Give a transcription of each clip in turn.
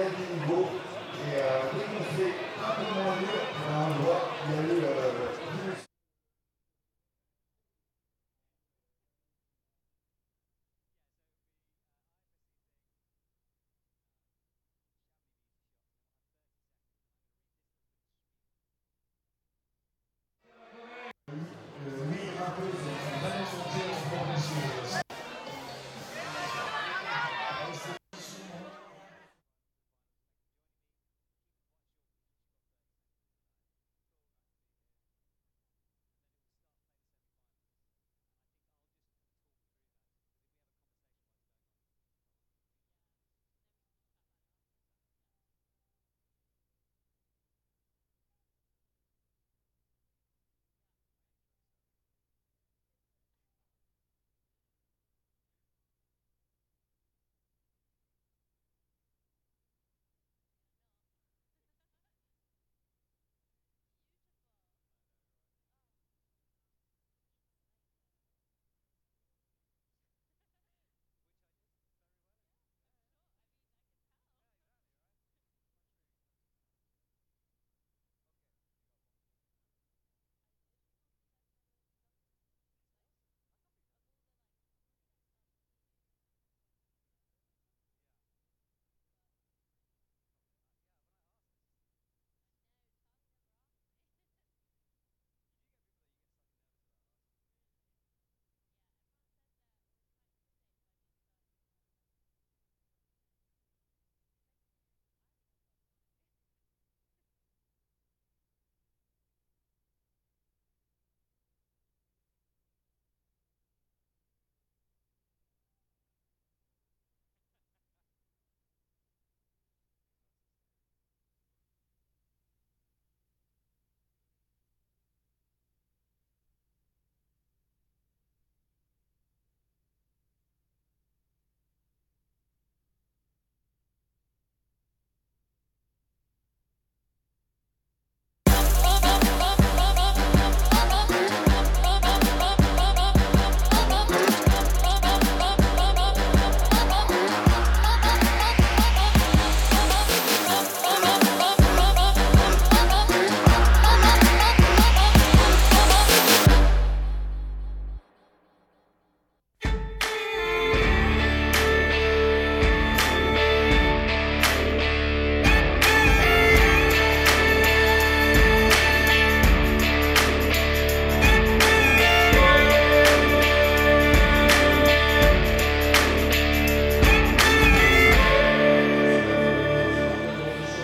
dernier niveau. Et dès qu'on fait un peu moins dur, on voit qu'il y a eu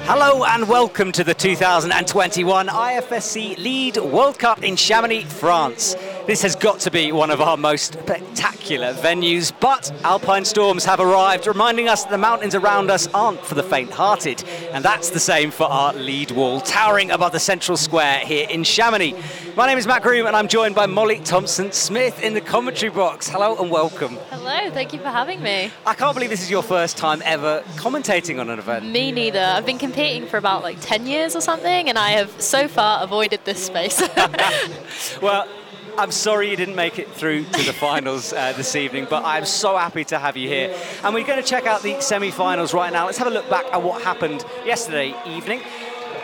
Hello and welcome to the 2021 IFSC Lead World Cup in Chamonix, France. This has got to be one of our most spectacular venues, but alpine storms have arrived, reminding us that the mountains around us aren't for the faint-hearted. And that's the same for our lead wall, towering above the central square here in Chamonix. My name is Matt Groom and I'm joined by Molly Thompson-Smith in the commentary box. Hello and welcome. Hello, thank you for having me. I can't believe this is your first time ever commentating on an event. Me neither. I've been competing for about 10 years or something, and I have so far avoided this space. Well, I'm sorry you didn't make it through to the finals this evening, but I'm so happy to have you here. And we're going to check out the semi-finals right now. Let's have a look back at what happened yesterday evening.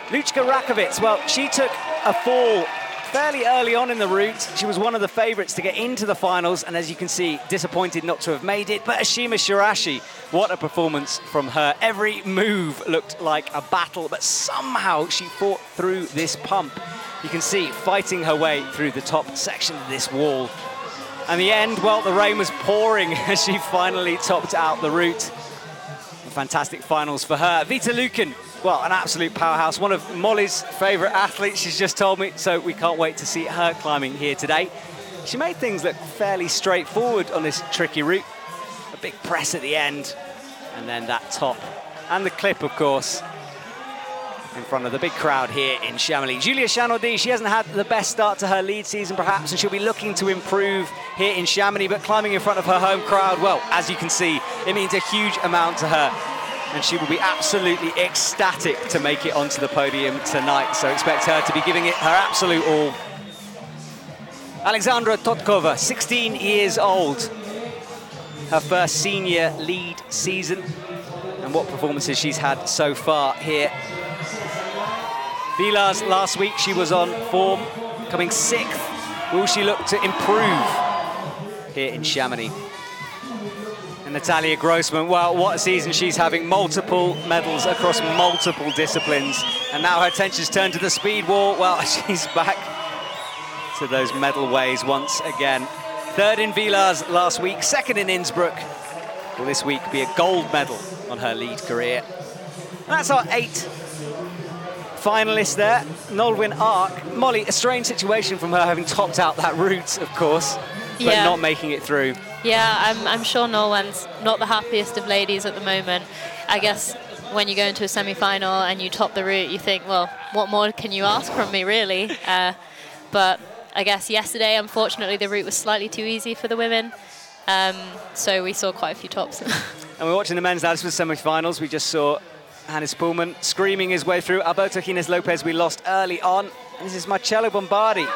Luchka Rakovic, well, she took a fall fairly early on in the route. She was one of the favourites to get into the finals, and as you can see, disappointed not to have made it. But Ashima Shirashi, what a performance from her. Every move looked like a battle, but somehow she fought through this pump. You can see fighting her way through the top section of this wall. And the end, well, the rain was pouring as she finally topped out the route. Fantastic finals for her. Vita Lucan, well, an absolute powerhouse, one of Molly's favourite athletes, she's just told me, so we can't wait to see her climbing here today. She made things look fairly straightforward on this tricky route. A big press at the end, and then that top. And the clip, of course, in front of the big crowd here in Chamonix. Julia Chanaudy, she hasn't had the best start to her lead season perhaps, and she'll be looking to improve here in Chamonix, but climbing in front of her home crowd, well, as you can see, it means a huge amount to her. And she will be absolutely ecstatic to make it onto the podium tonight, so expect her to be giving it her absolute all. Alexandra Todkova, 16 years old, her first senior lead season. And and what performances she's had so far here. Villars last week, she was on form, coming 6th. Will she look to improve here in Chamonix? And Natalia Grossman, well, what a season she's having. Multiple medals across multiple disciplines. And now her attention's turned to the speed wall. Well, she's back to those medal ways once again. 3rd in Villars last week, 2nd in Innsbruck. Will this week be a gold medal on her lead career? And that's our 8 finalists there. Nolwenn Ark. Molly, a strange situation from her having topped out that route, of course, but not making it through. Yeah, I'm sure Nolwenn's not the happiest of ladies at the moment. I guess when you go into a semi-final and you top the route, you think, well, what more can you ask from me, really? But I guess yesterday, unfortunately, the route was slightly too easy for the women. So we saw quite a few tops. And we're watching the men's now. This was semi-finals. We just saw Hannes Pullman screaming his way through. Alberto Gines Lopez we lost early on. And this is Marcello Bombardi.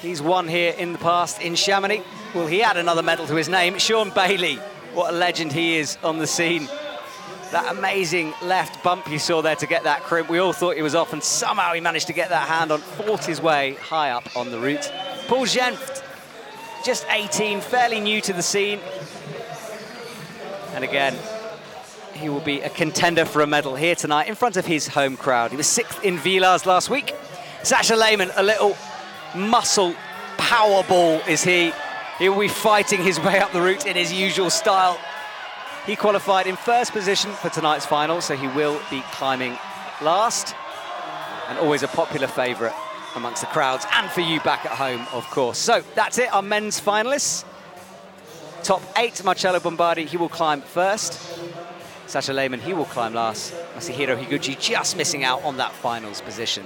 He's won here in the past in Chamonix. Will he add another medal to his name? Sean Bailey, what a legend he is on the scene. That amazing left bump you saw there to get that crimp. We all thought he was off, and somehow he managed to get that hand on, fought his way high up on the route. Paul Genft, just 18, fairly new to the scene. And again, he will be a contender for a medal here tonight in front of his home crowd. He was 6th in Villars last week. Sascha Lehmann, a little muscle power ball is he. He will be fighting his way up the route in his usual style. He qualified in 1st position for tonight's final, so he will be climbing last. And always a popular favourite amongst the crowds and for you back at home, of course. So that's it, our men's finalists. Top 8, Marcello Bombardi, he will climb 1st. Sascha Lehmann, he will climb last. Masahiro Higuchi just missing out on that finals position.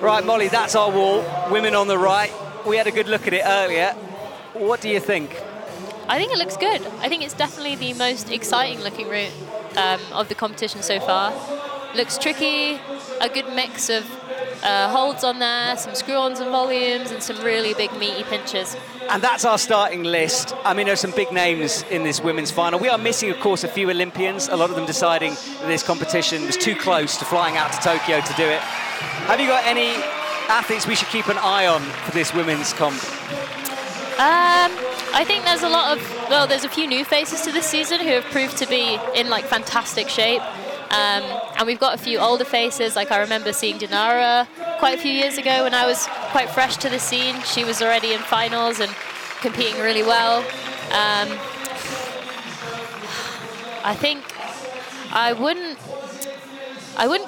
Right, Molly, that's our wall. Women on the right. We had a good look at it earlier. What do you think? I think it looks good. I think it's definitely the most exciting looking route of the competition so far. Looks tricky, a good mix of holds on there, some screw-ons and volumes, and some really big meaty pinches. And that's our starting list. I mean, there's some big names in this women's final. We are missing, of course, a few Olympians, a lot of them deciding that this competition was too close to flying out to Tokyo to do it. Have you got any athletes we should keep an eye on for this women's comp? I think there's there's a few new faces to this season who have proved to be in like fantastic shape. And we've got a few older faces, like I remember seeing Dinara quite a few years ago when I was quite fresh to the scene. She was already in finals and competing really well. I think I wouldn't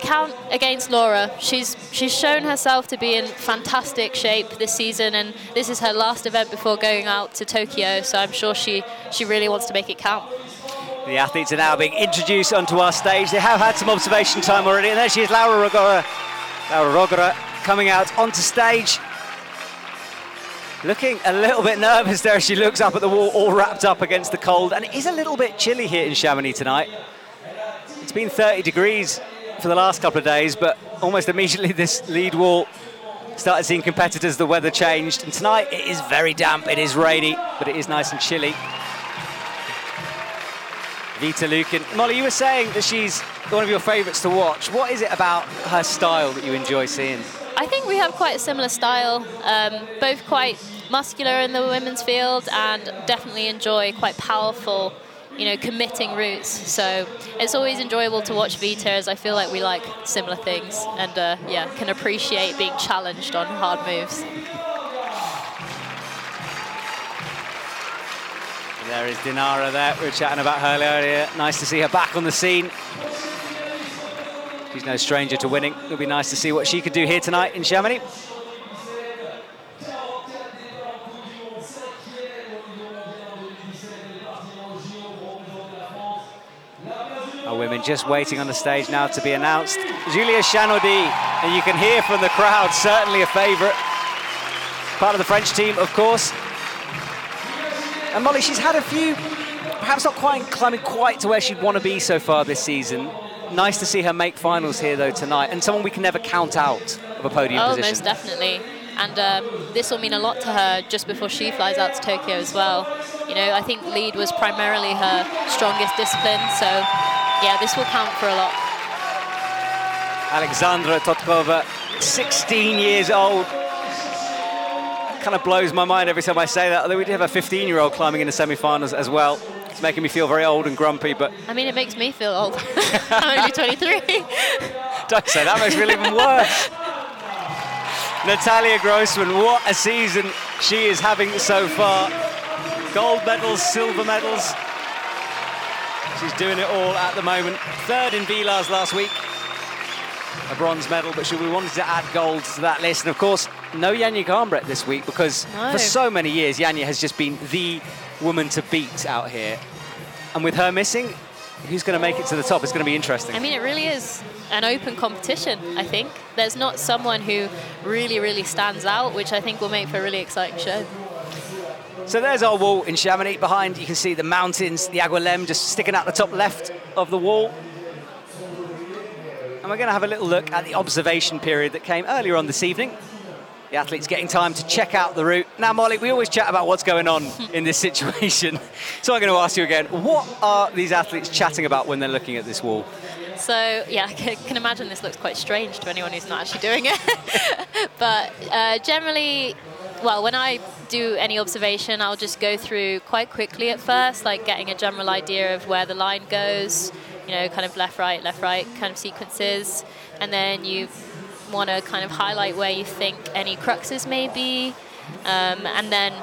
count against Laura. She's shown herself to be in fantastic shape this season, and this is her last event before going out to Tokyo, so I'm sure she really wants to make it count. The athletes are now being introduced onto our stage. They have had some observation time already, and there she is, Laura Rogora. Laura Rogora coming out onto stage. Looking a little bit nervous there as she looks up at the wall, all wrapped up against the cold. And it is a little bit chilly here in Chamonix tonight. It's been 30 degrees for the last couple of days, but almost immediately this lead wall started seeing competitors, the weather changed. And tonight it is very damp, it is rainy, but it is nice and chilly. Vita Lucan. Molly, you were saying that she's one of your favourites to watch. What is it about her style that you enjoy seeing? I think we have quite a similar style, both quite muscular in the women's field and definitely enjoy quite powerful, committing routes. So it's always enjoyable to watch Vita, as I feel like we like similar things and can appreciate being challenged on hard moves. There is Dinara there. We were chatting about her earlier. Nice to see her back on the scene. She's no stranger to winning. It'll be nice to see what she could do here tonight in Chamonix. Our women just waiting on the stage now to be announced. Julia Chanaudy, and you can hear from the crowd, certainly a favourite. Part of the French team, of course. And Molly, she's had a few, perhaps not quite climbing quite to where she'd want to be so far this season. Nice to see her make finals here, though, tonight, and someone we can never count out of a podium position. Oh, most definitely. And this will mean a lot to her just before she flies out to Tokyo as well. You know, I think lead was primarily her strongest discipline, so yeah, this will count for a lot. Alexandra Todkova, 16 years old. Kind of blows my mind every time I say that, although we did have a 15-year-old climbing in the semi-finals as well. It's making me feel very old and grumpy, but... I mean, it makes me feel old. I'm only 23. Don't say that, makes me feel even worse. Natalia Grossman, what a season she is having so far. Gold medals, silver medals. She's doing it all at the moment. Third in Villars last week. A bronze medal, but we wanted to add gold to that list. And of course, no Janja Garnbret this week, because for so many years, Janja has just been the woman to beat out here. And with her missing, who's going to make it to the top? It's going to be interesting. I mean, it really is an open competition, I think. There's not someone who really, really stands out, which I think will make for a really exciting show. So there's our wall in Chamonix. Behind, you can see the mountains, the Angoulême just sticking out the top left of the wall. And we're going to have a little look at the observation period that came earlier on this evening. The athletes getting time to check out the route. Now, Molly, we always chat about what's going on in this situation. So I'm going to ask you again, what are these athletes chatting about when they're looking at this wall? So, yeah, I can imagine this looks quite strange to anyone who's not actually doing it. But generally, well, when I do any observation, I'll just go through quite quickly at first, like getting a general idea of where the line goes, you know, kind of left, right kind of sequences. And then you want to kind of highlight where you think any cruxes may be, and then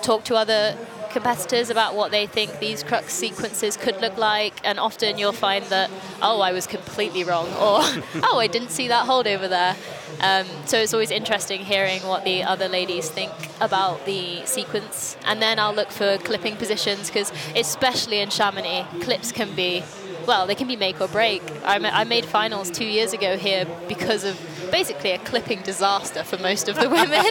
talk to other competitors about what they think these crux sequences could look like. And often you'll find that, oh, I was completely wrong, or oh, I didn't see that hold over there. So it's always interesting hearing what the other ladies think about the sequence. And then I'll look for clipping positions, because especially in Chamonix, clips can be, well, they can be make or break. I made finals 2 years ago here because of basically a clipping disaster for most of the women,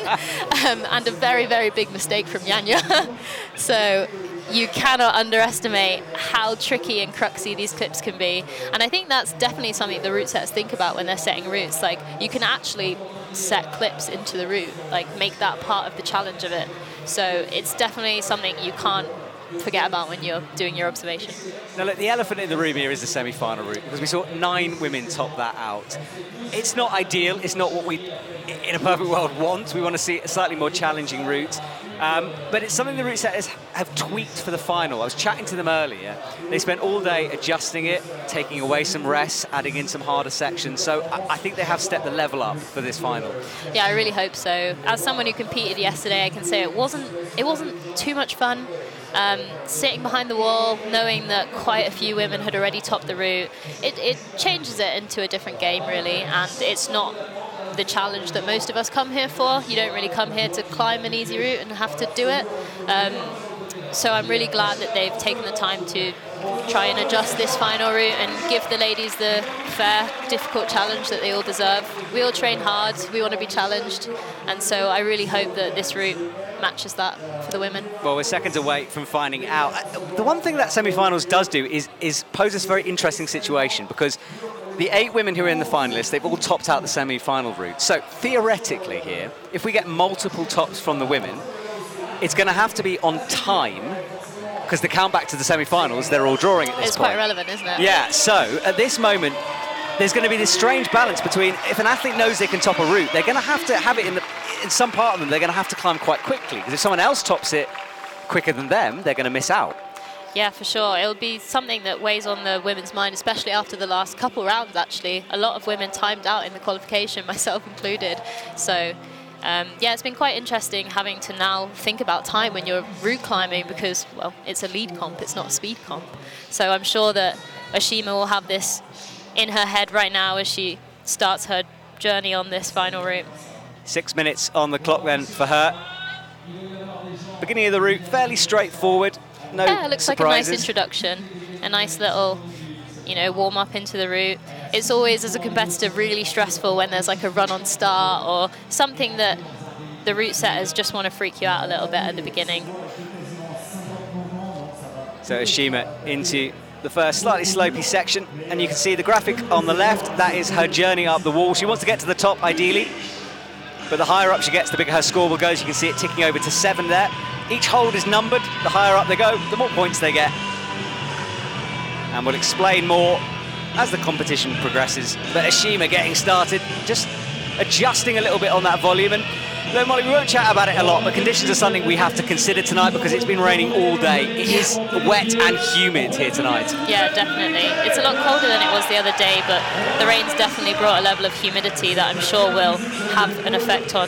and a very, very big mistake from Janja. So you cannot underestimate how tricky and cruxy these clips can be. And I think that's definitely something the route setters think about when they're setting routes. Like, you can actually set clips into the route, like make that part of the challenge of it. So it's definitely something you can't forget about when you're doing your observation. Now look, the elephant in the room here is the semi-final route, because we saw 9 women top that out. It's not ideal, it's not what we, in a perfect world, want. We want to see a slightly more challenging route. But it's something the route setters have tweaked for the final. I was chatting to them earlier. They spent all day adjusting it, taking away some rests, adding in some harder sections. So I think they have stepped the level up for this final. Yeah, I really hope so. As someone who competed yesterday, I can say it wasn't too much fun. Sitting behind the wall, knowing that quite a few women had already topped the route, it changes it into a different game, really, and it's not the challenge that most of us come here for. You don't really come here to climb an easy route and have to do it. So I'm really glad that they've taken the time to try and adjust this final route and give the ladies the fair, difficult challenge that they all deserve. We all train hard, we want to be challenged, and so I really hope that this route matches that for the women. Well, we're seconds away from finding out. The one thing that semi-finals does do is pose this very interesting situation, because the 8 women who are in the finalists, they've all topped out the semi-final route. So theoretically here, if we get multiple tops from the women, it's going to have to be on time, because the count back to the semi-finals, they're all drawing at this point. It's quite relevant, isn't it? Yeah, so at this moment, there's going to be this strange balance between, if an athlete knows they can top a route, they're going to have it in some part of them, they're going to have to climb quite quickly, because if someone else tops it quicker than them, they're going to miss out. Yeah, for sure. It'll be something that weighs on the women's mind, especially after the last couple rounds, actually. A lot of women timed out in the qualification, myself included. So, yeah, it's been quite interesting having to now think about time when you're route climbing, because, well, it's a lead comp, it's not a speed comp. So I'm sure that Oshima will have this in her head right now as she starts her journey on this final route. 6 minutes on the clock then for her. Beginning of the route, fairly straightforward. No yeah, it looks surprises. Like a nice introduction, a nice little, warm up into the route. It's always, as a competitor, really stressful when there's like a run on start or something that the route setters just want to freak you out a little bit at the beginning. So Oshima into the first slightly slopey section, and you can see the graphic on the left. That is her journey up the wall. She wants to get to the top, ideally. But the higher up she gets, the bigger her scoreboard goes. You can see it ticking over to 7 there. Each hold is numbered. The higher up they go, the more points they get. And we'll explain more as the competition progresses. But Ashima getting started, just adjusting a little bit on that volume. And look, Molly, we won't chat about it a lot, but conditions are something we have to consider tonight because it's been raining all day. It is wet and humid here tonight. Yeah, definitely. It's a lot colder than it was the other day, but the rain's definitely brought a level of humidity that I'm sure will have an effect on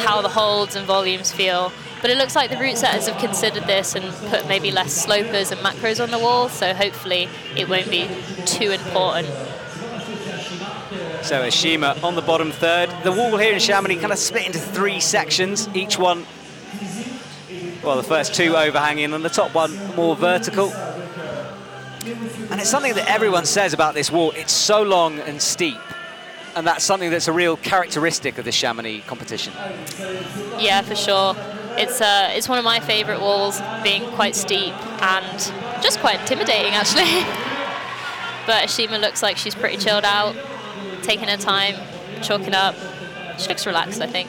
how the holds and volumes feel. But it looks like the route setters have considered this and put maybe less slopers and macros on the wall, so hopefully it won't be too important. So Ashima on the bottom third. The wall here in Chamonix kind of split into 3 sections, each one, well, the first 2 overhanging and the top one more vertical. And it's something that everyone says about this wall, it's so long and steep. And that's something that's a real characteristic of the Chamonix competition. Yeah, for sure. It's one of my favourite walls, being quite steep and just quite intimidating, actually. But Ashima looks like she's pretty chilled out, taking her time, chalking up. She looks relaxed, I think.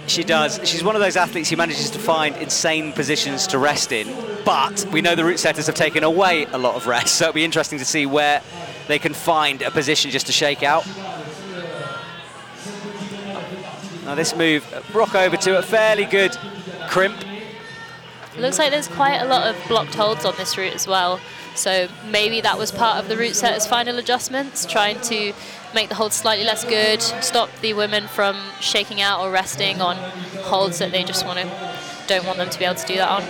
She does. She's one of those athletes who manages to find insane positions to rest in, but we know the route setters have taken away a lot of rest, so it'll be interesting to see where they can find a position just to shake out. Now this move, rock over to a fairly good crimp. It looks like there's quite a lot of blocked holds on this route as well, so maybe that was part of the route setter's final adjustments, trying to make the hold slightly less good, stop the women from shaking out or resting on holds that they just don't want them to be able to do that on.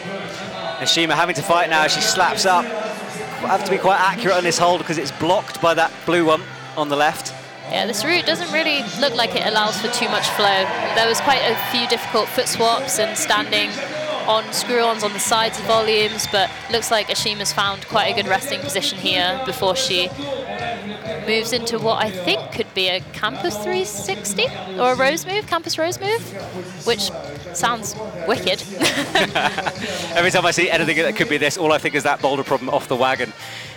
Ashima having to fight now. She slaps up. We'll have to be quite accurate on this hold because it's blocked by that blue one on the left. Yeah, this route doesn't really look like it allows for too much flow. There was quite a few difficult foot swaps and standing on screw-ons on the sides of volumes, but looks like Ashima's found quite a good resting position here before she moves into what I think could be a campus 360 or a rose move, campus rose move, which sounds wicked. Every time I see anything that could be this, all I think is that boulder problem off the wagon.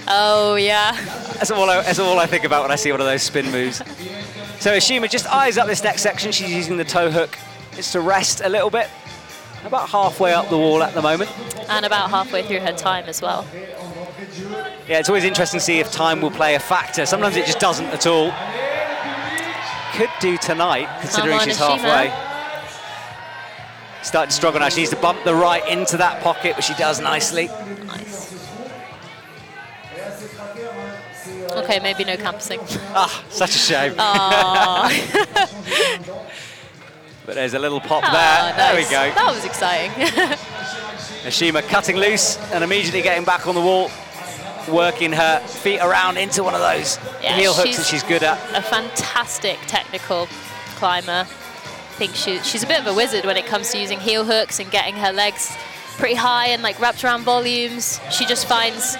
Oh, yeah. That's all I think about when I see one of those spin moves. So Ashima just eyes up this next section. She's using the toe hook just to rest a little bit. About halfway up the wall at the moment. And about halfway through her time as well. Yeah, it's always interesting to see if time will play a factor. Sometimes it just doesn't at all. Could do tonight, considering she's halfway. Starting to struggle now. She needs to bump the right into that pocket, but she does nicely. Nice. Okay, maybe no campusing. Ah, such a shame. But there's a little pop there. Nice. There we go. That was exciting. Ashima cutting loose and immediately getting back on the wall, working her feet around into one of those heel hooks that she's good at. A fantastic technical climber. I think she's a bit of a wizard when it comes to using heel hooks and getting her legs pretty high and like wrapped around volumes. She just finds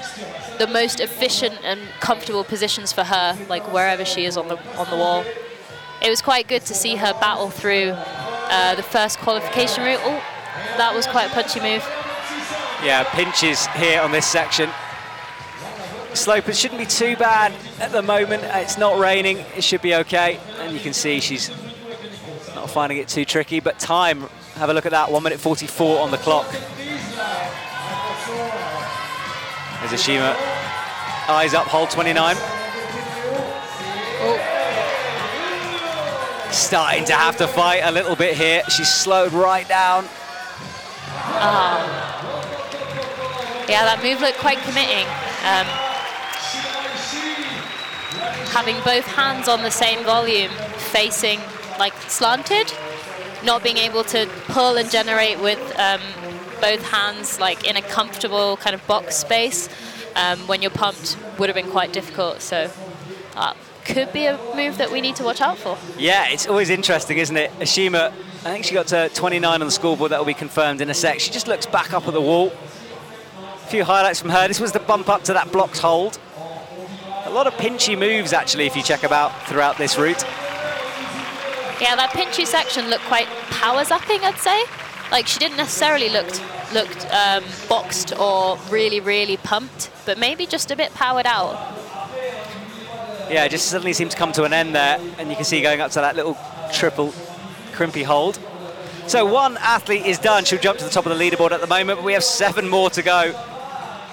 the most efficient and comfortable positions for her, like wherever she is on the wall. It was quite good to see her battle through the first qualification route. Oh, that was quite a punchy move. Yeah, pinches here on this section. Slopers shouldn't be too bad at the moment. It's not raining, it should be okay. And you can see she's not finding it too tricky, but time, have a look at that, 1:44 on the clock. As Ashima eyes up, hold 29. Oh. Starting to have to fight a little bit here. She's slowed right down. Yeah, that move looked quite committing. Having both hands on the same volume, facing like slanted, not being able to pull and generate with both hands like in a comfortable kind of box space when you're pumped would have been quite difficult. So could be a move that we need to watch out for. Yeah, it's always interesting, isn't it? Ashima, I think she got to 29 on the scoreboard. That will be confirmed in a sec. She just looks back up at the wall. A few highlights from her. This was the bump up to that blocked hold. A lot of pinchy moves, actually, if you check about throughout this route. Yeah, that pinchy section looked quite power-zapping, I'd say. Like, she didn't necessarily looked boxed or really, really pumped, but maybe just a bit powered out. Yeah, it just suddenly seemed to come to an end there, and you can see going up to that little triple crimpy hold. So one athlete is done. She'll jump to the top of the leaderboard at the moment, but we have 7 more to go.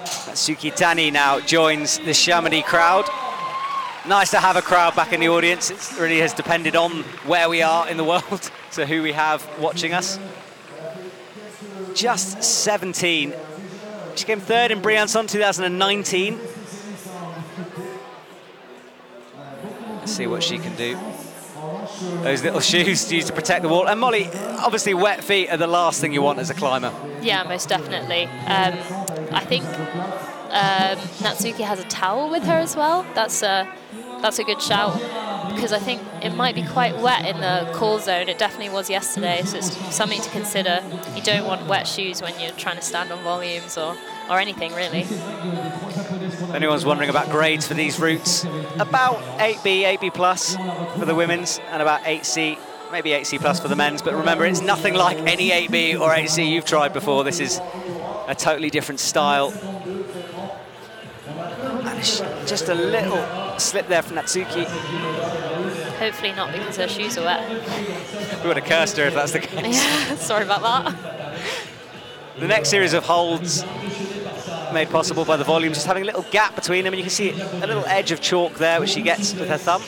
Natsuki Tani now joins the Chamonix crowd. Nice to have a crowd back in the audience. It really has depended on where we are in the world, so who we have watching us. Just 17. She came 3rd in Briançon 2019. Let's see what she can do. Those little shoes used to protect the wall. And Molly, obviously wet feet are the last thing you want as a climber. Yeah, most definitely. I think Natsuki has a towel with her as well. That's a good shout, because I think it might be quite wet in the call zone. It definitely was yesterday, so it's something to consider. You don't want wet shoes when you're trying to stand on volumes or anything, really. If anyone's wondering about grades for these routes, about 8B, 8B plus for the women's, and about 8C, maybe 8C plus for the men's. But remember, it's nothing like any 8B or 8C you've tried before. This is a totally different style. And just a little slip there from Natsuki. Hopefully not, because her shoes are wet. We would have cursed her if that's the case. Yeah, sorry about that. The next series of holds made possible by the volume, just having a little gap between them, and you can see a little edge of chalk there, which she gets with her thumb.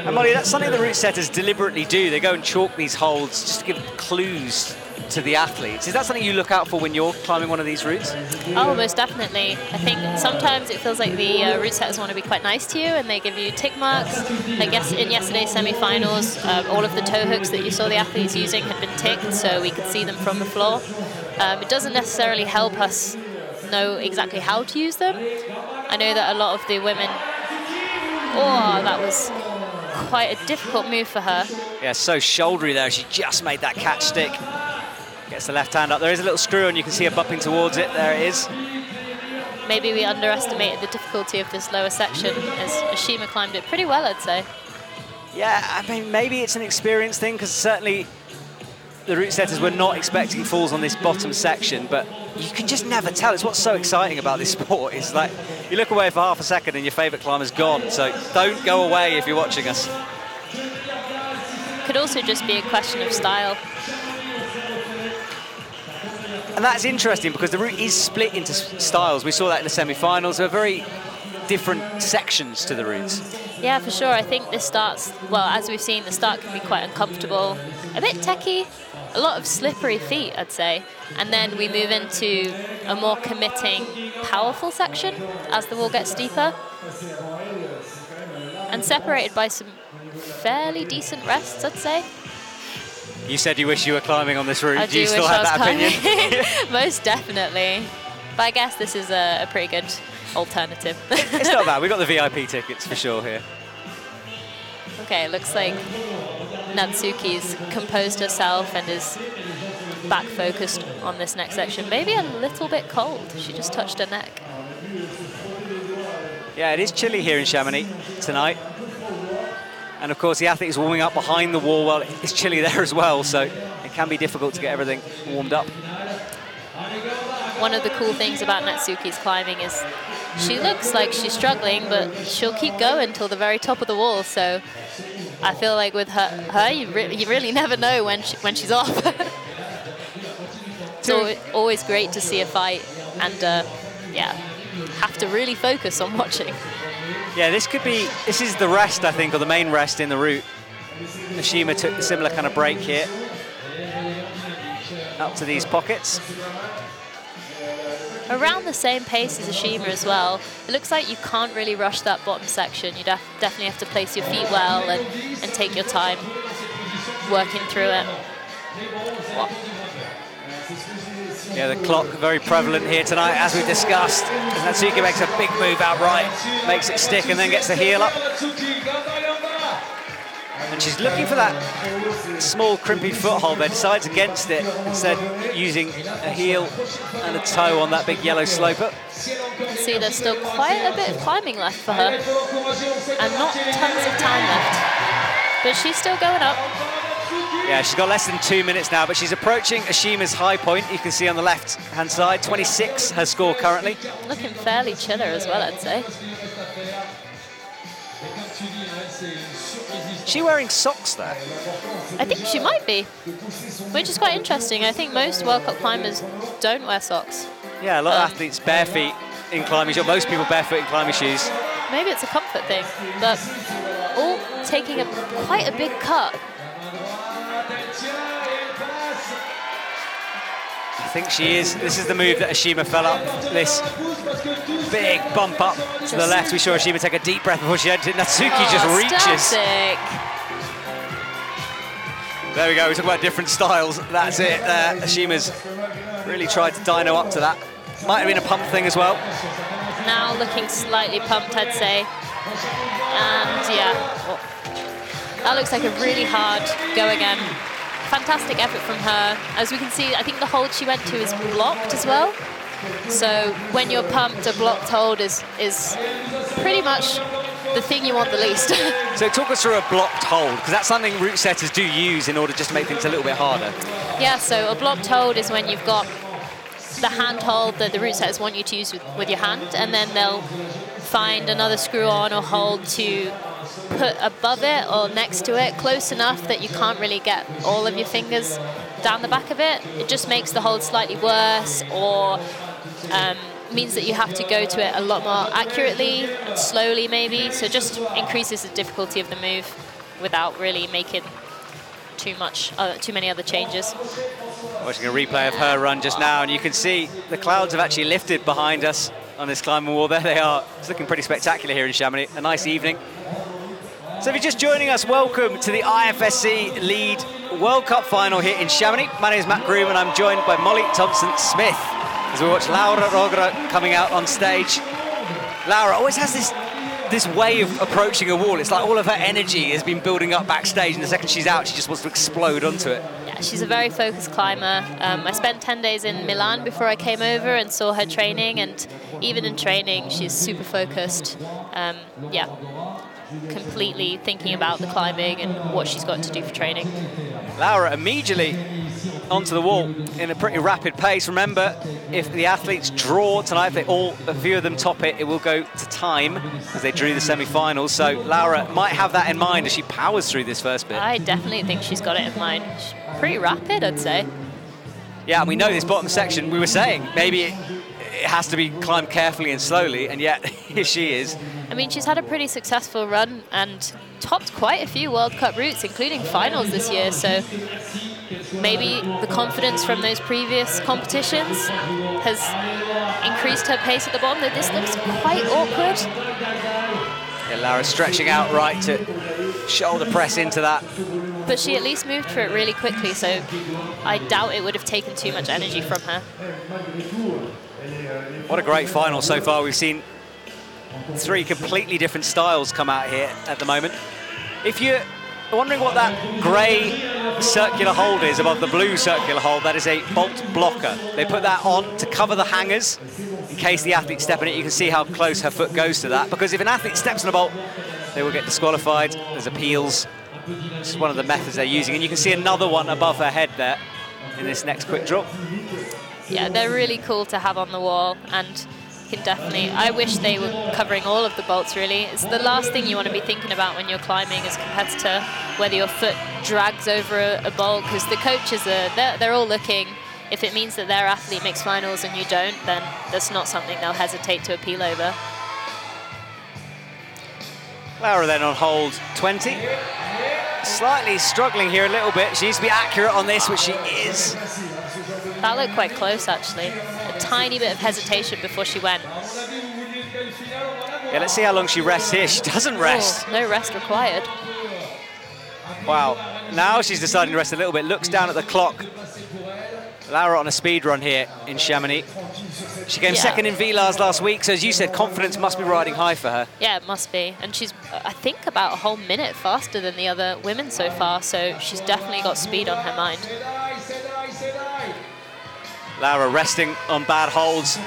And Molly, that's something the route setters deliberately do. They go and chalk these holds just to give clues to the athletes. Is that something you look out for when you're climbing one of these routes? Oh, most definitely. I think sometimes it feels like the route setters want to be quite nice to you, and they give you tick marks. I guess in yesterday's semi-finals, all of the toe hooks that you saw the athletes using had been ticked, so we could see them from the floor. It doesn't necessarily help us know exactly how to use them. I know that a lot of the women... Oh, that was quite a difficult move for her. Yeah, so shouldery there. She just made that catch stick. Gets the left hand up. There is a little screw, and you can see her bumping towards it. There it is. Maybe we underestimated the difficulty of this lower section, as Ashima climbed it pretty well, I'd say. Yeah, I mean, maybe it's an experience thing, because certainly the route setters were not expecting falls on this bottom section, but you can just never tell. It's what's so exciting about this sport. It's like you look away for half a second and your favourite climber's gone, so don't go away if you're watching us. Could also just be a question of style. And that's interesting, because the route is split into styles. We saw that in the semi-finals. There are very different sections to the routes. Yeah, for sure. I think this starts, well, as we've seen, the start can be quite uncomfortable, a bit techie, a lot of slippery feet, I'd say. And then we move into a more committing, powerful section as the wall gets steeper. And separated by some fairly decent rests, I'd say. You said you wish you were climbing on this route. Do you still have that opinion? Most definitely. But I guess this is a pretty good alternative. It's not bad. We've got the VIP tickets for sure here. Okay, it looks like Natsuki's composed herself and is back focused on this next section. Maybe a little bit cold. She just touched her neck. Yeah, it is chilly here in Chamonix tonight. And of course, the athlete is warming up behind the wall. Well, it's chilly there as well, so it can be difficult to get everything warmed up. One of the cool things about Natsuki's climbing is she looks like she's struggling, but she'll keep going till the very top of the wall. So I feel like with her you really never know when she's off. It's always great to see a fight, and yeah, have to really focus on watching. Yeah, this is the rest, I think, or the main rest in the route. Ashima took a similar kind of break here. Up to these pockets. Around the same pace as Ashima as well. It looks like you can't really rush that bottom section. You definitely have to place your feet well and take your time working through it. Yeah, the clock very prevalent here tonight, as we've discussed. As Natsuki makes a big move outright, makes it stick, and then gets the heel up. And she's looking for that small crimpy foothold there, decides against it, instead using a heel and a toe on that big yellow sloper. You can see there's still quite a bit of climbing left for her, and not tons of time left. But she's still going up. Yeah, she's got less than 2 minutes now, but she's approaching Ashima's high point. You can see on the left-hand side, 26 her score currently. Looking fairly chiller as well, I'd say. Is she wearing socks there? I think she might be, which is quite interesting. I think most World Cup climbers don't wear socks. Yeah, a lot of athletes bare feet in climbing shoes. Most people barefoot in climbing shoes. Maybe it's a comfort thing, but all taking quite a big cut. I think she is. This is the move that Ashima fell up. This big bump up to the left. We saw Ashima take a deep breath before she entered. Natsuki just reaches. Static. There we go. We talk about different styles. That's it. Ashima's really tried to dyno up to that. Might have been a pump thing as well. Now looking slightly pumped, I'd say. And yeah, that looks like a really hard go again. Fantastic effort from her. As we can see, I think the hold she went to is blocked as well. So when you're pumped, a blocked hold is pretty much the thing you want the least. So talk us through a blocked hold, because that's something route setters do use in order just to make things a little bit harder. Yeah, so a blocked hold is when you've got the hand hold that the route setters want you to use with your hand, and then they'll find another screw on or hold to put above it or next to it, close enough that you can't really get all of your fingers down the back of it. It just makes the hold slightly worse, or means that you have to go to it a lot more accurately and slowly maybe, so just increases the difficulty of the move without really making too many other changes. Watching a replay of her run just now, and you can see the clouds have actually lifted behind us on this climbing wall. There they are. It's looking pretty spectacular here in Chamonix. A nice evening. So if you're just joining us, welcome to the IFSC Lead World Cup final here in Chamonix. My name is Matt Groom, and I'm joined by Molly Thompson-Smith as we watch Laura Rogra coming out on stage. Laura always has this way of approaching a wall. It's like all of her energy has been building up backstage, and the second she's out, she just wants to explode onto it. Yeah, she's a very focused climber. I spent 10 days in Milan before I came over and saw her training, and even in training, she's super focused. Yeah, completely thinking about the climbing and what she's got to do for training. Laura immediately onto the wall in a pretty rapid pace. Remember, if the athletes draw tonight, if a few of them top it, it will go to time as they drew the semi-finals. So Laura might have that in mind as she powers through this first bit. I definitely think she's got it in mind. She's pretty rapid, I'd say. Yeah, and we know this bottom section, we were saying, maybe it has to be climbed carefully and slowly, and yet here she is. I mean, she's had a pretty successful run and topped quite a few World Cup routes, including finals this year, so maybe the confidence from those previous competitions has increased her pace at the bottom, though this looks quite awkward. Yeah, Laura stretching out right to shoulder press into that. But she at least moved for it really quickly, so I doubt it would have taken too much energy from her. What a great final so far. We've seen 3 completely different styles come out here at the moment. If you're wondering what that grey circular hold is above the blue circular hold, that is a bolt blocker. They put that on to cover the hangers in case the athletes step in it. You can see how close her foot goes to that, because if an athlete steps on a bolt, they will get disqualified. There's appeals. This is one of the methods they're using, and you can see another one above her head there in this next quick drop. Yeah, they're really cool to have on the wall, and can definitely, I wish they were covering all of the bolts really. It's the last thing you want to be thinking about when you're climbing as a competitor, whether your foot drags over a bolt, because the coaches they're all looking. If it means that their athlete makes finals and you don't, then that's not something they'll hesitate to appeal over. Laura then on hold 20. Slightly struggling here a little bit. She needs to be accurate on this, which she is. That looked quite close, actually. A tiny bit of hesitation before she went. Yeah, let's see how long she rests here. She doesn't rest. Oh, no rest required. Wow. Now she's deciding to rest a little bit. Looks down at the clock. Laura on a speed run here in Chamonix. She came second in Villars last week, so as you said, confidence must be riding high for her. Yeah, it must be. And she's, I think, about a whole minute faster than the other women so far, so she's definitely got speed on her mind. Laura resting on bad holds.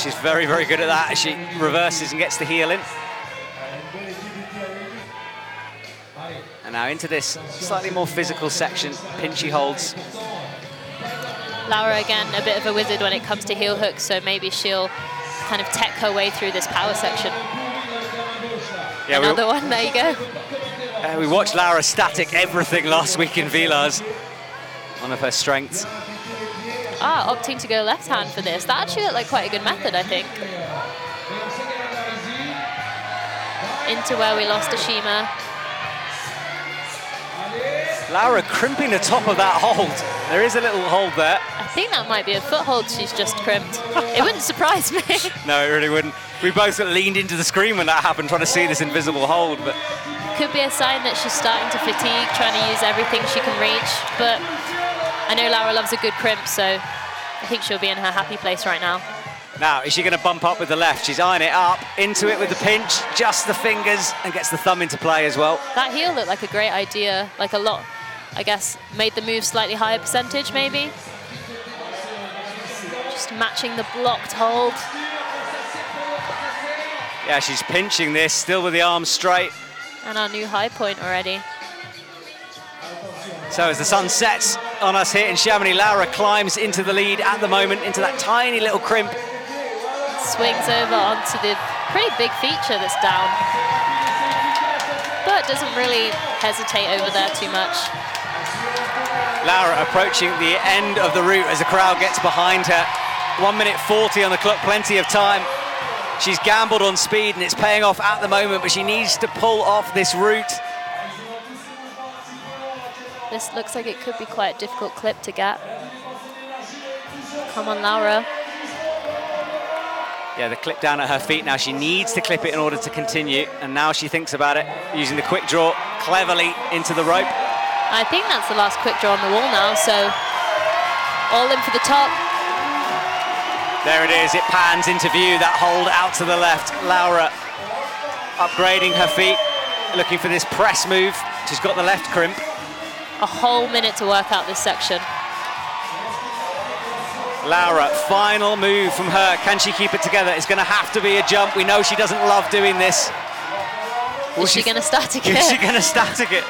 She's very, very good at that as she reverses and gets the heel in. And now into this slightly more physical section, pinchy holds. Laura, again, a bit of a wizard when it comes to heel hooks, so maybe she'll kind of tech her way through this power section. Yeah, Another one, there you go. We watched Laura static everything last week in Villars. One of her strengths. Opting to go left hand for this. That actually looked like quite a good method, I think. Into where we lost Ashima. Laura crimping the top of that hold. There is a little hold there. I think that might be a foothold she's just crimped. It wouldn't surprise me. No, it really wouldn't. We both leaned into the screen when that happened, trying to see this invisible hold. But could be a sign that she's starting to fatigue, trying to use everything she can reach. But I know Laura loves a good crimp, so I think she'll be in her happy place right now. Now, is she going to bump up with the left? She's eyeing it up, into it with the pinch, just the fingers, and gets the thumb into play as well. That heel looked like a great idea, like a lot, I guess, made the move slightly higher percentage, maybe. Just matching the blocked hold. Yeah, she's pinching this, still with the arms straight. And our new high point already. So as the sun sets on us here in Chamonix, Laura climbs into the lead at the moment, into that tiny little crimp. Swings over onto the pretty big feature that's down. But doesn't really hesitate over there too much. Laura approaching the end of the route as the crowd gets behind her. 1 minute 40 on the clock, plenty of time. She's gambled on speed and it's paying off at the moment, but she needs to pull off this route. This looks like it could be quite a difficult clip to get. Come on, Laura. Yeah, the clip down at her feet now. She needs to clip it in order to continue, and now she thinks about it, using the quick draw cleverly into the rope. I think that's the last quick draw on the wall now, so all in for the top. There it is, it pans into view, that hold out to the left. Laura upgrading her feet, looking for this press move. She's got the left crimp. A whole minute to work out this section. Laura, final move from her. Can she keep it together? It's going to have to be a jump. We know she doesn't love doing this. Is she going to static it? Is she going to static it?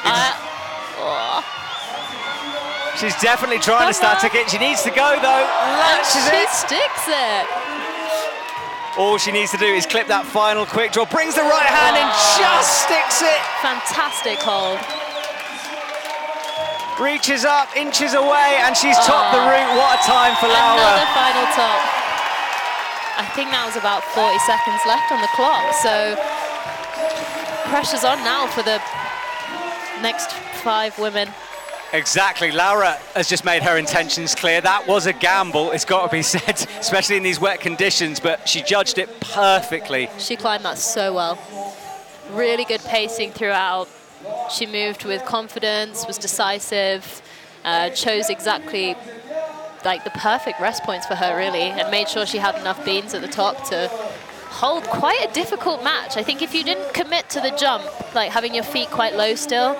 She's definitely trying to static it. She needs to go though. Latches she it. sticks it. All she needs to do is clip that final quick draw. Brings the right hand and just sticks it. Fantastic hold. Reaches up, inches away, and she's topped the route. What a time for Laura. Another final top. I think that was about 40 seconds left on the clock, so pressure's on now for the next 5 women. Exactly, Laura has just made her intentions clear. That was a gamble, it's got to be said, especially in these wet conditions, but she judged it perfectly. She climbed that so well. Really good pacing throughout. She moved with confidence, was decisive, chose exactly like the perfect rest points for her really, and made sure she had enough beans at the top to hold quite a difficult match. I think if you didn't commit to the jump, like having your feet quite low still,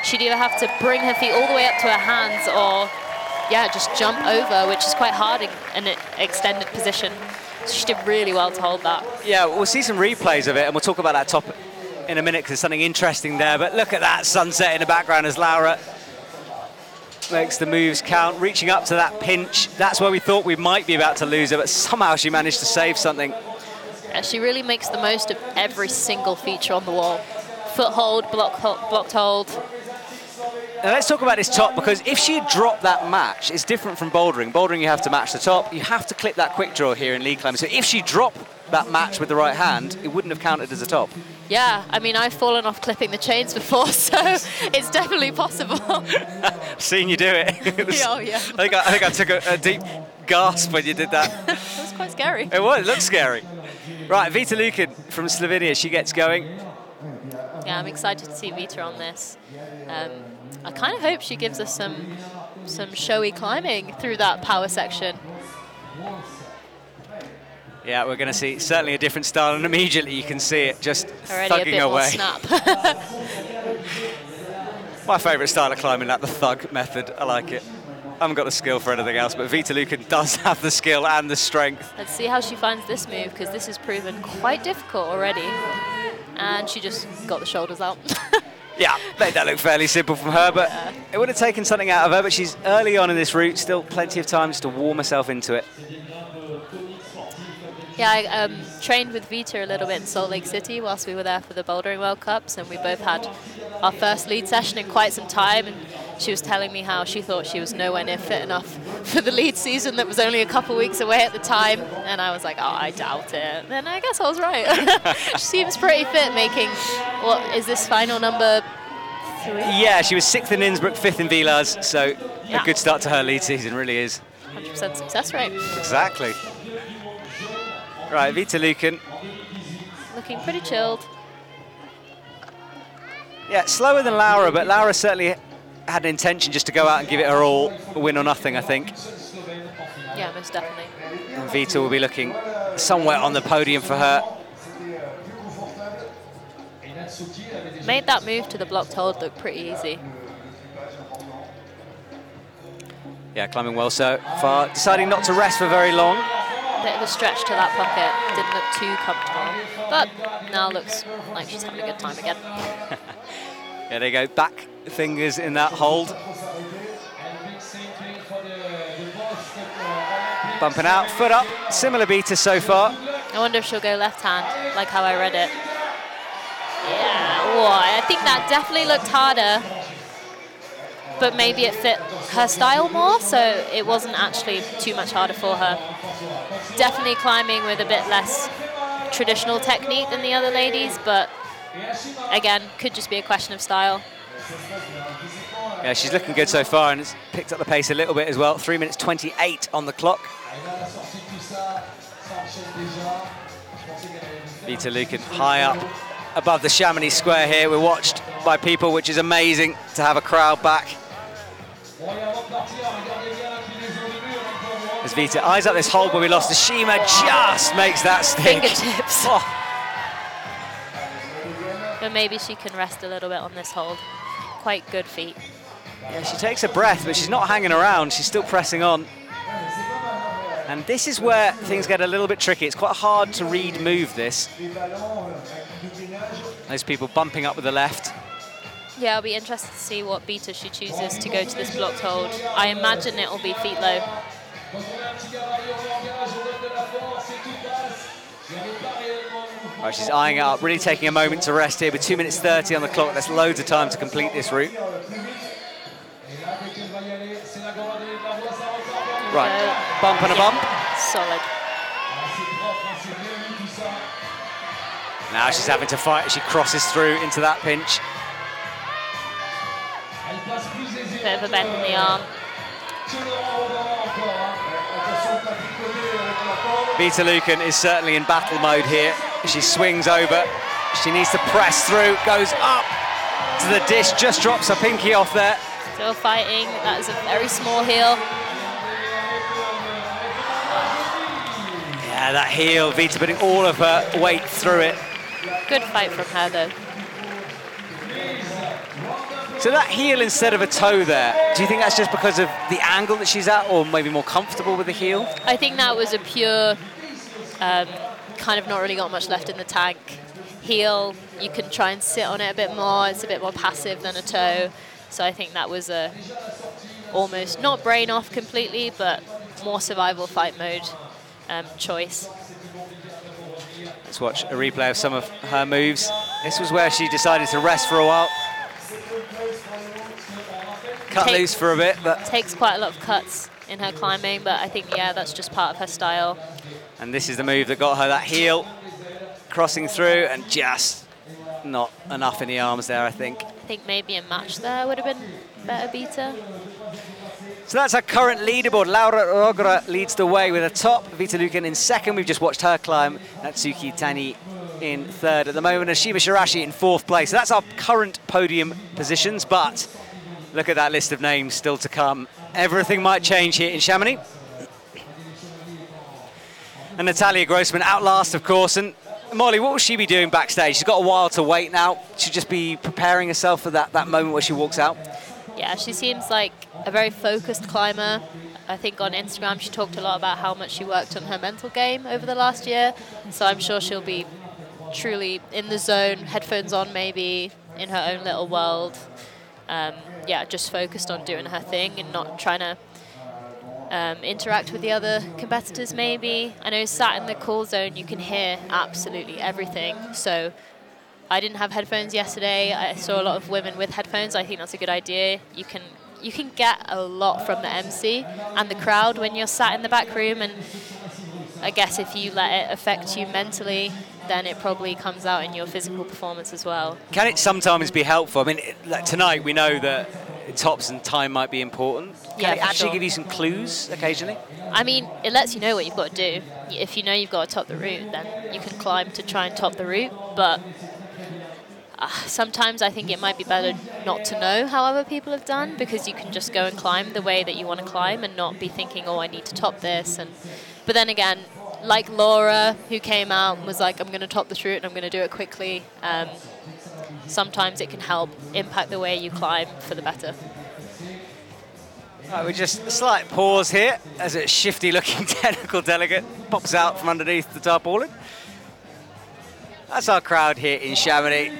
she'd either have to bring her feet all the way up to her hands or, yeah, just jump over, which is quite hard in an extended position. So she did really well to hold that. Yeah, we'll see some replays of it, and we'll talk about that top in a minute because there's something interesting there. But look at that sunset in the background as Laura makes the moves count, reaching up to that pinch. That's where we thought we might be about to lose her, but somehow she managed to save something. Yeah, she really makes the most of every single feature on the wall. Foothold, blocked hold. Now let's talk about this top, because if she dropped that match, it's different from bouldering. Bouldering, you have to match the top. You have to clip that quick draw here in lead climbing. So if she dropped that match with the right hand, it wouldn't have counted as a top. Yeah, I mean, I've fallen off clipping the chains before, so it's definitely possible. I've seen you do it. Oh, yeah. I think I took a deep gasp when you did that. It was quite scary. It was, it looked scary. Right, Vita Lucan from Slovenia, she gets going. Yeah, I'm excited to see Vita on this. I kind of hope she gives us some showy climbing through that power section. Yeah, we're going to see certainly a different style, and immediately you can see it just already thugging a bit away. More snap. My favourite style of climbing, that the thug method. I like it. I haven't got the skill for anything else, but Vita Lucan does have the skill and the strength. Let's see how she finds this move, because this has proven quite difficult already. And she just got the shoulders out. Yeah, made that look fairly simple from her, but it would have taken something out of her, but she's early on in this route, still plenty of time just to warm herself into it. Yeah, I trained with Vita a little bit in Salt Lake City whilst we were there for the Bouldering World Cups, and we both had our first lead session in quite some time, and she was telling me how she thought she was nowhere near fit enough for the lead season that was only a couple weeks away at the time, and I was like, oh, I doubt it. And I guess I was right. She seems pretty fit, making, what is this final number 3? Yeah, she was 6th in Innsbruck, 5th in Villars, so a good start to her lead season, really is. 100% success rate. Exactly. Right, Vita Lucan. Looking pretty chilled. Yeah, slower than Laura, but Laura certainly had an intention just to go out and give it her all, win or nothing, I think. Yeah, most definitely. And Vita will be looking somewhere on the podium for her. Made that move to the blocked hold look pretty easy. Yeah, climbing well so far. Deciding not to rest for very long. Bit of a stretch to that pocket. Didn't look too comfortable. But now looks like she's having a good time again. Yeah, there you go. Back fingers in that hold. Bumping out, foot up. Similar beater so far. I wonder if she'll go left hand, like how I read it. Yeah, oh, I think that definitely looked harder. But maybe it fit her style more, so it wasn't actually too much harder for her. Definitely climbing with a bit less traditional technique than the other ladies, but again, could just be a question of style. Yeah, she's looking good so far, and it's picked up the pace a little bit as well. 3 minutes 28 on the clock. Vita Lucan high up above the Chamonix square here. We're watched by people, which is amazing to have a crowd back. As Vita eyes up this hold where we lost to Shima, just makes that stick. Fingertips. Oh. But maybe she can rest a little bit on this hold. Quite good feet. Yeah, she takes a breath, but she's not hanging around. She's still pressing on. And this is where things get a little bit tricky. It's quite hard to read move, this. Those people bumping up with the left. Yeah, I'll be interested to see what beater she chooses to go to this blocked hold. I imagine it will be feet low. Right, she's eyeing it up, really taking a moment to rest here with 2 minutes 30 on the clock. There's loads of time to complete this route. Right, bump and a bump. Solid. Now she's having to fight as she crosses through into that pinch. Bit of a bend in the arm. Vita Lucan is certainly in battle mode here. She swings over. She needs to press through, goes up to the dish, just drops her pinky off there. Still fighting. That is a very small heel. Yeah, that heel, Vita putting all of her weight through it. Good fight from her, though. So that heel instead of a toe there, do you think that's just because of the angle that she's at, or maybe more comfortable with the heel? I think that was a pure, kind of not really got much left in the tank. Heel, you can try and sit on it a bit more. It's a bit more passive than a toe. So I think that was a almost, not brain off completely, but more survival fight mode choice. Let's watch a replay of some of her moves. This was where she decided to rest for a while. Cut loose for a bit, but takes quite a lot of cuts in her climbing, but I think, yeah, that's just part of her style. And this is the move that got her that heel, crossing through, and just not enough in the arms there, I think. I think maybe a match there would have been better beater. So that's our current leaderboard. Laura Rogra leads the way with a top. Vita Lucan in second. We've just watched her climb. Natsuki Tani in third at the moment. And Shima Shirashi in fourth place. So that's our current podium positions. But look at that list of names still to come. Everything might change here in Chamonix. And Natalia Grossman out last, of course. And Molly, what will she be doing backstage? She's got a while to wait now. She'll just be preparing herself for that moment where she walks out. Yeah, she seems like a very focused climber. I think on Instagram she talked a lot about how much she worked on her mental game over the last year. So I'm sure she'll be truly in the zone, headphones on maybe, in her own little world. Yeah, just focused on doing her thing and not trying to interact with the other competitors maybe. I know sat in the call zone you can hear absolutely everything. So I didn't have headphones yesterday. I saw a lot of women with headphones. I think that's a good idea. You can get a lot from the MC and the crowd when you're sat in the back room, and I guess if you let it affect you mentally, then it probably comes out in your physical performance as well. Can it sometimes be helpful? I mean, like tonight we know that tops and time might be important. Can it actually give you some clues occasionally? I mean, it lets you know what you've got to do. If you know you've got to top the route, then you can climb to try and top the route, but sometimes I think it might be better not to know how other people have done, because you can just go and climb the way that you want to climb and not be thinking, oh, I need to top this. But then again, like Laura, who came out and was like, I'm going to top this route and I'm going to do it quickly, sometimes it can help impact the way you climb for the better. Right, we're just a slight pause here as a shifty-looking technical delegate pops out from underneath the tarpaulin. That's our crowd here in Chamonix.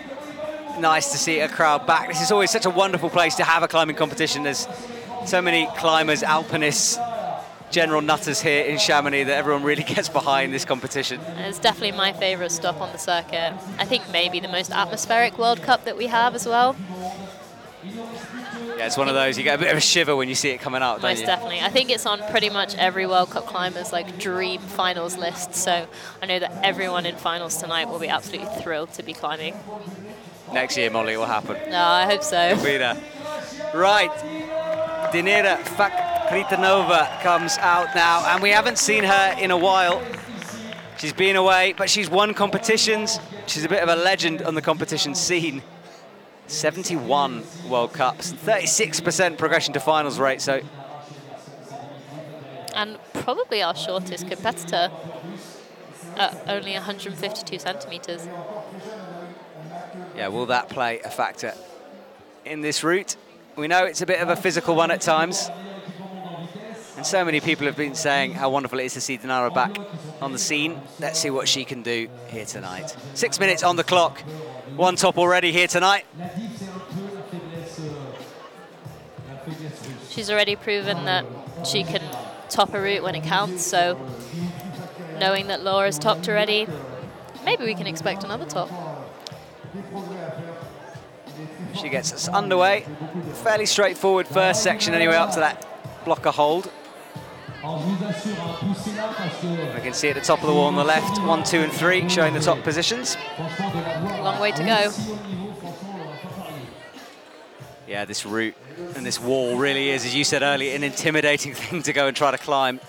Nice to see a crowd back. This is always such a wonderful place to have a climbing competition. There's so many climbers, alpinists, general nutters here in Chamonix that everyone really gets behind this competition. It's definitely my favourite stop on the circuit. I think maybe the most atmospheric World Cup that we have as well. Yeah, it's one of those, you get a bit of a shiver when you see it coming out, don't you? Most definitely. I think it's on pretty much every World Cup climber's like dream finals list, so I know that everyone in finals tonight will be absolutely thrilled to be climbing. Next year, Molly, it will happen. No, I hope so. You'll be there. Right, Daenerys Nova comes out now, and we haven't seen her in a while. She's been away, but she's won competitions. She's a bit of a legend on the competition scene. 71 World Cups, 36% progression to finals rate, so. And probably our shortest competitor at only 152 centimetres. Yeah, will that play a factor in this route? We know it's a bit of a physical one at times. And so many people have been saying how wonderful it is to see Daenerys back on the scene. Let's see what she can do here tonight. 6 minutes on the clock. One top already here tonight. She's already proven that she can top a route when it counts, so knowing that Laura's topped already, maybe we can expect another top. She gets us underway. Fairly straightforward first section anyway, up to that blocker hold. We can see at the top of the wall on the left, 1, 2, and 3, showing the top positions. Long way to go. Yeah, this route and this wall really is, as you said earlier, an intimidating thing to go and try to climb.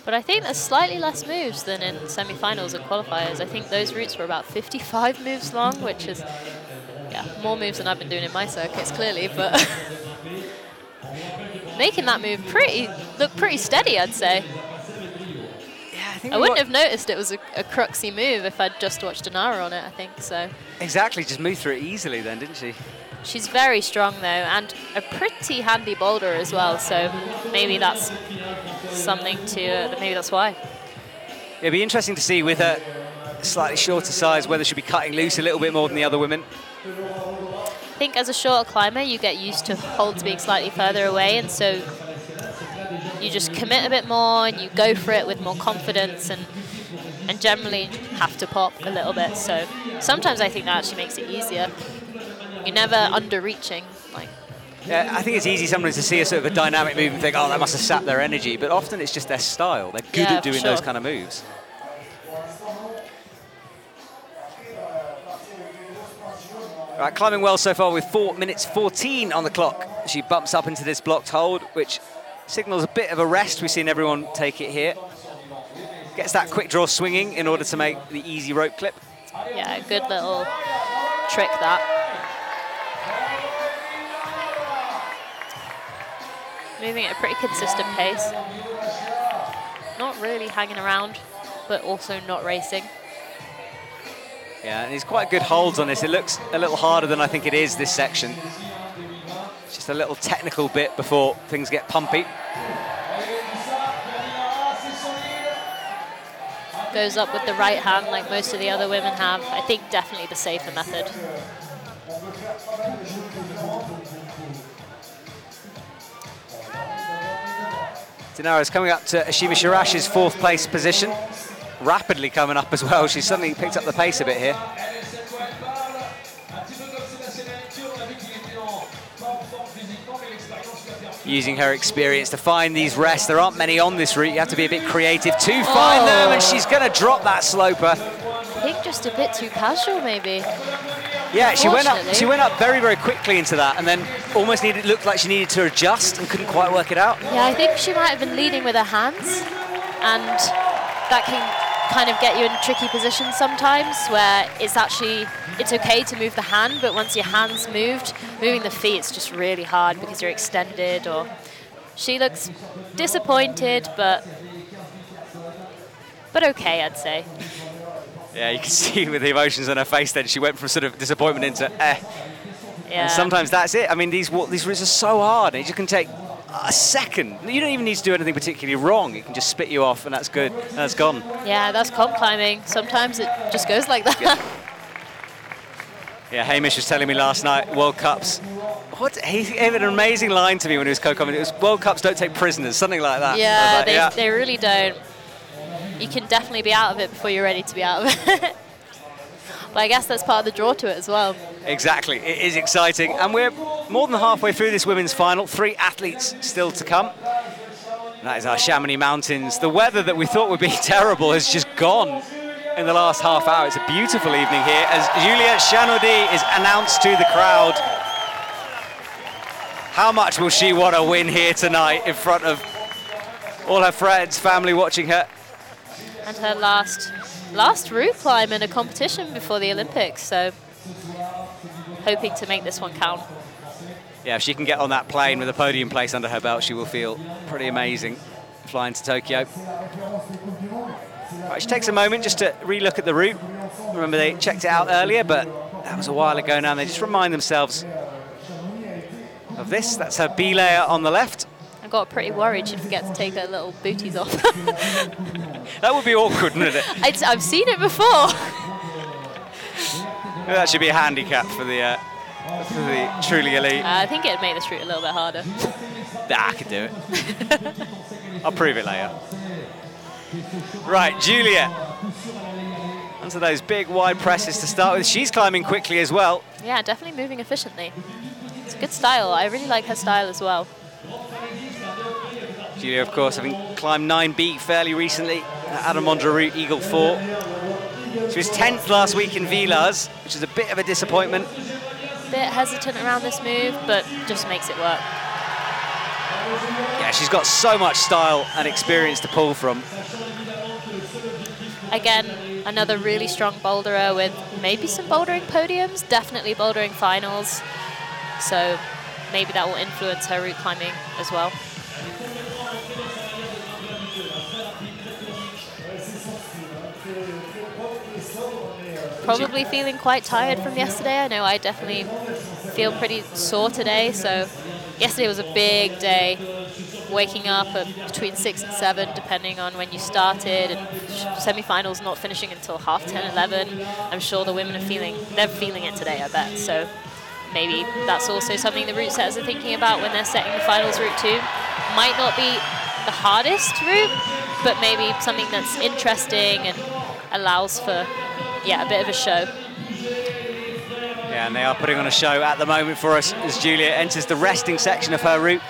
But I think there's slightly less moves than in semi-finals and qualifiers. I think those routes were about 55 moves long, which is, yeah, more moves than I've been doing in my circuits, clearly, but making that move look pretty steady, I'd say. Yeah, I wouldn't have noticed it was a cruxy move if I'd just watched Daenerys on it, I think, so. Exactly, just moved through it easily then, didn't she? She's very strong, though, and a pretty handy boulder as well, so maybe that's something to, maybe that's why. It'd be interesting to see with her slightly shorter size whether she'll be cutting loose a little bit more than the other women. I think as a shorter climber, you get used to holds being slightly further away, and so you just commit a bit more and you go for it with more confidence and generally have to pop a little bit. So sometimes I think that actually makes it easier. You're never under-reaching. Yeah, I think it's easy sometimes to see a sort of a dynamic move and think, oh, that must have sapped their energy, but often it's just their style. They're good at doing those kind of moves. Right, climbing well so far with 4 minutes 14 on the clock. She bumps up into this blocked hold, which signals a bit of a rest. We've seen everyone take it here. Gets that quick draw swinging in order to make the easy rope clip. Yeah, a good little trick that. Moving at a pretty consistent pace. Not really hanging around, but also not racing. Yeah, and he's quite good holds on this. It looks a little harder than I think it is, this section. Just a little technical bit before things get pumpy. Goes up with the right hand like most of the other women have. I think definitely the safer method. Daenerys coming up to Ashima Shirash's 4th place position. Rapidly coming up as well. She's suddenly picked up the pace a bit here. Using her experience to find these rests. There aren't many on this route. You have to be a bit creative to find them, and she's going to drop that sloper. I think just a bit too casual, maybe. Yeah, she went up very, very quickly into that, and then almost looked like she needed to adjust and couldn't quite work it out. Yeah, I think she might have been leading with her hands, and that can kind of get you in tricky positions sometimes, where it's okay to move the hand, but once your hand's moving the feet, it's just really hard because you're extended. Or she looks disappointed, but okay, I'd say. Yeah, you can see with the emotions on her face then, she went from sort of disappointment into Yeah. And sometimes that's it. I mean, these routes are so hard, and it just can take a second. You don't even need to do anything particularly wrong. It can just spit you off, and that's good, and that's gone. Yeah, that's comp climbing. Sometimes it just goes like that. Yeah, Hamish was telling me last night, World Cups, he gave an amazing line to me when he was co-commenting. It was, World Cups don't take prisoners, something like that. Yeah, they really don't. You can definitely be out of it before you're ready to be out of it. But I guess that's part of the draw to it as well. Exactly, it is exciting. And we're more than halfway through this women's final. 3 athletes still to come. And that is our Chamonix Mountains. The weather that we thought would be terrible has just gone in the last half hour. It's a beautiful evening here as Juliette Chanaudy is announced to the crowd. How much will she want to win here tonight in front of all her friends, family watching her? And her last route climb in a competition before the Olympics, so hoping to make this one count. Yeah, if she can get on that plane with a podium place under her belt, she will feel pretty amazing flying to Tokyo. Right, she takes a moment just to re-look at the route. Remember, they checked it out earlier, but that was a while ago now, and they just remind themselves of this. That's her B layer on the left. I got pretty worried she'd forget to take her little booties off. That would be awkward, wouldn't it? I've seen it before. That should be a handicap for the truly elite. I think it'd make this route a little bit harder. I could do it. I'll prove it later. Right, Julia. Onto those big wide presses to start with. She's climbing quickly as well. Yeah, definitely moving efficiently. It's a good style. I really like her style as well. Julia, of course, having climbed 9B fairly recently, Adamondra route, Eagle 4. She was 10th last week in Villars, which is a bit of a disappointment. Bit hesitant around this move, but just makes it work. Yeah, she's got so much style and experience to pull from. Again, another really strong boulderer with maybe some bouldering podiums, definitely bouldering finals. So maybe that will influence her route climbing as well. Probably feeling quite tired from yesterday. I know I definitely feel pretty sore today. So yesterday was a big day, waking up at between 6 and 7, depending on when you started, and semi-finals not finishing until 10:30, 11. I'm sure the women they're feeling it today, I bet. So maybe that's also something the route setters are thinking about when they're setting the finals route too. Might not be the hardest route, but maybe something that's interesting and allows for, yeah, a bit of a show. Yeah, and they are putting on a show at the moment for us as Julia enters the resting section of her route.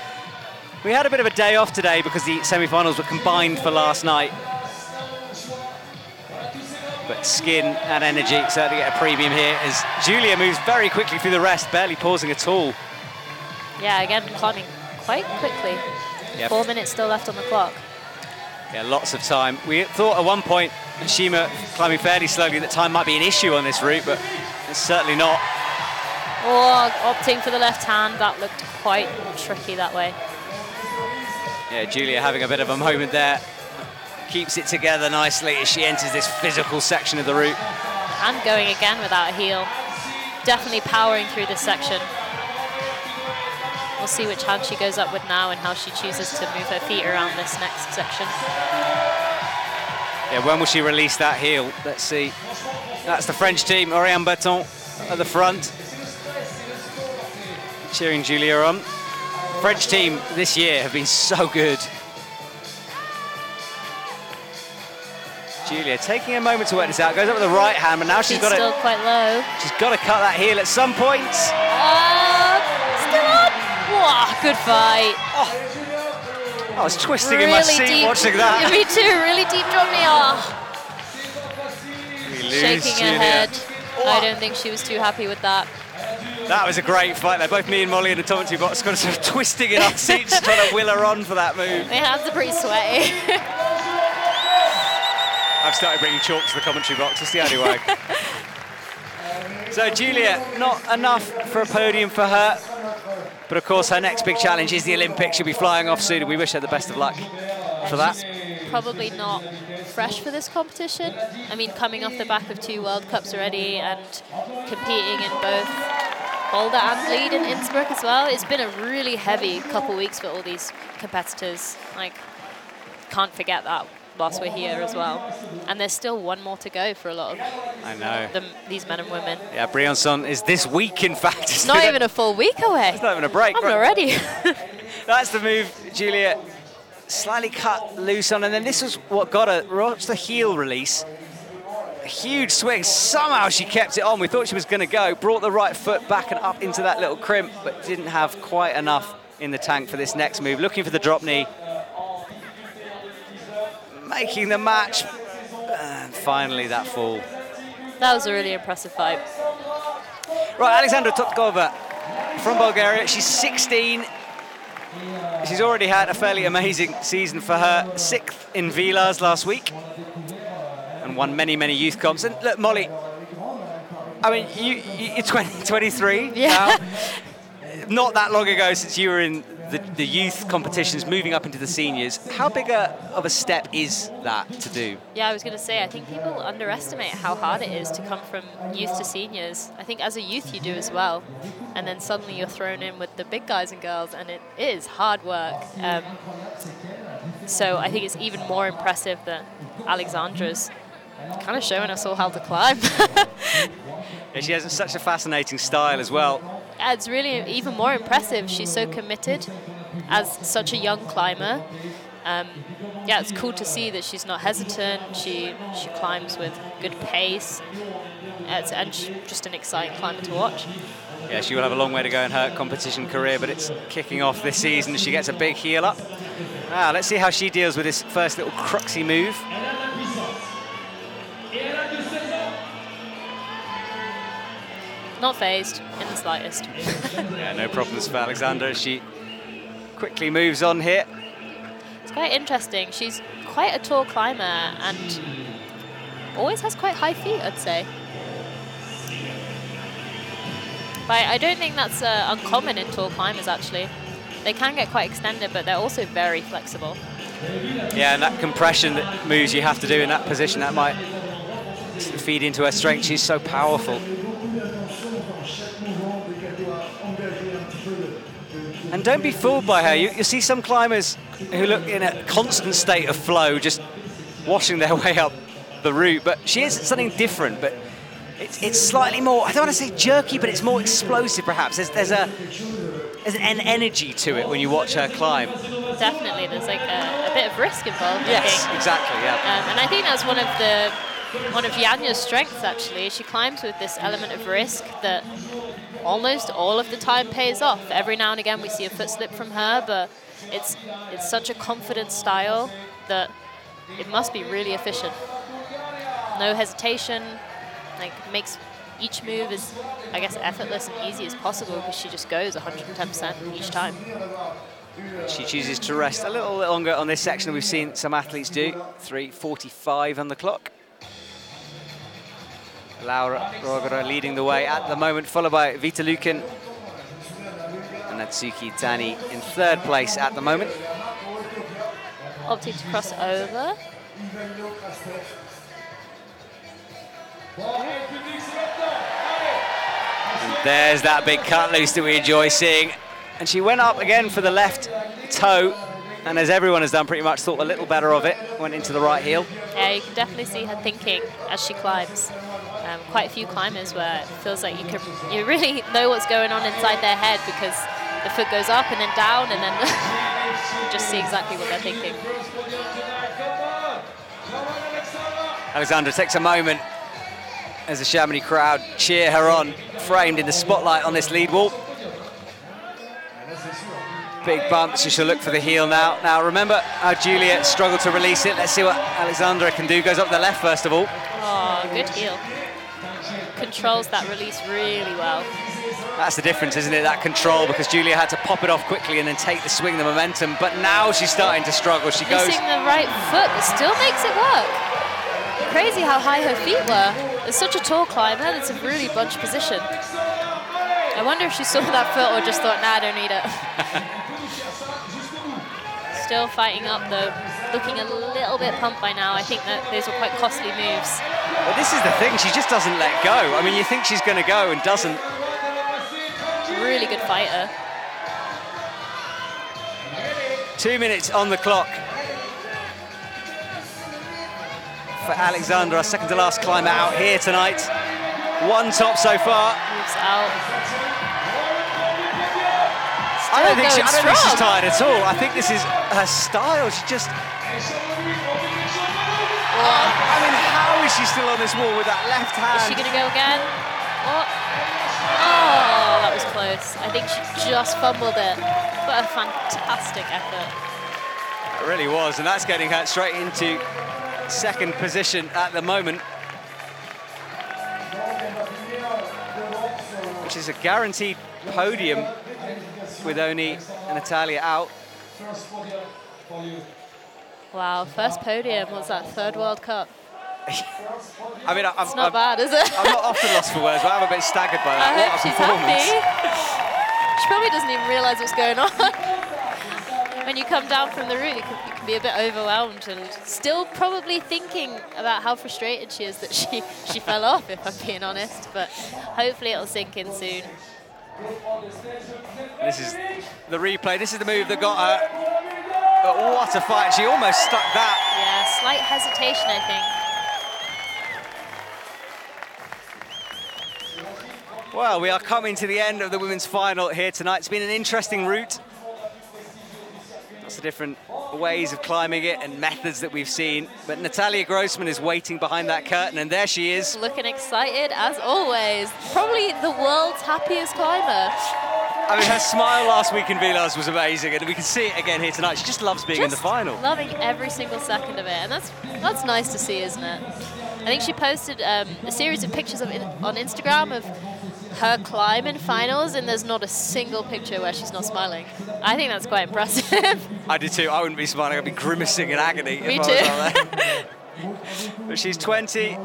We had a bit of a day off today because the semi-finals were combined for last night. But skin and energy certainly get a premium here as Julia moves very quickly through the rest, barely pausing at all. Yeah, again, climbing quite quickly. Yep. 4 minutes still left on the clock. Yeah, lots of time. We thought at one point, Ashima climbing fairly slowly, that time might be an issue on this route, but it's certainly not. Oh, opting for the left hand, that looked quite tricky that way. Yeah, Julia having a bit of a moment there. Keeps it together nicely as she enters this physical section of the route. And going again without a heel. Definitely powering through this section. We'll see which hand she goes up with now and how she chooses to move her feet around this next section. Yeah, when will she release that heel? Let's see. That's the French team, Oriane Berton at the front. Cheering Julia on. French team this year have been so good. Julia taking a moment to work this out. Goes up with the right hand, but now she's got still quite low. She's got to cut that heel at some point. Still on. Wow, good fight. Oh, I was twisting in my seat watching that. Me too. Really deep drop knee. Shaking her head. I don't think she was too happy with that. That was a great fight there. Both me and Molly in the commentary box got sort of twisting in our seats, trying to will her on for that move. My hands are pretty sweaty. I've started bringing chalk to the commentary box. It's the only way. So Julia, not enough for a podium for her. But of course, her next big challenge is the Olympics. She'll be flying off soon, and we wish her the best of luck for that. She's probably not fresh for this competition. I mean, coming off the back of 2 World Cups already and competing in both Boulder and Lead in Innsbruck as well. It's been a really heavy couple weeks for all these competitors. Like, can't forget that whilst we're here as well. And there's still one more to go for a lot of these men and women. Yeah, Briançon is this week, in fact. It's not even a full week away. It's not even a break. I'm not ready. That's the move, Julia. Slightly cut loose on, and then this was what got her. Watch the heel release. A huge swing. Somehow she kept it on. We thought she was going to go. Brought the right foot back and up into that little crimp, but didn't have quite enough in the tank for this next move. Looking for the drop knee. Making the match. And finally that fall. That was a really impressive fight. Right, Alexandra Todkova from Bulgaria. She's 16. She's already had a fairly amazing season for her. 6th in Villars last week. And won many, many youth comps. And look, Molly, I mean, you're 23 yeah. now. Not that long ago since you were in the youth competitions, moving up into the seniors. How big of a step is that to do? Yeah, I was going to say, I think people underestimate how hard it is to come from youth to seniors. I think as a youth you do as well. And then suddenly you're thrown in with the big guys and girls, and it is hard work. So I think it's even more impressive that Alexandra's kind of showing us all how to climb. Yeah, she has such a fascinating style as well. It's really even more impressive. She's so committed as such a young climber. Yeah, it's cool to see that she's not hesitant. She climbs with good pace. And she's just an exciting climber to watch. Yeah, she will have a long way to go in her competition career, but it's kicking off this season. She gets a big heel up. Let's see how she deals with this first little cruxy move. Not phased in the slightest. Yeah, no problems for Alexandra. She quickly moves on here. It's quite interesting. She's quite a tall climber and always has quite high feet, I'd say. But I don't think that's uncommon in tall climbers, actually. They can get quite extended, but they're also very flexible. Yeah, and that compression that moves you have to do in that position, that might feed into her strength. She's so powerful. And don't be fooled by her. You see some climbers who look in a constant state of flow, just washing their way up the route. But she is something different. But it's slightly more, I don't want to say jerky, but it's more explosive perhaps. There's an energy to it when you watch her climb. Definitely, there's like a bit of risk involved. Yes, I think. exactly, yeah. And I think that's one of Janja's strengths, actually. She climbs with this element of risk that almost all of the time pays off. Every now and again we see a foot slip from her, but it's such a confident style that it must be really efficient. No hesitation, like makes each move as, I guess, effortless and easy as possible because she just goes 110% each time. She chooses to rest a little longer on this section than we've seen some athletes do. 3:45 on the clock. Laura Rogara leading the way at the moment, followed by Vita Lucan and Natsuki Tani in 3rd place at the moment. Opting to cross over. And there's that big cut loose that we enjoy seeing. And she went up again for the left toe, and as everyone has done pretty much, thought a little better of it, went into the right heel. Yeah, you can definitely see her thinking as she climbs. Quite a few climbers where it feels like you really know what's going on inside their head because the foot goes up and then down, and then you just see exactly what they're thinking. Alexandra takes a moment as the Chamonix crowd cheer her on, framed in the spotlight on this lead wall. Big bump, so she'll look for the heel now. Now remember how Julia struggled to release it. Let's see what Alexandra can do. Goes up the left first of all. Oh, good heel. Controls that release really well. That's the difference, isn't it? That control, because Julia had to pop it off quickly and then take the swing, the momentum. But now she's starting to struggle. She goes... Missing the right foot, but still makes it work. Crazy how high her feet were. It's such a tall climber, it's a really bunched position. I wonder if she saw that foot or just thought, nah, I don't need it. Still fighting up though, looking a little bit pumped by now. I think that those were quite costly moves. Well, this is the thing, she just doesn't let go. I mean, you think she's going to go and doesn't. Really good fighter. 2 minutes on the clock for Alexandra, second to last climber out here tonight. One top so far. Moves out. I don't think she's tired at all. I think this is her style. She just... I mean, how is she still on this wall with that left hand? Is she going to go again? Oh, that was close. I think she just fumbled it. But a fantastic effort. It really was, and that's getting her straight into second position at the moment, which is a guaranteed podium with only Natalia out. Wow, first podium. What's that, third World Cup? I mean, it's not bad, is it? I'm not often lost for words, but I'm a bit staggered by that. I hope she's happy. She probably doesn't even realise what's going on. When you come down from the route, you can be a bit overwhelmed and still probably thinking about how frustrated she is that she fell off, if I'm being honest. But hopefully it'll sink in soon. This is the replay. This is the move that got her. But what a fight. She almost stuck that. Yeah, slight hesitation, I think. Well, we are coming to the end of the women's final here tonight. It's been an interesting route. Lots of different ways of climbing it and methods that we've seen. But Natalia Grossman is waiting behind that curtain, and there she is. Looking excited, as always. Probably the world's happiest climber. I mean, her smile last week in Villars was amazing, and we can see it again here tonight. She just loves being in the final. Loving every single second of it, and that's nice to see, isn't it? I think she posted a series of pictures on Instagram of her climb in finals, and there's not a single picture where she's not smiling. I think that's quite impressive. I do too. I wouldn't be smiling. I'd be grimacing in agony. Me if too. I was out there. But she's 20.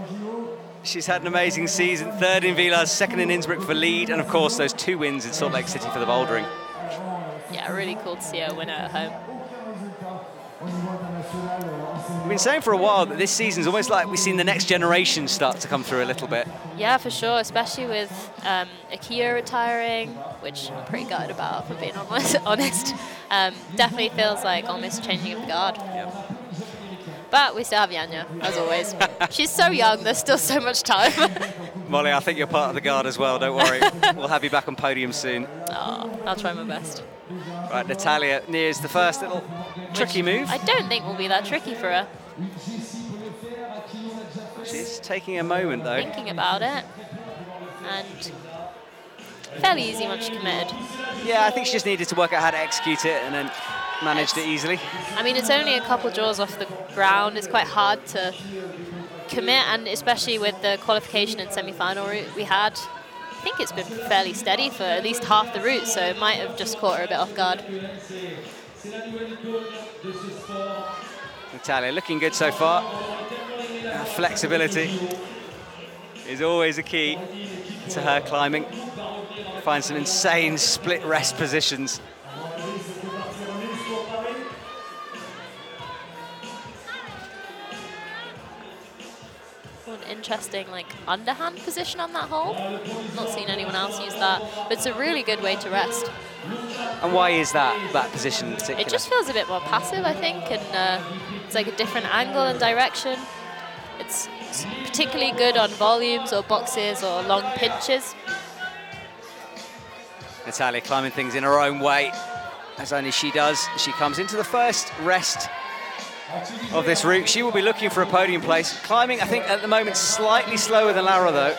She's had an amazing season. Third in Villars, second in Innsbruck for lead, and of course those 2 wins in Salt Lake City for the bouldering. Yeah, really cool to see her win at home. We've been saying for a while that this season's almost like we've seen the next generation start to come through a little bit. Yeah, for sure, especially with Akia retiring, which I'm pretty gutted about, if I'm being honest. Definitely feels like almost changing of the guard. Yep. But we still have Janja, as always. She's so young, there's still so much time. Molly, I think you're part of the guard as well, don't worry. We'll have you back on podium soon. Oh, I'll try my best. Right, Natalia nears the first little tricky move. I don't think will be that tricky for her. She's taking a moment, though. Thinking about it. And fairly easy once she committed. Yeah, I think she just needed to work out how to execute it and then managed it easily. I mean, it's only a couple jaws off the ground. It's quite hard to commit, and especially with the qualification and semi-final route we had, I think it's been fairly steady for at least half the route, so it might have just caught her a bit off guard. Natalia looking good so far. Flexibility is always a key to her climbing. Find some insane split rest positions. Interesting underhand position on that hole. Not seen anyone else use that, but it's a really good way to rest. And why is that position in particular? It just feels a bit more passive, I think, and it's like a different angle and direction. It's particularly good on volumes or boxes or long pinches. Natalia climbing things in her own way, as only she does. She comes into the first rest of this route. She will be looking for a podium place. Climbing, I think, at the moment, slightly slower than Laura, though.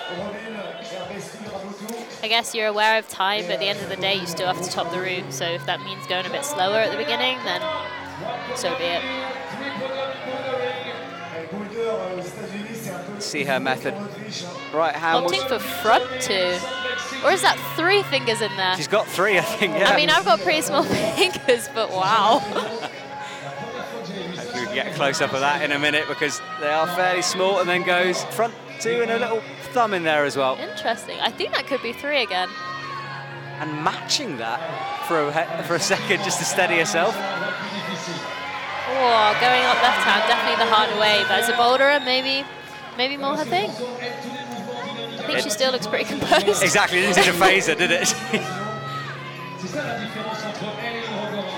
I guess you're aware of time, but at the end of the day, you still have to top the route. So if that means going a bit slower at the beginning, then so be it. See her method. Right hand. Opting for front two. Or is that 3 fingers in there? She's got 3, I think, yeah. I mean, I've got pretty small fingers, but wow. Hopefully we can get a close-up of that in a minute because they are fairly small, and then goes front 2 and a little thumb in there as well. Interesting. I think that could be 3 again. And matching that for a second just to steady herself. Oh, going up left hand, definitely the harder way. But as a boulderer, maybe more her thing. I think she still looks pretty composed. Exactly, didn't seem to phase her, did it?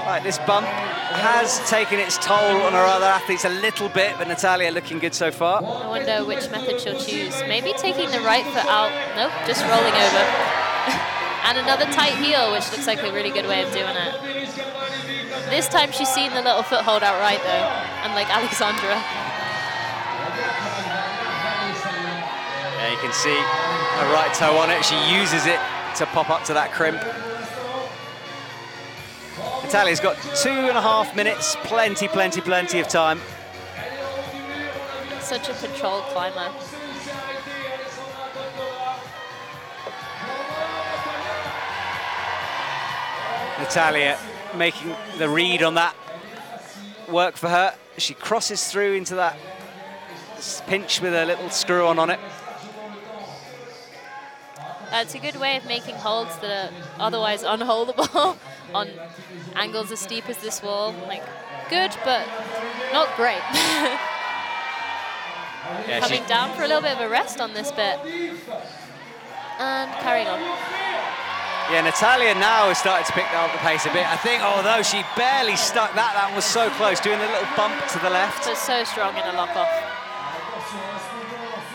Right, this bump has taken its toll on our other athletes a little bit, but Natalia looking good so far. I wonder which method she'll choose. Maybe taking the right foot out. Nope, just rolling over. And another tight heel, which looks like a really good way of doing it. This time she's seen the little foothold outright, though, unlike Alexandra. Yeah, you can see her right toe on it. She uses it to pop up to that crimp. Natalia's got 2.5 minutes, plenty of time. Such a controlled climber. Natalia making the read on that work for her. She crosses through into that pinch with a little screw on it. It's a good way of making holds that are otherwise unholdable on angles as steep as this wall. Like, good, but not great. Yeah, coming down for a little bit of a rest on this bit. And carrying on. Yeah, Natalia now has started to pick up the pace a bit. I think, although she barely stuck that was so close, doing a little bump to the left. But so strong in a lock-off.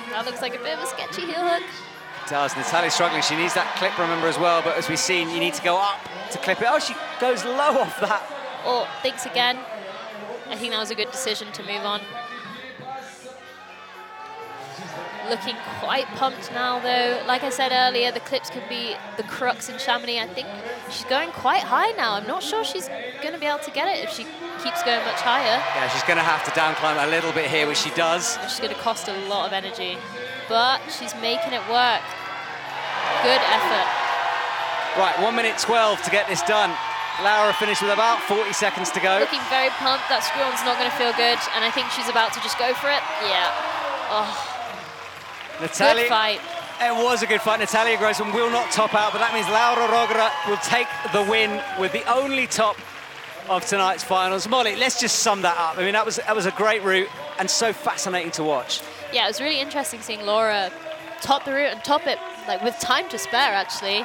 That looks like a bit of a sketchy heel hook. It does. Natalia's struggling. She needs that clip, remember, as well. But as we've seen, you need to go up to clip it. Oh, she goes low off that. Or thinks again. I think that was a good decision to move on. Looking quite pumped now, though. Like I said earlier, the clips could be the crux in Chamonix. I think she's going quite high now. I'm not sure she's going to be able to get it if she keeps going much higher. Yeah, she's going to have to down climb a little bit here, which she does. Which is going to cost a lot of energy. But she's making it work. Good effort. Right, 1:12 to get this done. Laura finished with about 40 seconds to go. Looking very pumped. That screw-on's not going to feel good. And I think she's about to just go for it. Yeah. Oh. Natalia, good fight. It was a good fight. Natalia Grossman will not top out, but that means Laura Rogra will take the win with the only top of tonight's finals. Molly, let's just sum that up. I mean, that was a great route and so fascinating to watch. Yeah, it was really interesting seeing Laura top the route and top it like with time to spare, actually.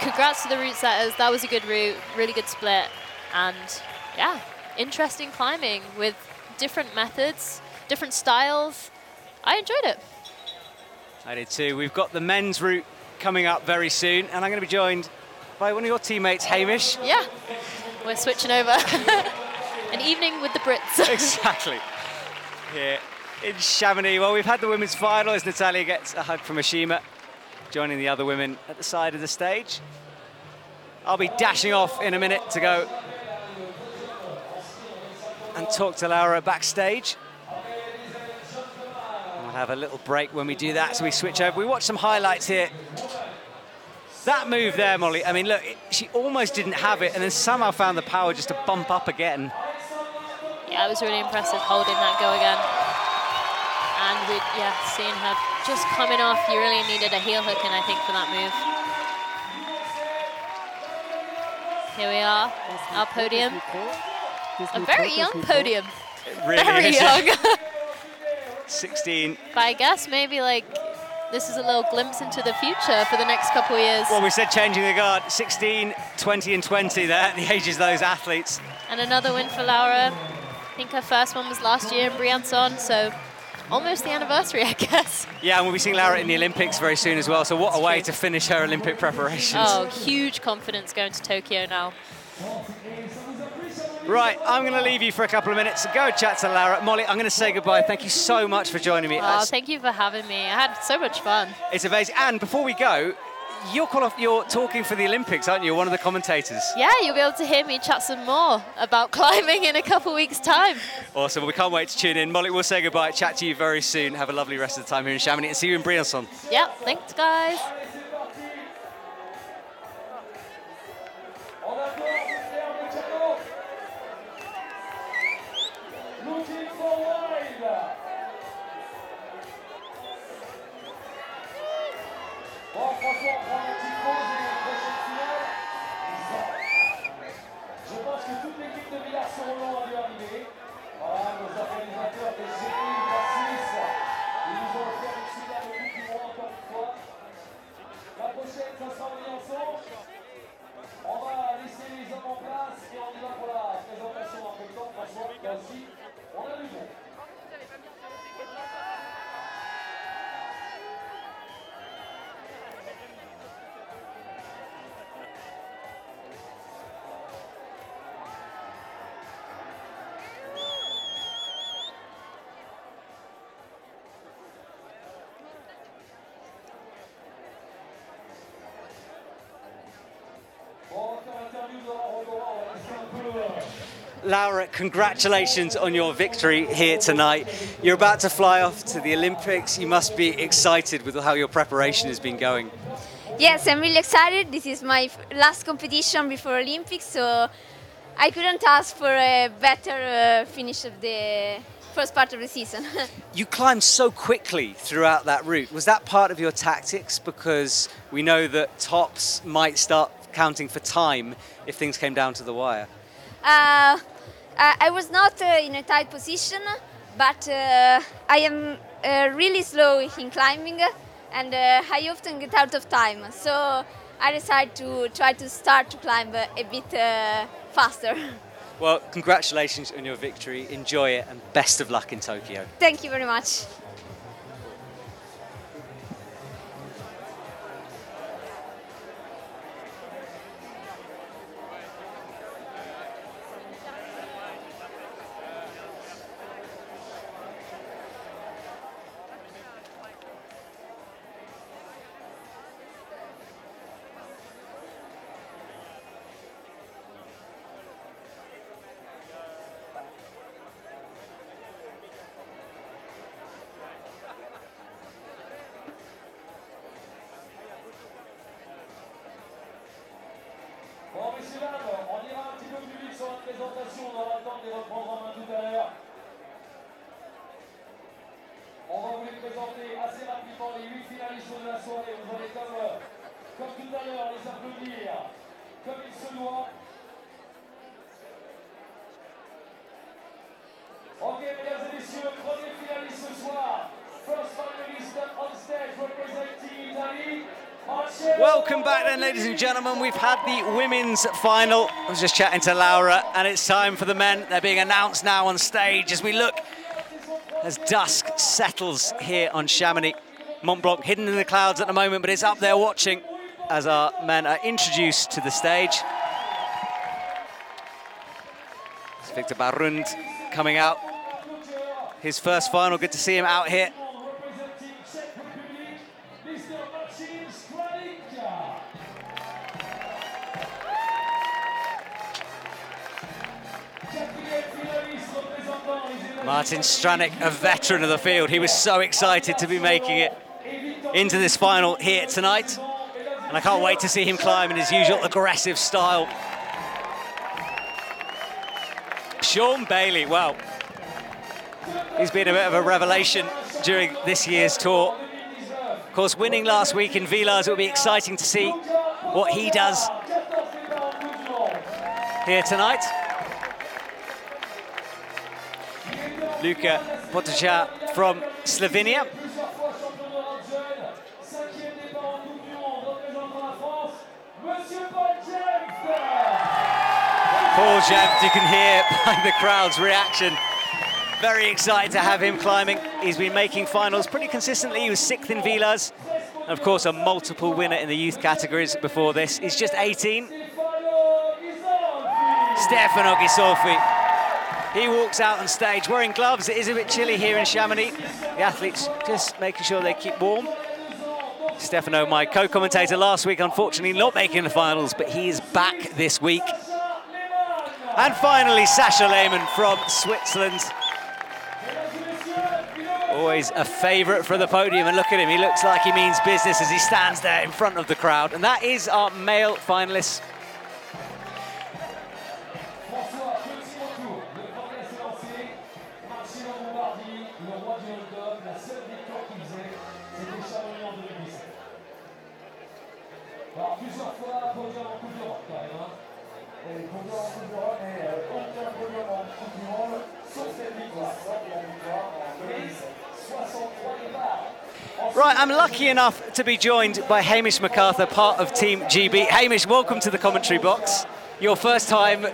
Congrats to the route setters. That was a good route, really good split. And yeah, interesting climbing with different methods, different styles. I enjoyed it. I did too. We've got the men's route coming up very soon, and I'm going to be joined by one of your teammates, Hamish. Yeah, we're switching over. An evening with the Brits. Exactly. Here in Chamonix. Well, we've had the women's final as Natalia gets a hug from Ashima, joining the other women at the side of the stage. I'll be dashing off in a minute to go and talk to Laura backstage. Have a little break when we do that, so we switch over. We watch some highlights here. That move there, Molly, I mean, look, she almost didn't have it and then somehow found the power just to bump up again. Yeah, it was really impressive holding that go again. And seeing her just coming off, you really needed a heel hook in, I think, for that move. Here we are, our podium. A very young podium. It really very is. young. 16. But I guess maybe like this is a little glimpse into the future for the next couple of years. Well, we said changing the guard. 16, 20 and 20 there, the ages of those athletes. And another win for Laura. I think her first one was last year in Briançon, so almost the anniversary, I guess. Yeah, and we'll be seeing Laura in the Olympics very soon as well, so what a way to finish her Olympic preparations. Oh, huge confidence going to Tokyo now. Right, I'm going to leave you for a couple of minutes to go chat to Laura. Molly, I'm going to say goodbye. Thank you so much for joining me. Oh, thank you for having me. I had so much fun. It's amazing. And before we go, you're talking for the Olympics, aren't you? You're one of the commentators. Yeah, you'll be able to hear me chat some more about climbing in a couple weeks' time. Awesome. We can't wait to tune in. Molly, we'll say goodbye. Chat to you very soon. Have a lovely rest of the time here in Chamonix and see you in Briançon. Yeah, thanks, guys. Bon, franchement, on prend une petite pause et la prochaine finale, je pense que toute l'équipe de Villars sur Roland a dû arriver. Voilà, nos organisateurs des génies de la Suisse, ils nous ont offert une superbe coupe du monde encore une fois. La prochaine, ça sera Briançon. On va laisser les hommes en place et on y va pour la présentation en même temps. Franchement, là aussi, on a du bon. Laura, congratulations on your victory here tonight. You're about to fly off to the Olympics. You must be excited with how your preparation has been going. Yes, I'm really excited. This is my last competition before Olympics, so I couldn't ask for a better finish of the first part of the season. You climbed so quickly throughout that route. Was that part of your tactics? Because we know that tops might start counting for time if things came down to the wire. I was not in a tight position, but I am really slow in climbing, and I often get out of time. So I decided to try to start to climb a bit faster. Well, congratulations on your victory. Enjoy it, and best of luck in Tokyo. Thank you very much. Bon, messieurs, dames, on ira un petit peu plus vite sur la présentation, on aura le temps de les reprendre en main tout à l'heure. On va vous les présenter assez rapidement, les 8 finalistes de la soirée. Vous allez comme tout à l'heure les applaudir comme il se doit. Ok, mesdames et messieurs, premier finaliste ce soir. First finalist on stage representing Italy. Welcome back then, ladies and gentlemen. We've had the women's final. I was just chatting to Laura, and it's time for the men. They're being announced now on stage as we look as dusk settles here on Chamonix. Mont Blanc hidden in the clouds at the moment, but it's up there watching as our men are introduced to the stage. It's Victor Barund coming out. His first final, good to see him out here. Martin Stranek, a veteran of the field. He was so excited to be making it into this final here tonight. And I can't wait to see him climb in his usual aggressive style. Sean Bailey, well, he's been a bit of a revelation during this year's tour. Of course, winning last week in Villars, it will be exciting to see what he does here tonight. Luka Potočar from Slovenia. Paul Jeff, you can hear by the crowd's reaction. Very excited to have him climbing. He's been making finals pretty consistently. He was 6th in Villars. And of course, a multiple winner in the youth categories before this. He's just 18. Stefano Gisolfi. He walks out on stage wearing gloves. It is a bit chilly here in Chamonix. The athletes just making sure they keep warm. Stefano, my co-commentator last week, unfortunately not making the finals, but he is back this week. And finally, Sascha Lehmann from Switzerland. Always a favourite for the podium, and look at him, he looks like he means business as he stands there in front of the crowd. And that is our male finalists. Right, I'm lucky enough to be joined by Hamish Macarthur, part of Team GB. Hamish, welcome to the commentary box. Your first time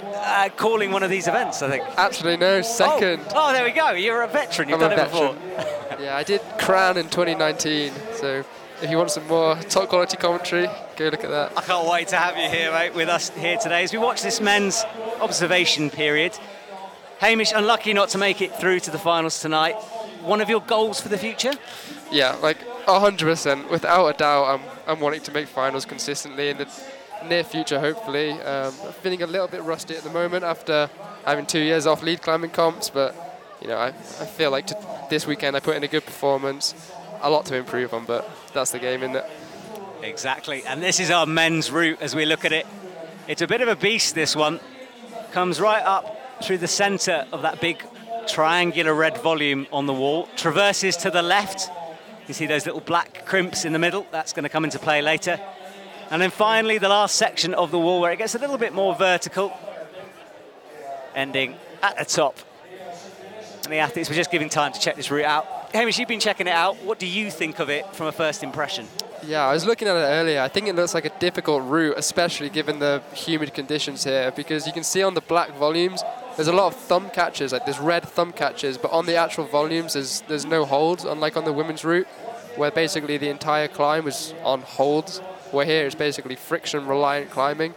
calling one of these events, I think. Absolutely no, second. Oh, there we go. You're a veteran. You've done it before. Yeah, I did Crown in 2019, so if you want some more top quality commentary, go look at that. I can't wait to have you here, mate, with us here today as we watch this men's observation period. Hamish, unlucky not to make it through to the finals tonight. One of your goals for the future? Yeah, like 100%. Without a doubt, I'm wanting to make finals consistently in the near future, hopefully. I'm feeling a little bit rusty at the moment after having 2 years off lead climbing comps, but you know, I feel like this weekend I put in a good performance. A lot to improve on, but that's the game, isn't it? Exactly, and this is our men's route as we look at it. It's a bit of a beast, this one. Comes right up through the centre of that big triangular red volume on the wall, traverses to the left. You see those little black crimps in the middle. That's going to come into play later. And then finally, the last section of the wall where it gets a little bit more vertical, ending at the top. And the athletes were just giving time to check this route out. Hamish, you've been checking it out. What do you think of it from a first impression? Yeah, I was looking at it earlier. I think it looks like a difficult route, especially given the humid conditions here, because you can see on the black volumes, there's a lot of thumb catches, like there's red thumb catches, but on the actual volumes, there's no holds, unlike on the women's route, where basically the entire climb was on holds, where here it's basically friction-reliant climbing,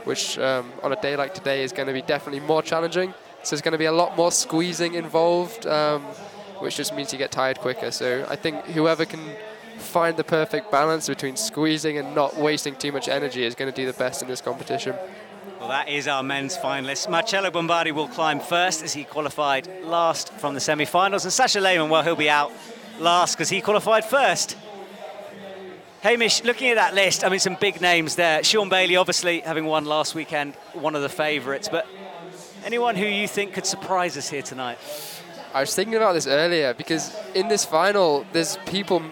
which on a day like today is going to be definitely more challenging. So there's going to be a lot more squeezing involved, which just means you get tired quicker. So I think whoever can find the perfect balance between squeezing and not wasting too much energy is going to do the best in this competition. Well, that is our men's finalist. Marcello Bombardi will climb first as he qualified last from the semi-finals. And Sascha Lehmann, well, he'll be out last because he qualified first. Hamish, looking at that list, I mean, some big names there. Sean Bailey, obviously, having won last weekend, one of the favourites. But anyone who you think could surprise us here tonight? I was thinking about this earlier because in this final, there's people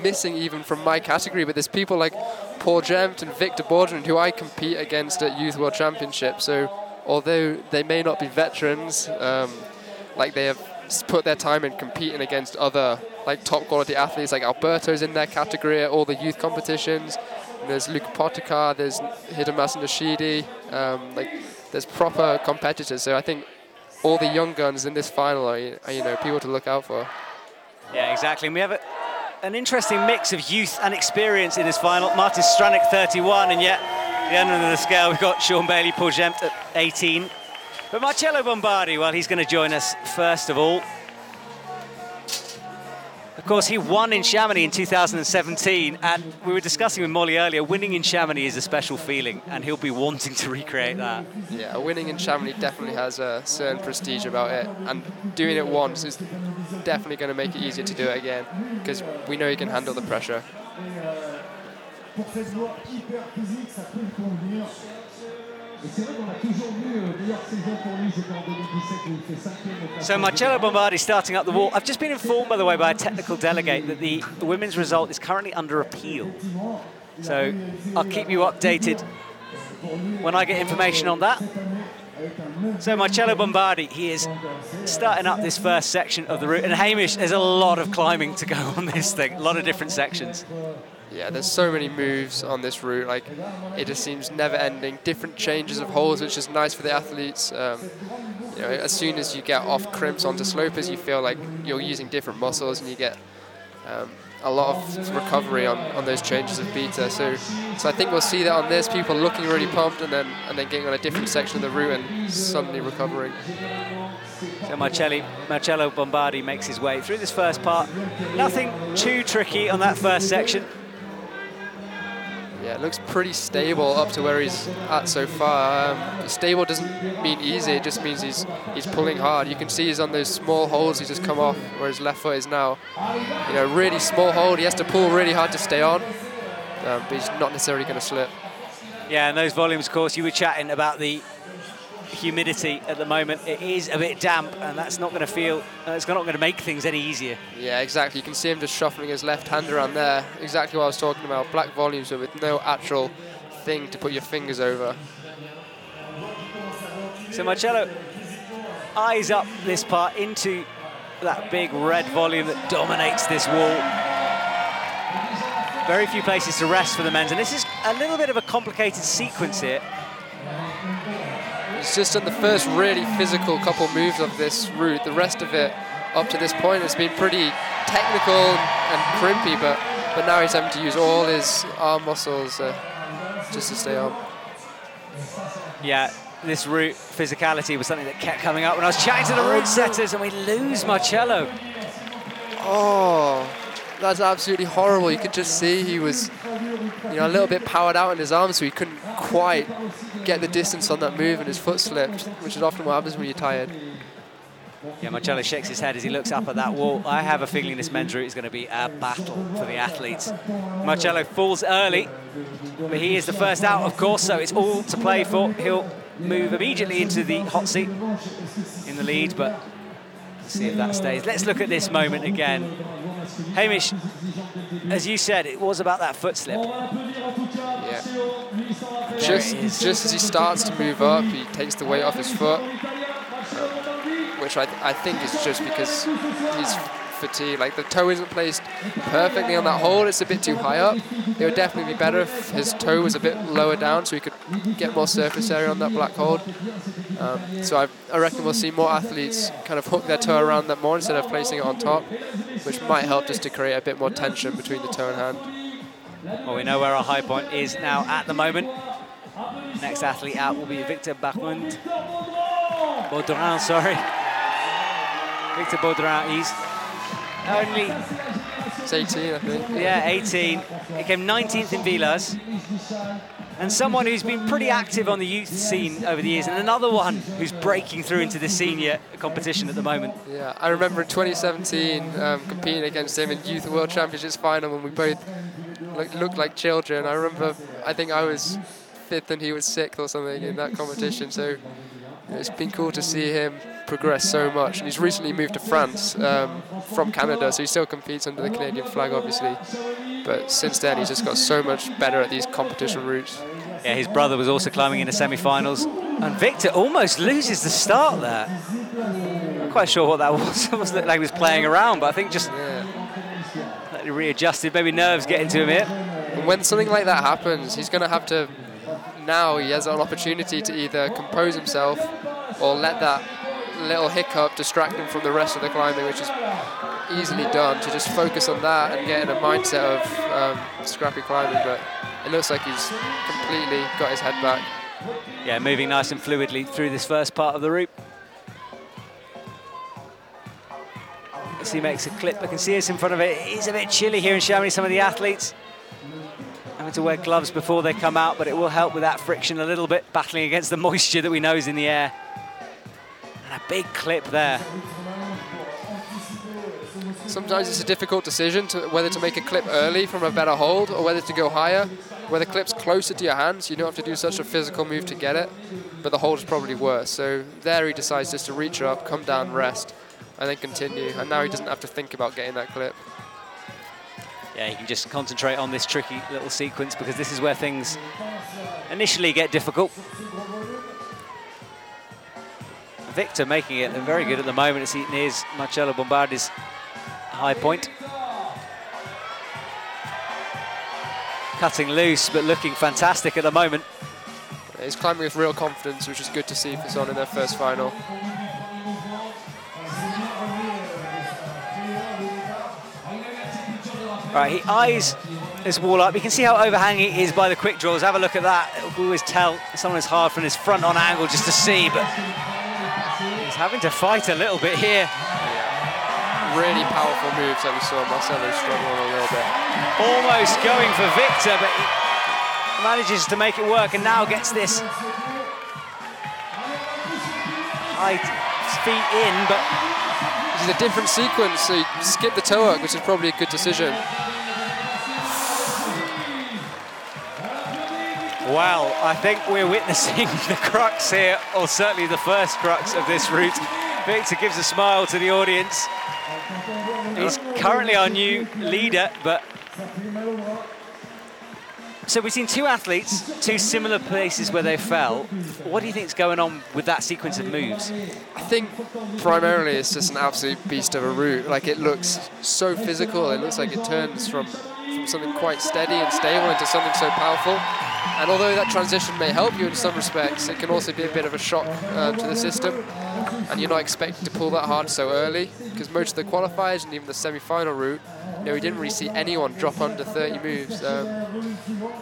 missing even from my category, but there's people like Paul Gemt and Victor Bordron who I compete against at Youth World Championships. So although they may not be veterans, like they have put their time in competing against other like top quality athletes, like Alberto's in their category at all the youth competitions. And there's Luka Potikar, there's Hidemasa Nashidi, like there's proper competitors. So I think all the young guns in this final are you know, people to look out for. Yeah, exactly. And we have an interesting mix of youth and experience in this final. Martin Stranek, 31, and yet the other end of the scale, we've got Sean Bailey, Paul Gemt at 18. But Marcello Bombardi, well, he's going to join us first of all. Of course, he won in Chamonix in 2017, and we were discussing with Molly earlier, winning in Chamonix is a special feeling, and he'll be wanting to recreate that. Yeah, winning in Chamonix definitely has a certain prestige about it, and doing it once is definitely going to make it easier to do it again, because we know he can handle the pressure. So Marcello Bombardi starting up the wall. I've just been informed, by the way, by a technical delegate that the women's result is currently under appeal. So I'll keep you updated when I get information on that. So Marcello Bombardi, he is starting up this first section of the route. And Hamish, there's a lot of climbing to go on this thing, a lot of different sections. Yeah, there's so many moves on this route, like it just seems never ending. Different changes of holds, which is nice for the athletes. You know, as soon as you get off crimps onto slopers, you feel like you're using different muscles, and you get a lot of recovery on those changes of Vita. So I think we'll see that on this, people looking really pumped and then getting on a different section of the route and suddenly recovering. So Marcello Bombardi makes his way through this first part. Nothing too tricky on that first section. Yeah, it looks pretty stable up to where he's at so far. Stable doesn't mean easy, it just means he's pulling hard. You can see he's on those small holds he's just come off where his left foot is now. You know, really small hold, he has to pull really hard to stay on, but he's not necessarily going to slip. Yeah, and those volumes, of course, you were chatting about the humidity at the moment. It is a bit damp, and that's not going to feel, it's not going to make things any easier. Yeah, exactly. You can see him just shuffling his left hand around there. Exactly what I was talking about. Black volumes, but with no actual thing to put your fingers over. So Marcello eyes up this part into that big red volume that dominates this wall. Very few places to rest for the men's, and this is a little bit of a complicated sequence here. It's just on the first really physical couple moves of this route. The rest of it, up to this point, has been pretty technical and crimpy, but now he's having to use all his arm muscles just to stay on. Yeah, this route physicality was something that kept coming up when I was chatting to the route setters, and we lose Marcello. Oh, that's absolutely horrible. You could just see he was, you know, a little bit powered out in his arms, so he couldn't quite get the distance on that move, and his foot slipped, which is often what happens when you're tired. Yeah, Marcello shakes his head as he looks up at that wall. I have a feeling this men's route is going to be a battle for the athletes. Marcello falls early, but he is the first out, of course, so it's all to play for. He'll move immediately into the hot seat in the lead, but let's see if that stays. Let's look at this moment again. Hamish, as you said, it was about that foot slip. Yeah. Just as he starts to move up, he takes the weight off his foot, which I think is just because he's fatigued. Like, the toe isn't placed perfectly on that hold, it's a bit too high up. It would definitely be better if his toe was a bit lower down so he could get more surface area on that black hold. So I reckon we'll see more athletes kind of hook their toe around that more instead of placing it on top, which might help just to create a bit more tension between the toe and hand. Well, we know where our high point is now at the moment. Next athlete out will be Victor Baudouin, sorry. Victor Baudouin, he's only... It's 18, I think. Yeah, 18. He came 19th in Villars. And someone who's been pretty active on the youth scene over the years, and another one who's breaking through into the senior competition at the moment. Yeah, I remember in 2017 competing against him in Youth World Championships final when we both looked like children. I remember, I think I was 5th and he was 6th or something in that competition, so it's been cool to see him progress so much. And he's recently moved to France from Canada, so he still competes under the Canadian flag, obviously. But since then, he's just got so much better at these competition routes. Yeah, his brother was also climbing in the semi-finals, and Victor almost loses the start there. Not quite sure what that was. It almost looked like he was playing around, but I think just readjusted. Maybe nerves getting to him here. And when something like that happens, he's going to have to. Now he has an opportunity to either compose himself or let that little hiccup distract him from the rest of the climbing, which is easily done, to just focus on that and get in a mindset of scrappy climbing. But it looks like he's completely got his head back. Yeah, moving nice and fluidly through this first part of the route. As he makes a clip, I can see us in front of it. It is a bit chilly here in Chamonix. Some of the athletes having to wear gloves before they come out, but it will help with that friction a little bit, battling against the moisture that we know is in the air. And a big clip there. Sometimes it's a difficult decision whether to make a clip early from a better hold or whether to go higher. Where the clip's closer to your hands, you don't have to do such a physical move to get it, but the hold is probably worse. So there he decides just to reach up, come down, rest, and then continue. And now he doesn't have to think about getting that clip. Yeah, he can just concentrate on this tricky little sequence, because this is where things initially get difficult. Victor making it very good at the moment as he nears Marcello Bombardi's high point. Cutting loose, but looking fantastic at the moment. He's climbing with real confidence, which is good to see for someone in their first final. Right, he eyes this wall up. You can see how overhanging it is by the quick draws. Have a look at that. It'll always tell someone is hard from his front on angle just to see, but he's having to fight a little bit here. Really powerful moves that we saw Marcelo struggling a little bit. Almost going for Victor, but he manages to make it work and now gets this high feet in, but this is a different sequence, so you skip the toe hook, which is probably a good decision. Well, I think we're witnessing the crux here, or certainly the first crux of this route. Victor gives a smile to the audience. He's currently our new leader, but... So we've seen two athletes, two similar places where they fell. What do you think is going on with that sequence of moves? I think primarily it's just an absolute beast of a route. Like, it looks so physical. It looks like it turns from something quite steady and stable into something so powerful. And although that transition may help you in some respects, it can also be a bit of a shock to the system. And you're not expected to pull that hard so early, because most of the qualifiers and even the semi-final route, you know, we didn't really see anyone drop under 30 moves.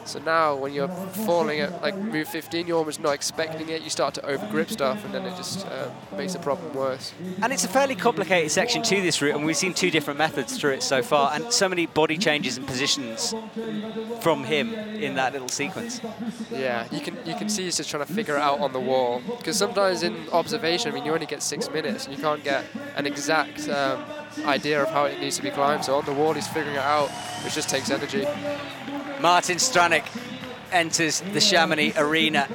So now when you're falling at like move 15, you're almost not expecting it. You start to over-grip stuff, and then it just makes the problem worse. And it's a fairly complicated section to this route, and we've seen two different methods through it so far, and so many body changes and positions from him in that little sequence. Yeah, you can see he's just trying to figure it out on the wall, because sometimes in observation, I mean, you only get 6 minutes, and you can't get an exact idea of how it needs to be climbed. So on the wall, he's figuring it out, which just takes energy. Martin Stranek enters the Chamonix arena.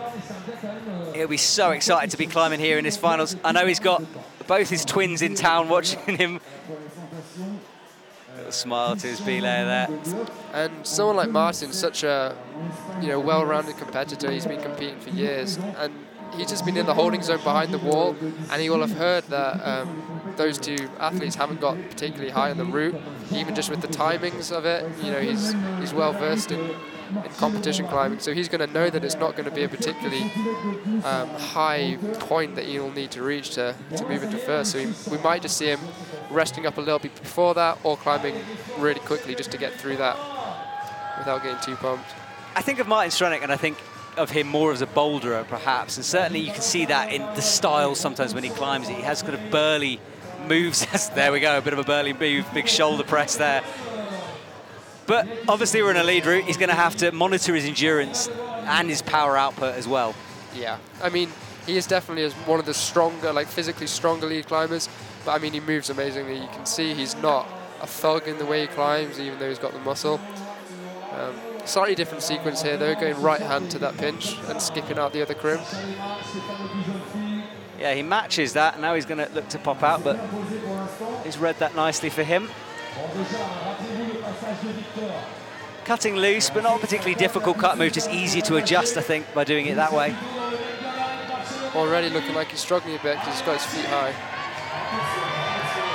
He'll be so excited to be climbing here in his finals. I know he's got both his twins in town watching him. Little smile to his belayer there. And someone like Martin, such a well-rounded competitor, he's been competing for years, and he's just been in the holding zone behind the wall, and he will have heard that those two athletes haven't got particularly high on the route, even just with the timings of it. You know, he's well versed in competition climbing, so he's going to know that it's not going to be a particularly high point that he'll need to reach to move into first. So we might just see him resting up a little bit before that, or climbing really quickly just to get through that without getting too pumped. I think of Martin Stranek, and I think of him more as a boulderer, perhaps, and certainly you can see that in the style sometimes when he climbs it. He has kind of burly moves. There we go, a bit of a burly move, big shoulder press there. But obviously we're in a lead route. He's going to have to monitor his endurance and his power output as well. Yeah, I mean, he is definitely one of the stronger, like physically stronger lead climbers, but I mean, he moves amazingly. You can see he's not a thug in the way he climbs, even though he's got the muscle. Slightly different sequence here though, going right hand to that pinch and skipping out the other crimp. Yeah, he matches that. Now he's going to look to pop out, but he's read that nicely for him. Cutting loose, but not a particularly difficult cut move, just easier to adjust, I think, by doing it that way. Already looking like he's struggling a bit because he's got his feet high.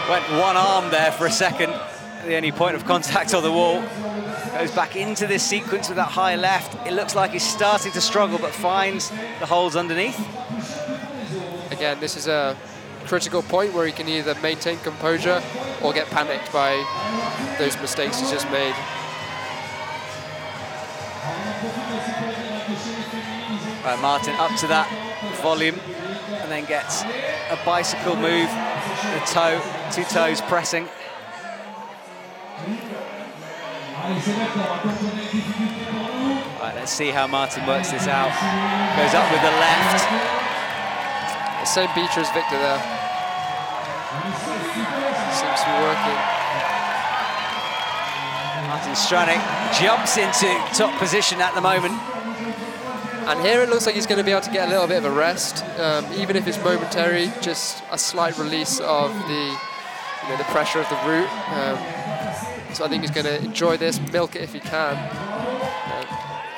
Went one arm there for a second, the only point of contact on the wall. Goes back into this sequence with that high left. It looks like he's starting to struggle, but finds the holds underneath. Again, this is a critical point where he can either maintain composure or get panicked by those mistakes he's just made. Right, Martin up to that volume and then gets a bicycle move, the toe, two toes pressing. Right, let's see how Martin works this out. Goes up with the left. The same beater as Victor there. Seems to be working. Martin Stranek jumps into top position at the moment. And here it looks like he's going to be able to get a little bit of a rest, even if it's momentary, just a slight release of the pressure of the route. So I think he's going to enjoy this, milk it if he can.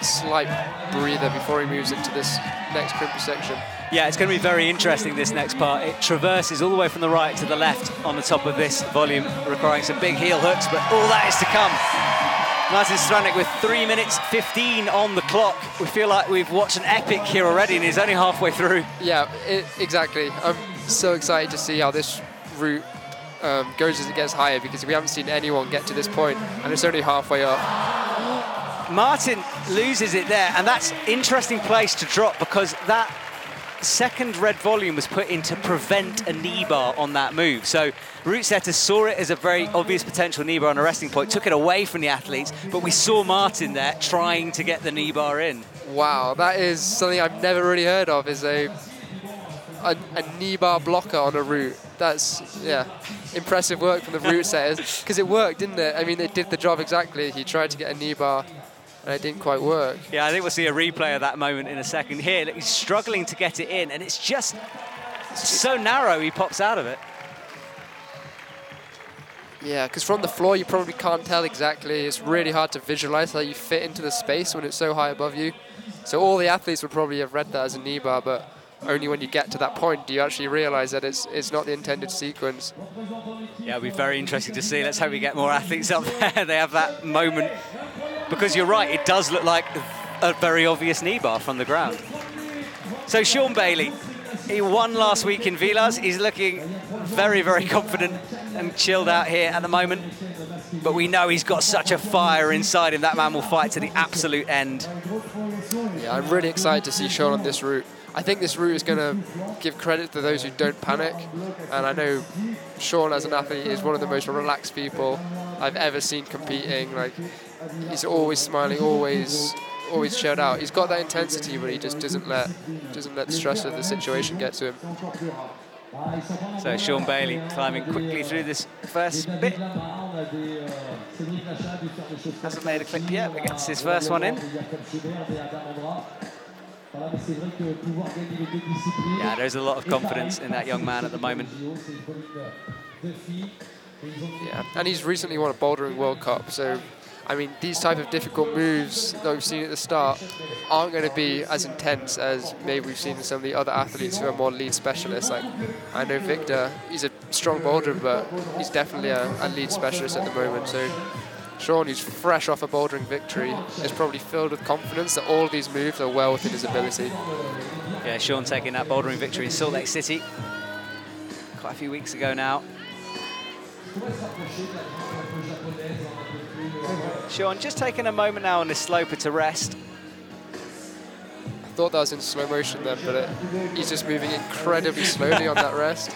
Slight breather before he moves into this next crimpy section. Yeah, it's going to be very interesting, this next part. It traverses all the way from the right to the left on the top of this volume, requiring some big heel hooks, but all that is to come. Martin Stranek with 3 minutes 15 on the clock. We feel like we've watched an epic here already, and he's only halfway through. Yeah, exactly. I'm so excited to see how this route goes as it gets higher, because we haven't seen anyone get to this point, and it's only halfway up. Martin loses it there, and that's interesting place to drop, because that second red volume was put in to prevent a knee bar on that move. So route setters saw it as a very obvious potential knee bar on a resting point, took it away from the athletes, but we saw Martin there trying to get the knee bar in. Wow, that is something I've never really heard of, is a knee bar blocker on a route. That's, yeah, impressive work from the route setters, because it worked, didn't it? I mean, it did the job exactly. He tried to get a knee bar, and it didn't quite work. Yeah, I think we'll see a replay of that moment in a second. Here, he's struggling to get it in, and it's just so narrow he pops out of it. Yeah, because from the floor you probably can't tell exactly. It's really hard to visualize how you fit into the space when it's so high above you. So all the athletes would probably have read that as a knee bar, but only when you get to that point do you actually realize that it's not the intended sequence. Yeah, it'll be very interesting to see. Let's hope we get more athletes up there. They have that moment. Because you're right, it does look like a very obvious knee bar from the ground. So Sean Bailey, he won last week in Villars. He's looking very, very confident and chilled out here at the moment. But we know he's got such a fire inside him. That man will fight to the absolute end. Yeah, I'm really excited to see Sean on this route. I think this route is going to give credit to those who don't panic. And I know Sean as an athlete is one of the most relaxed people I've ever seen competing. Like, he's always smiling, always chilled out. He's got that intensity, but he just doesn't let the stress of the situation get to him. So Sean Bailey climbing quickly through this first bit. Hasn't made a clip yet, but gets his first one in. Yeah, there's a lot of confidence in that young man at the moment. Yeah, and he's recently won a bouldering World Cup, so I mean, these type of difficult moves that we've seen at the start aren't going to be as intense as maybe we've seen in some of the other athletes who are more lead specialists. Like, I know Victor, he's a strong boulderer, but he's definitely a lead specialist at the moment. So Sean, who's fresh off a bouldering victory, is probably filled with confidence that all these moves are well within his ability. Yeah, Sean taking that bouldering victory in Salt Lake City quite a few weeks ago now. Sean just taking a moment now on this sloper to rest. I thought that was in slow motion then, but he's just moving incredibly slowly on that rest.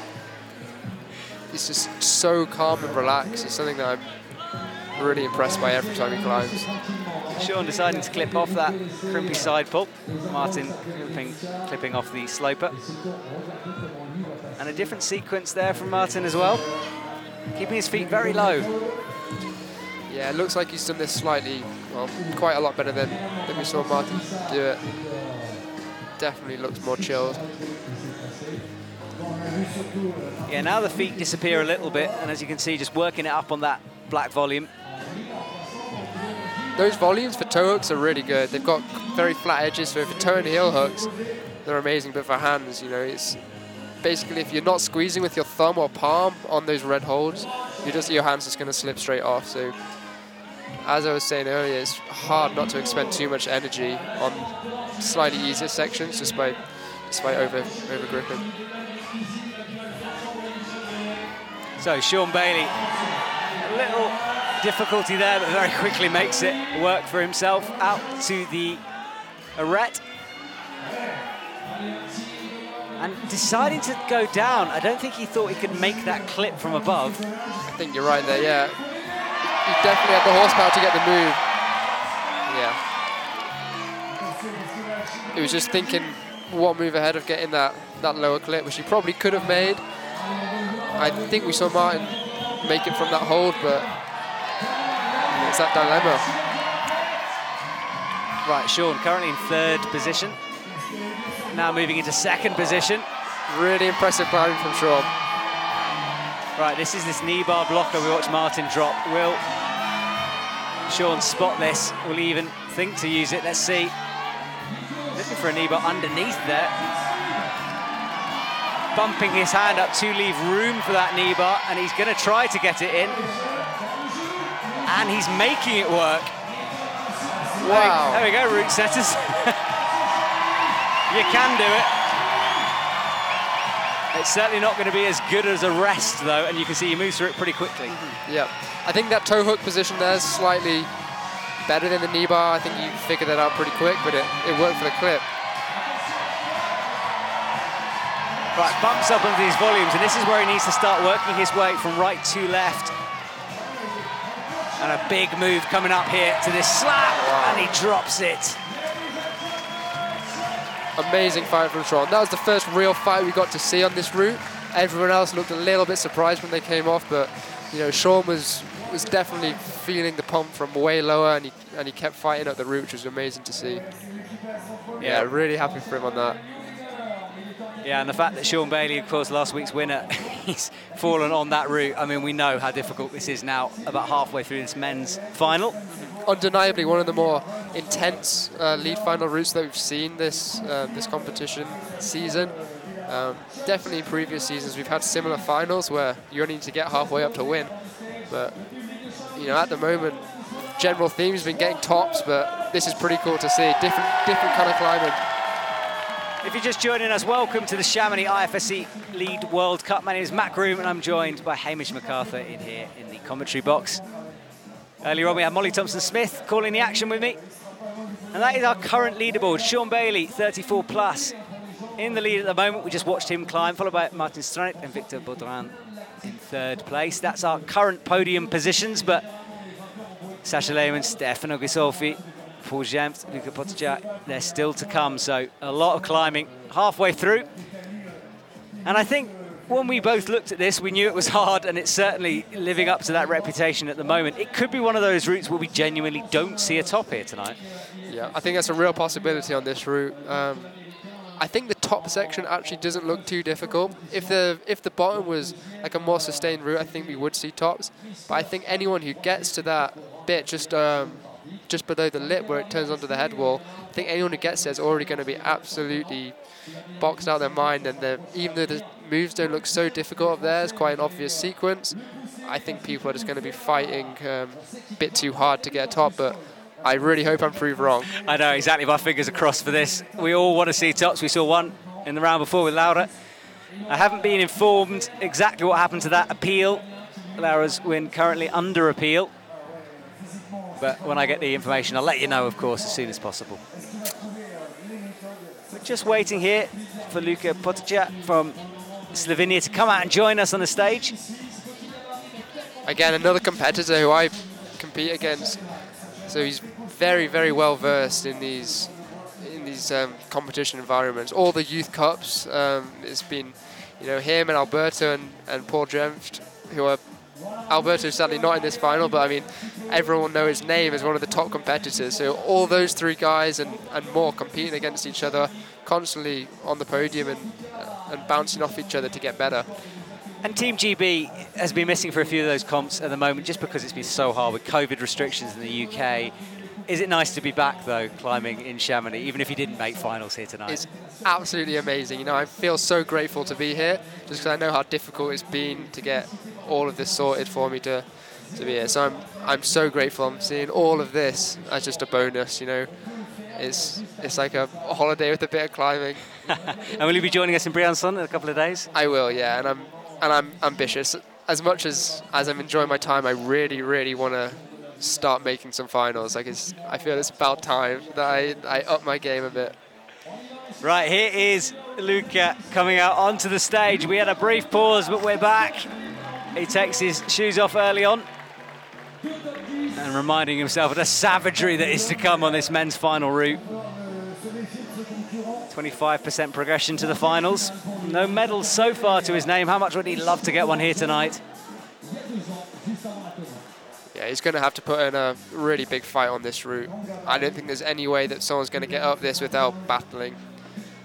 He's just so calm and relaxed. It's something that I'm really impressed by every time he climbs. Sean deciding to clip off that crimpy side pull. Martin clipping off the sloper. And a different sequence there from Martin as well. Keeping his feet very low. Yeah, it looks like he's done this slightly, well, quite a lot better than we saw Martin do it. Definitely looks more chilled. Yeah, now the feet disappear a little bit, and as you can see, just working it up on that black volume. Those volumes for toe hooks are really good. They've got very flat edges, so for toe and heel hooks, they're amazing. But for hands, you know, it's basically if you're not squeezing with your thumb or palm on those red holds, your hand's just going to slip straight off. So, as I was saying earlier, it's hard not to expend too much energy on slightly easier sections just by over gripping. So Sean Bailey, a little difficulty there, but very quickly makes it work for himself out to the arête. And deciding to go down, I don't think he thought he could make that clip from above. I think you're right there, yeah. He definitely had the horsepower to get the move. Yeah. He was just thinking one move ahead of getting that lower clip, which he probably could have made. I think we saw Martin make it from that hold, but it's that dilemma. Right, Sean currently in third position. Now moving into second position. Really impressive climbing from Sean. Right, this is this knee bar blocker we watched Martin drop. Will Sean spot this? Will he even think to use it? Let's see. Looking for a knee bar underneath there. Bumping his hand up to leave room for that knee bar, and he's going to try to get it in. And he's making it work. Wow. There we go, route setters. You can do it. It's certainly not going to be as good as a rest, though, and you can see he moves through it pretty quickly. Yeah, I think that toe hook position there is slightly better than the knee bar. I think you figured that out pretty quick, but it worked for the clip. Right, bumps up onto these volumes, and this is where he needs to start working his way from right to left. And a big move coming up here to this slap, and he drops it. Amazing fight from Sean. That was the first real fight we got to see on this route. Everyone else looked a little bit surprised when they came off, but you know, Sean was definitely feeling the pump from way lower, and he kept fighting up the route, which was amazing to see. Yeah, really happy for him on that. Yeah, and the fact that Sean Bailey, of course, last week's winner, he's fallen on that route. I mean, we know how difficult this is now, about halfway through this men's final. Undeniably one of the more intense lead final routes that we've seen this competition season. Definitely in previous seasons we've had similar finals where you only need to get halfway up to win. But you know, at the moment, general theme's been getting tops, but this is pretty cool to see. Different kind of climbing. If you're just joining us, welcome to the Chamonix IFSC Lead World Cup. My name is Matt Groom, and I'm joined by Hamish Macarthur in here in the commentary box. Earlier on, we had Molly Thompson-Smith calling the action with me. And that is our current leaderboard. Sean Bailey, 34 plus, in the lead at the moment. We just watched him climb, followed by Martin Stranek and Victor Baudrin in third place. That's our current podium positions, but Sasha Lehmann, Stefano Ghisolfi, Paul Jempt, Luca Pottigiak, they're still to come. So a lot of climbing halfway through. And I think when we both looked at this, we knew it was hard, and it's certainly living up to that reputation at the moment. It could be one of those routes where we genuinely don't see a top here tonight. Yeah, I think that's a real possibility on this route. I think the top section actually doesn't look too difficult. If the bottom was like a more sustained route, I think we would see tops. But I think anyone who gets to that bit just below the lip where it turns onto the head wall, I think anyone who gets there is already going to be absolutely boxed out of their mind. And even though the moves don't look so difficult up there, it's quite an obvious sequence. I think people are just going to be fighting a bit too hard to get a top, but I really hope I'm proved wrong. I know, exactly. My fingers are crossed for this. We all want to see tops. We saw one in the round before with Laura. I haven't been informed exactly what happened to that appeal. Laura's win currently under appeal. But when I get the information, I'll let you know, of course, as soon as possible. We're just waiting here for Luca Pottigiak from Slovenia to come out and join us on the stage. Again, another competitor who I compete against. So he's very, very well versed in these competition environments. All the youth cups, it's been, you know, him and Alberto and Paul Jemft, who are Alberto's sadly not in this final, but I mean, everyone will know his name as one of the top competitors. So all those three guys and more competing against each other, constantly on the podium and bouncing off each other to get better. And Team GB has been missing for a few of those comps at the moment, just because it's been so hard with COVID restrictions in the UK. Is it nice to be back, though, climbing in Chamonix, even if you didn't make finals here tonight? It's absolutely amazing. You know, I feel so grateful to be here, just because I know how difficult it's been to get all of this sorted for me to be here. So I'm so grateful. I'm seeing all of this as just a bonus, you know. It's like a holiday with a bit of climbing. And will you be joining us in Briançon in a couple of days? I will, yeah, and I'm ambitious. As much as I'm enjoying my time, I really, really want to start making some finals. Like I feel it's about time that I up my game a bit. Right, here is Luca coming out onto the stage. We had a brief pause, but we're back. He takes his shoes off early on and reminding himself of the savagery that is to come on this men's final route. 25% progression to the finals. No medals so far to his name. How much would he love to get one here tonight? Yeah, he's going to have to put in a really big fight on this route. I don't think there's any way that someone's going to get up this without battling.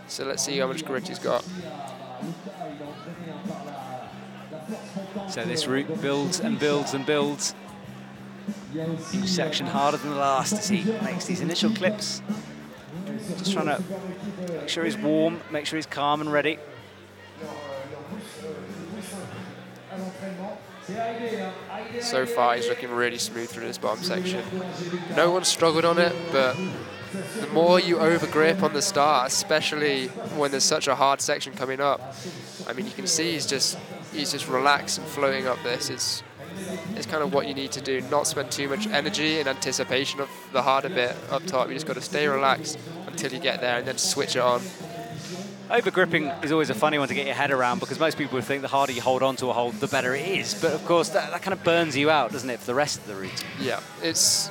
So let's see how much grit he's got. So this route builds and builds and builds. Each section harder than the last as he makes these initial clips. Just trying to make sure he's warm, make sure he's calm and ready. So far, he's looking really smooth through this bottom section. No one's struggled on it, but the more you overgrip on the start, especially when there's such a hard section coming up. I mean, you can see he's just relaxed and floating up this. It's kind of what you need to do, not spend too much energy in anticipation of the harder bit up top. You just got to stay relaxed until you get there and then switch it on. Overgripping is always a funny one to get your head around because most people would think the harder you hold on to a hold, the better it is. But of course, that kind of burns you out, doesn't it, for the rest of the route? Yeah, it's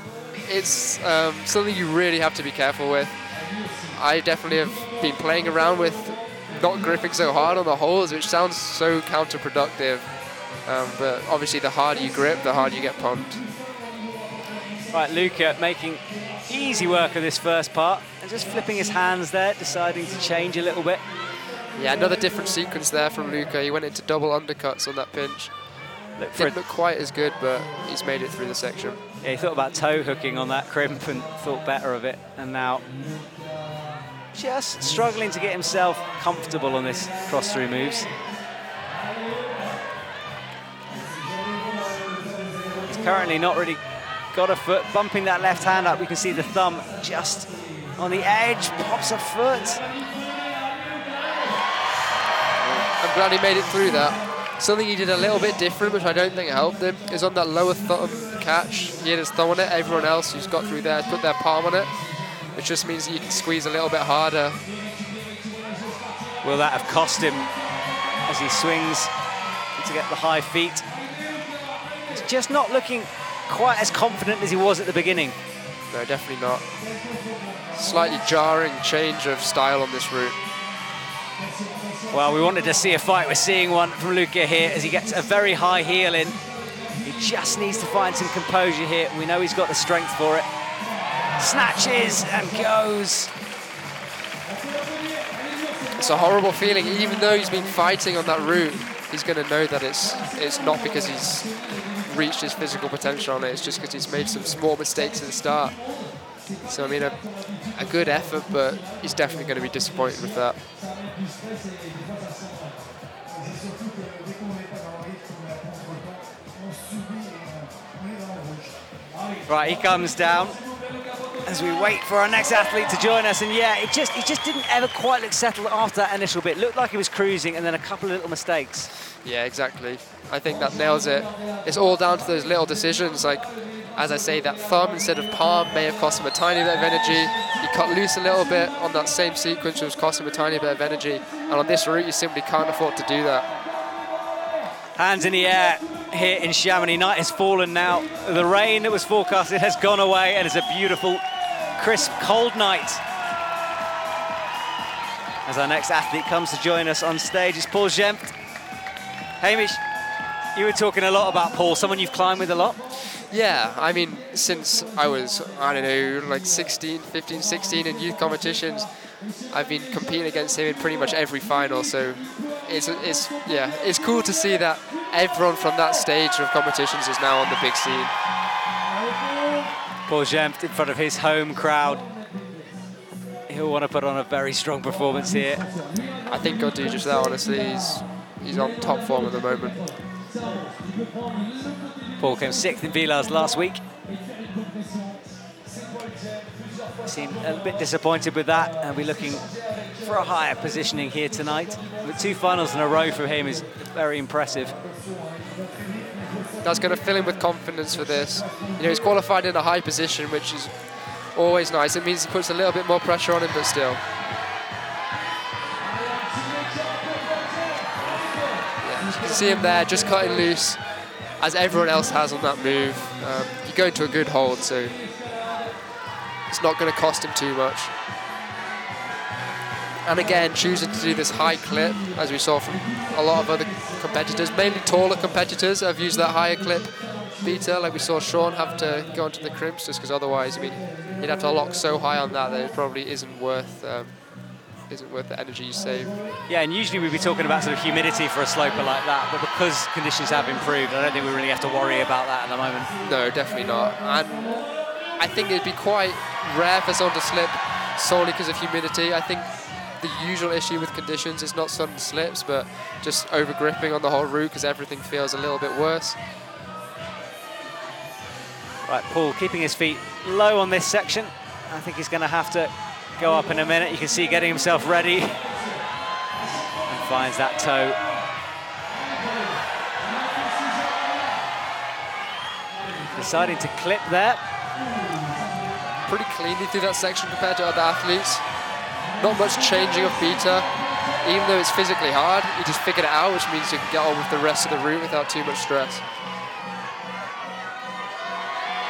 something you really have to be careful with. I definitely have been playing around with not gripping so hard on the holes, which sounds so counterproductive. But obviously, the harder you grip, the harder you get pumped. Right, Luca making easy work of this first part and just flipping his hands there, deciding to change a little bit. Yeah, another different sequence there from Luca. He went into double undercuts on that pinch. Didn't look quite as good, but he's made it through the section. Yeah, he thought about toe hooking on that crimp and thought better of it. And now just struggling to get himself comfortable on this cross-through moves. He's currently not really got a foot, bumping that left hand up. We can see the thumb just on the edge, pops a foot. I'm glad he made it through that. Something he did a little bit different, which I don't think helped him, is on that lower thumb catch. He had his thumb on it. Everyone else who's got through there has put their palm on it, which just means that you can squeeze a little bit harder. Will that have cost him as he swings to get the high feet? He's just not looking quite as confident as he was at the beginning. No, definitely not. Slightly jarring change of style on this route. Well, we wanted to see a fight. We're seeing one from Luca here as he gets a very high heel in. He just needs to find some composure here. We know he's got the strength for it. Snatches and goes. It's a horrible feeling. Even though he's been fighting on that route, he's going to know that it's not because he's reached his physical potential on it. It's just because he's made some small mistakes at the start. So, I mean, a good effort, but he's definitely going to be disappointed with that. Right, he comes down as we wait for our next athlete to join us. And yeah, he just didn't ever quite look settled after that initial bit. Looked like he was cruising and then a couple of little mistakes. Yeah, exactly. I think that nails it. It's all down to those little decisions. Like, as I say, that thumb instead of palm may have cost him a tiny bit of energy. He cut loose a little bit on that same sequence, which was costing him a tiny bit of energy. And on this route, you simply can't afford to do that. Hands in the air here in Chamonix. Night has fallen now. The rain that was forecasted has gone away, and it's a beautiful, crisp, cold night. As our next athlete comes to join us on stage is Paul Gempt. Hamish, you were talking a lot about Paul, someone you've climbed with a lot. Yeah, I mean, since I was, I don't know, like 15, 16 in youth competitions, I've been competing against him in pretty much every final, so it's cool to see that everyone from that stage of competitions is now on the big scene. Paul Gempt in front of his home crowd. He'll want to put on a very strong performance here. I think he'll do just that, honestly. He's on top form at the moment. Paul came 6th in Villars last week. Seemed a bit disappointed with that, and we're looking for a higher positioning here tonight. With 2 finals in a row for him is very impressive. That's going to fill him with confidence for this. You know, he's qualified in a high position, which is always nice. It means he puts a little bit more pressure on him, but still. Yeah, you can see him there, just cutting loose, as everyone else has on that move. You go into a good hold, so it's not going to cost him too much. And again, choosing to do this high clip, as we saw from a lot of other competitors, mainly taller competitors have used that higher clip Vita, like we saw Sean have to go onto the crimps, just because otherwise, I mean, you'd have to lock so high on that it probably isn't worth the energy you save. Yeah, and usually we'd be talking about sort of humidity for a sloper like that, but because conditions have improved, I don't think we really have to worry about that at the moment. No, definitely not. And I think it'd be quite rare for someone to slip solely because of humidity. I think the usual issue with conditions is not sudden slips, but just over gripping on the whole route because everything feels a little bit worse. Right, Paul keeping his feet low on this section. I think he's going to have to go up in a minute. You can see getting himself ready. And finds that toe. Deciding to clip there. Pretty cleanly through that section compared to other athletes. Not much changing of Vita. Even though it's physically hard, he just figured it out, which means you can get on with the rest of the route without too much stress.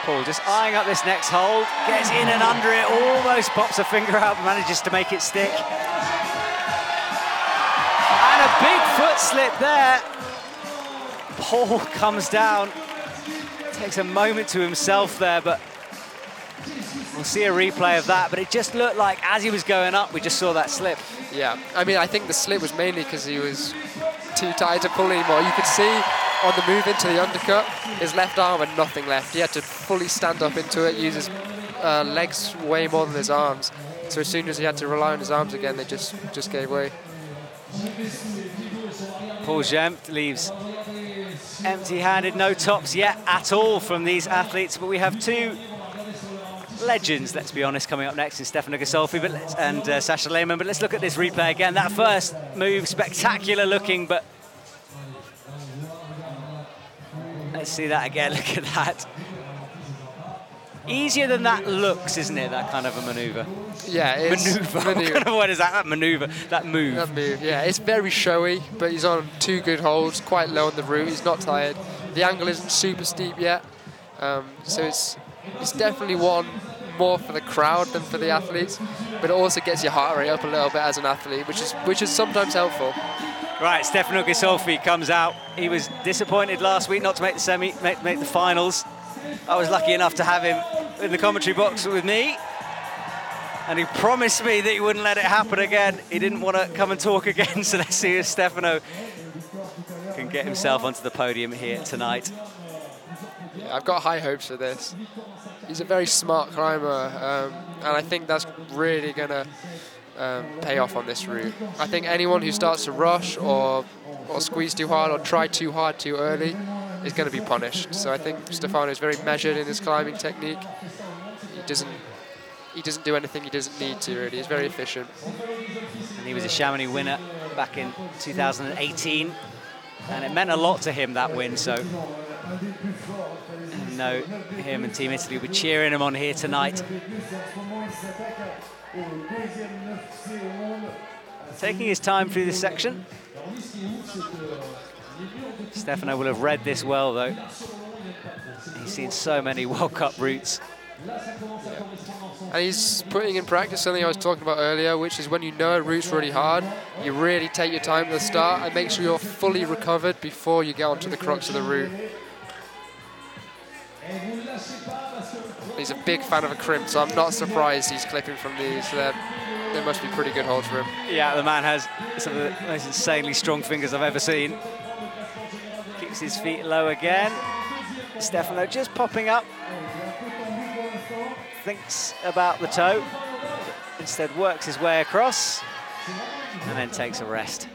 Paul just eyeing up this next hold, gets in and under it, almost pops a finger out, manages to make it stick. And a big foot slip there. Paul comes down, takes a moment to himself there, but we'll see a replay of that. But it just looked like as he was going up, we just saw that slip. Yeah, I mean, I think the slip was mainly because he was too tired to pull anymore. You could see on the move into the undercut, his left arm had nothing left. He had to fully stand up into it, use his legs way more than his arms. So as soon as he had to rely on his arms again, they just gave way. Paul Gempt leaves empty-handed, no tops yet at all from these athletes, but we have two legends, let's be honest, coming up next in Stefano Ghisolfi and Sasha Lehmann. But let's look at this replay again. That first move, spectacular looking, but let's see that again. Look at that. Easier than that looks, isn't it, that kind of a maneuver? Yeah, it's maneuver. What kind of word is that? That maneuver, that move. That move, yeah. It's very showy, but he's on 2 good holds, quite low on the route. He's not tired. The angle isn't super steep yet, so it's definitely one more for the crowd than for the athletes, but it also gets your heart rate up a little bit as an athlete, which is sometimes helpful. Right, Stefano Ghisolfi comes out. He was disappointed last week not to make the make the finals. I was lucky enough to have him in the commentary box with me, and he promised me that he wouldn't let it happen again. He didn't want to come and talk again, so let's see if Stefano can get himself onto the podium here tonight. Yeah, I've got high hopes for this. He's a very smart climber, and I think that's really going to pay off on this route. I think anyone who starts to rush or squeeze too hard or try too hard too early is going to be punished. So I think Stefano is very measured in his climbing technique. He doesn't do anything he doesn't need to, really. He's very efficient. And he was a Chamonix winner back in 2018, and it meant a lot to him, that win. So I know him and Team Italy will be cheering him on here tonight. Taking his time through this section. Stefano will have read this well, though. He's seen so many World Cup routes. And he's putting in practice something I was talking about earlier, which is when you know a route's really hard, you really take your time at the start and make sure you're fully recovered before you get onto the crux of the route. He's a big fan of a crimp, so I'm not surprised he's clipping from these. They must be pretty good holds for him. Yeah, the man has some of the most insanely strong fingers I've ever seen. Keeps his feet low again. Stefano just popping up. Thinks about the toe. Instead works his way across and then takes a rest.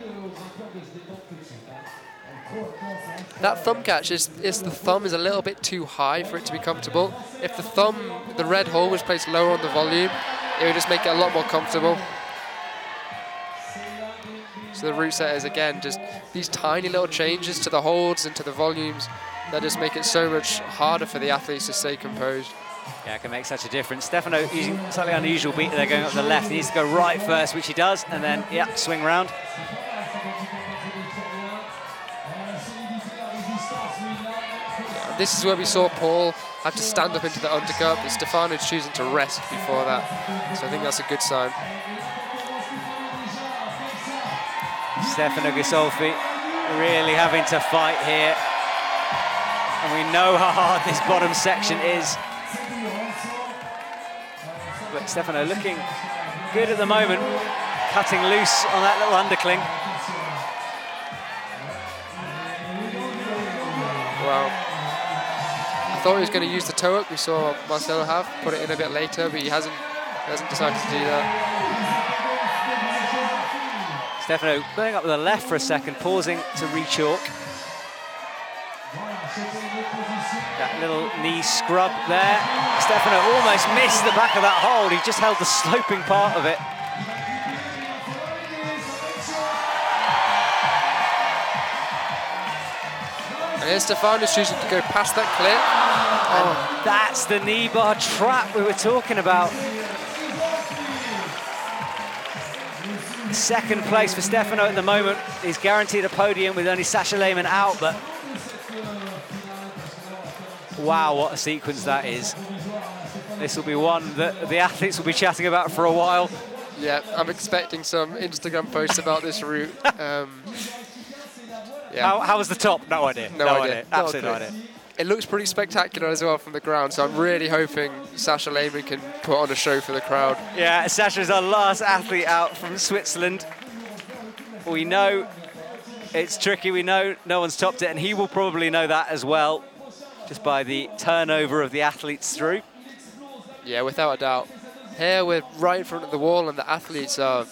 That thumb catch is the thumb is a little bit too high for it to be comfortable. If the red hole was placed lower on the volume, it would just make it a lot more comfortable. So the route setters, again, just these tiny little changes to the holds and to the volumes that just make it so much harder for the athletes to stay composed. Yeah, it can make such a difference. Stefano using slightly unusual beat there, going up the left. He needs to go right first, which he does, and then, yeah, swing round. Yeah, this is where we saw Paul have to stand up into the undercut, but Stefano's choosing to rest before that. So I think that's a good sign. Stefano Ghisolfi really having to fight here. And we know how hard this bottom section is. But Stefano looking good at the moment, cutting loose on that little undercling. Well, I thought he was going to use the toe hook. We saw Marcelo put it in a bit later, but he hasn't decided to do that. Stefano going up with the left for a second, pausing to re-chalk. That little knee scrub there. Stefano almost missed the back of that hold. He just held the sloping part of it. And here's Stefano's choosing to go past that clip. Oh, that's the knee bar trap we were talking about. Second place for Stefano at the moment. He's guaranteed a podium with only Sasha Lehmann out, but wow, what a sequence that is. This will be one that the athletes will be chatting about for a while. Yeah, I'm expecting some Instagram posts about this route. Yeah. How was the top? No idea. No idea. Absolutely no idea. It looks pretty spectacular as well from the ground, so I'm really hoping Sasha Lehmann can put on a show for the crowd. Yeah, Sasha's our last athlete out from Switzerland. We know it's tricky. We know no one's topped it, and he will probably know that as well, just by the turnover of the athletes through. Yeah, without a doubt. Here we're right in front of the wall, and the athletes are,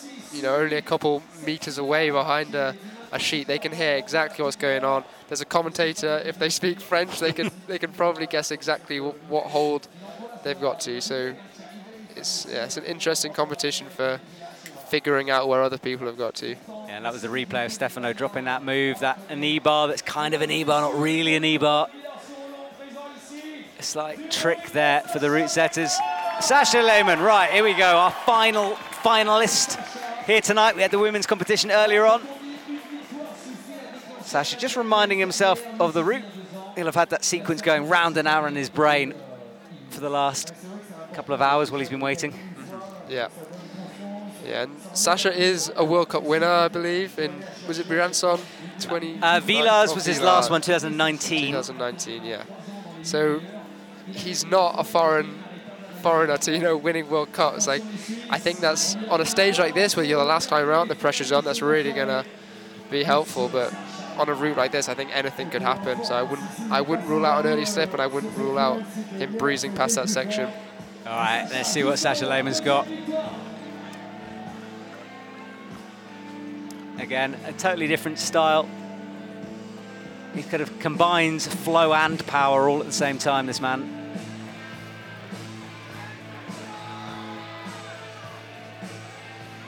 only a couple meters away behind a sheet. They can hear exactly what's going on. There's a commentator. If they speak French, they can probably guess exactly what hold they've got to. So it's an interesting competition for figuring out where other people have got to. Yeah, and that was the replay of Stefano dropping that move, a knee bar that's kind of a knee bar, not really a knee bar. A slight trick there for the route setters. Sasha Lehmann, right, here we go, our final finalist here tonight. We had the women's competition earlier on. Sasha just reminding himself of the route. He'll have had that sequence going round and round in his brain for the last couple of hours while he's been waiting. Yeah. Yeah, and Sasha is a World Cup winner, I believe, was it Briançon? Villars was his last one, 2019. 2019, yeah. So he's not a foreigner to, winning World Cups. I think that's, on a stage like this where you're the last time around, the pressure's on, that's really going to be helpful, but on a route like this, I think anything could happen. So I wouldn't rule out an early slip, and I wouldn't rule out him breezing past that section. All right, let's see what Sasha Lehmann's got. Again, a totally different style. He kind of combines flow and power all at the same time, this man.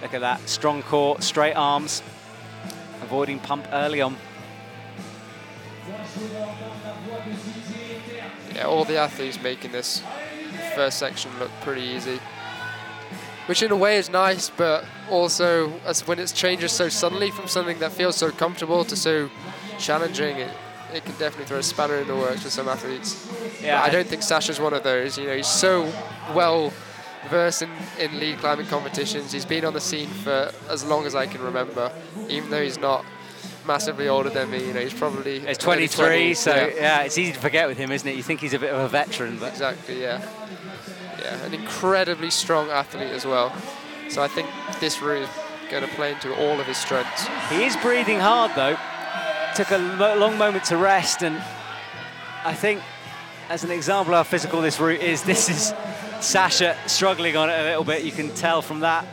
Look at that, strong core, straight arms, avoiding pump early on. Yeah, all the athletes making this first section look pretty easy, which in a way is nice, but also as when it changes so suddenly from something that feels so comfortable to so challenging, it can definitely throw a spanner in the works for some athletes. Yeah, but I don't think Sasha's one of those. He's so well versed in lead climbing competitions. He's been on the scene for as long as I can remember, even though he's not massively older than me. He's probably... He's 23, so yeah, it's easy to forget with him, isn't it? You think he's a bit of a veteran, but... Exactly, yeah. Yeah, an incredibly strong athlete as well. So I think this route is going to play into all of his strengths. He is breathing hard, though. Took a long moment to rest, and I think, as an example of how physical this route is, this is Sasha struggling on it a little bit. You can tell from that.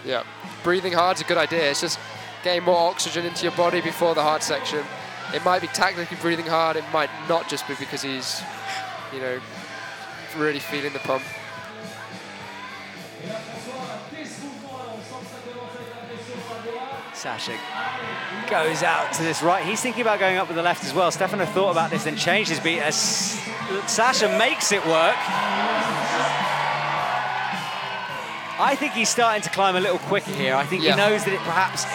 Yeah, breathing hard is a good idea. It's just getting more oxygen into your body before the hard section. It might be tactically breathing hard. It might not just be because he's, really feeling the pump. Sasha goes out to this right. He's thinking about going up with the left as well. Stefano thought about this, then changed his beat as Sasha makes it work. I think he's starting to climb a little quicker here. I think he knows that perhaps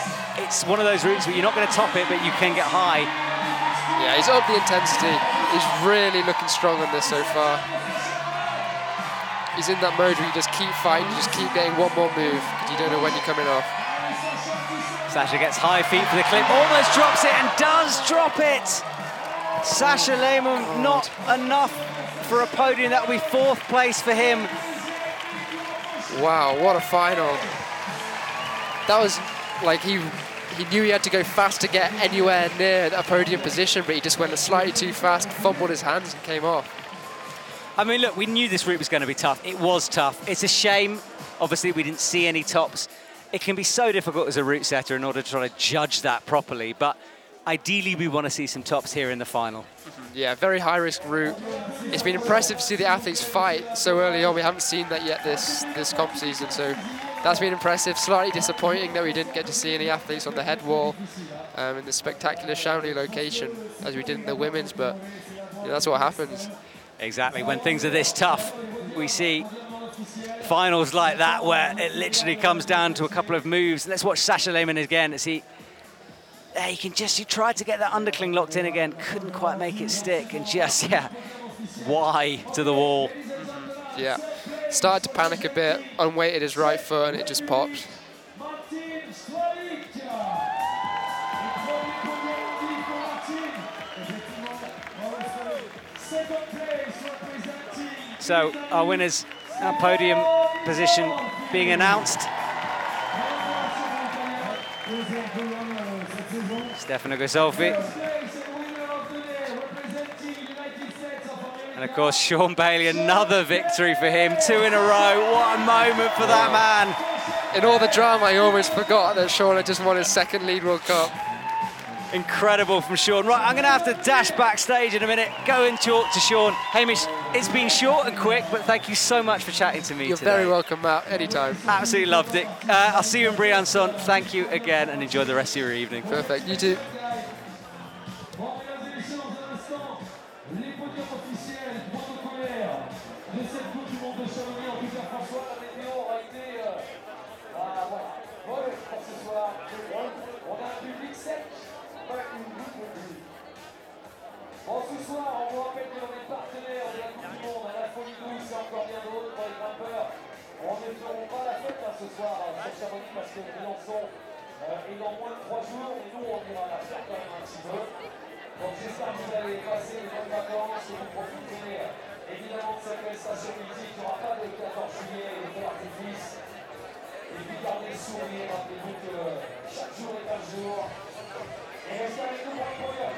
it's one of those routes where you're not going to top it, but you can get high. Yeah, he's up the intensity. He's really looking strong on this so far. He's in that mode where you just keep fighting, you just keep getting one more move, because you don't know when you're coming off. Sasha gets high feet for the clip, almost drops it, and does drop it! Sasha Lehmann, not enough for a podium. That will be fourth place for him. Wow, what a final. That was like he knew he had to go fast to get anywhere near a podium position, but he just went slightly too fast, fumbled his hands and came off. I mean, look, we knew this route was going to be tough. It was tough. It's a shame, obviously, we didn't see any tops. It can be so difficult as a route setter in order to try to judge that properly, but ideally we want to see some tops here in the final. Yeah, very high-risk route. It's been impressive to see the athletes fight so early on. We haven't seen that yet this comp season, so that's been impressive. Slightly disappointing that we didn't get to see any athletes on the head wall in the spectacular Chamonix location as we did in the women's, but that's what happens. Exactly, when things are this tough, we see finals like that where it literally comes down to a couple of moves. Let's watch Sasha Lehmann again. He tried to get that undercling locked in again, couldn't quite make it stick, and just, why to the wall. Yeah, started to panic a bit, unweighted his right foot, and it just popped. So our winners, our podium position being announced. Stefano Ghisolfi. And of course, Sean Bailey, another victory for him, 2 in a row. What a moment for that man. In all the drama, I almost forgot that Sean had just won his second Lead World Cup. Incredible from Sean. Right, I'm going to have to dash backstage in a minute, go and talk to Sean. Hamish, it's been short and quick, but thank you so much for chatting to me You're today. very welcome, Matt, anytime. Absolutely loved it. I'll see you in Briançon. Thank you again, and enjoy the rest of your evening. Perfect, you too. Bon, ce soir, on vous rappelle que l'on est partenaire de la Coupe du Monde, à la folie douce et encore bien d'autres pour les grimpeurs. On ne feront pas la fête ce soir sur Chamonix parce que Briançon est dans moins de 3 jours, et nous on ira la faire quand même un petit peu. Donc j'espère que vous allez passer de bonnes vacances et vous profiterez évidemment de cette belle station mythique. Il n'y aura pas de 14 juillet et de feu d'artifice. Et puis gardez le sourire, rappelez-vous que chaque jour est un jour. Et restez avec nous pour le podium.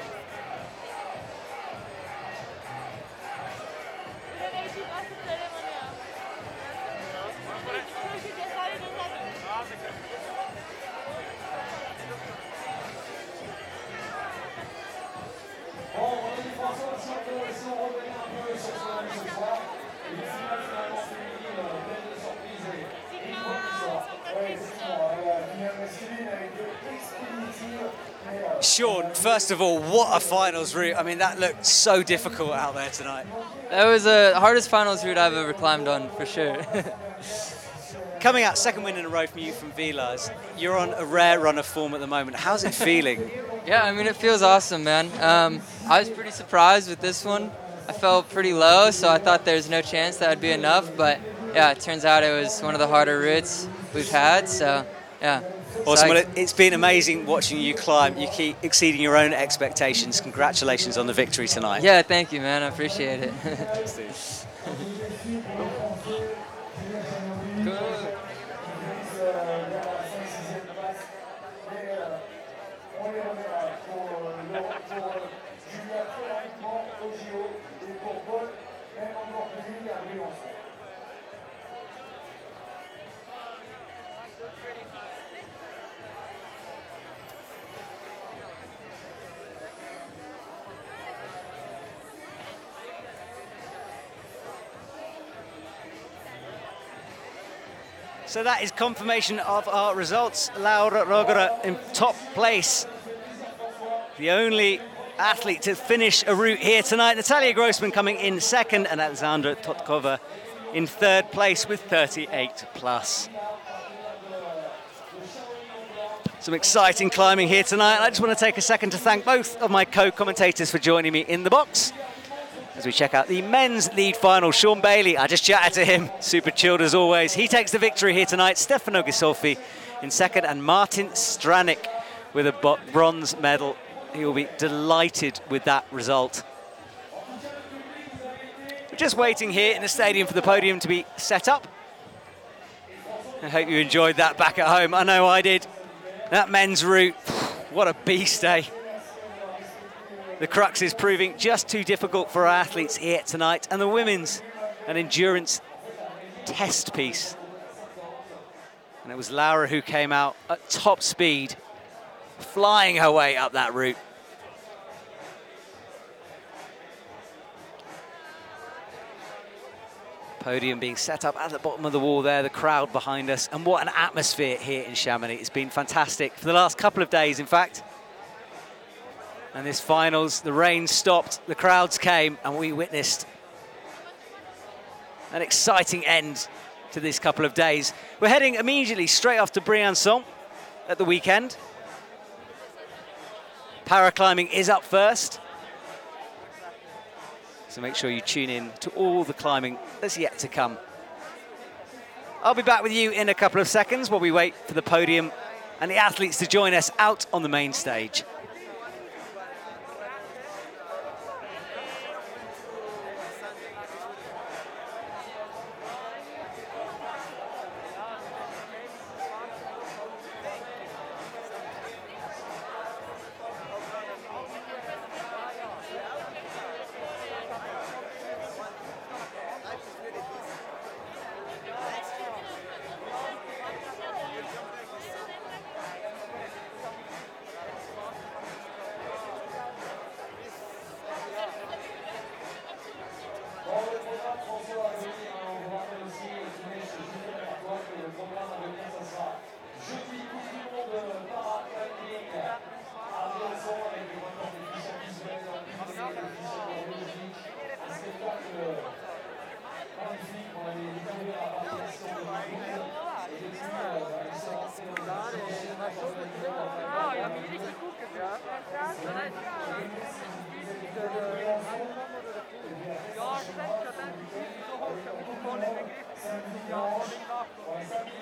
Sean, first of all, what a finals route. I mean, that looked so difficult out there tonight. That was the hardest finals route I've ever climbed on, for sure. Coming out, second win in a row from you from Vilas. You're on a rare run of form at the moment. How's it feeling? Yeah, I mean, it feels awesome, man. I was pretty surprised with this one. I felt pretty low, so I thought there's no chance that would be enough, but yeah, it turns out it was one of the harder routes we've had, so yeah. Awesome. Well, it's been amazing watching you climb. You keep exceeding your own expectations. Congratulations on the victory tonight. Yeah, thank you, man. I appreciate it. So that is confirmation of our results. Laura Rogera in top place. The only athlete to finish a route here tonight. Natalia Grossman coming in second, and Alexandra Todkova in third place with 38 plus. Some exciting climbing here tonight. I just want to take a second to thank both of my co-commentators for joining me in the box. As we check out the men's lead final, Sean Bailey, I just chatted to him, super chilled as always. He takes the victory here tonight. Stefano Ghisolfi in second, and Martin Stranick with a bronze medal. He will be delighted with that result. We're just waiting here in the stadium for the podium to be set up. I hope you enjoyed that back at home. I know I did. That men's route, what a beast, eh? The crux is proving just too difficult for our athletes here tonight, and the women's an endurance test piece. And it was Laura who came out at top speed, flying her way up that route. Podium being set up at the bottom of the wall there, the crowd behind us, and what an atmosphere here in Chamonix. It's been fantastic for the last couple of days, in fact. And this finals, the rain stopped, the crowds came, and we witnessed an exciting end to this couple of days. We're heading immediately straight off to Briançon at the weekend. Paraclimbing is up first. So make sure you tune in to all the climbing that's yet to come. I'll be back with you in a couple of seconds while we wait for the podium and the athletes to join us out on the main stage.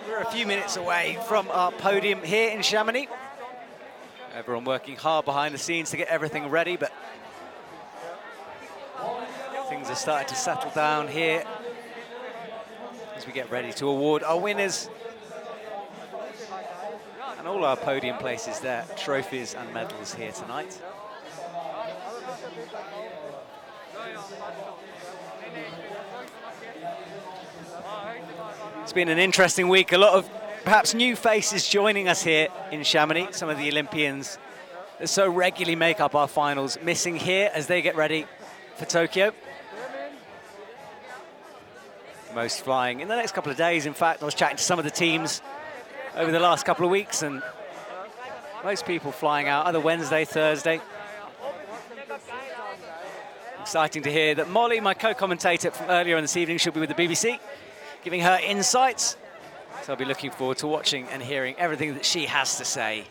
We're a few minutes away from our podium here in Chamonix. Everyone working hard behind the scenes to get everything ready, but things are starting to settle down here as we get ready to award our winners. And all our podium places there, trophies and medals here tonight. It's been an interesting week. A lot of perhaps new faces joining us here in Chamonix. Some of the Olympians that so regularly make up our finals missing here as they get ready for Tokyo. Most flying in the next couple of days. In fact, I was chatting to some of the teams over the last couple of weeks, and most people flying out either Wednesday, Thursday. Exciting to hear that Molly, my co-commentator from earlier in this evening, should be with the BBC, giving her insights. So I'll be looking forward to watching and hearing everything that she has to say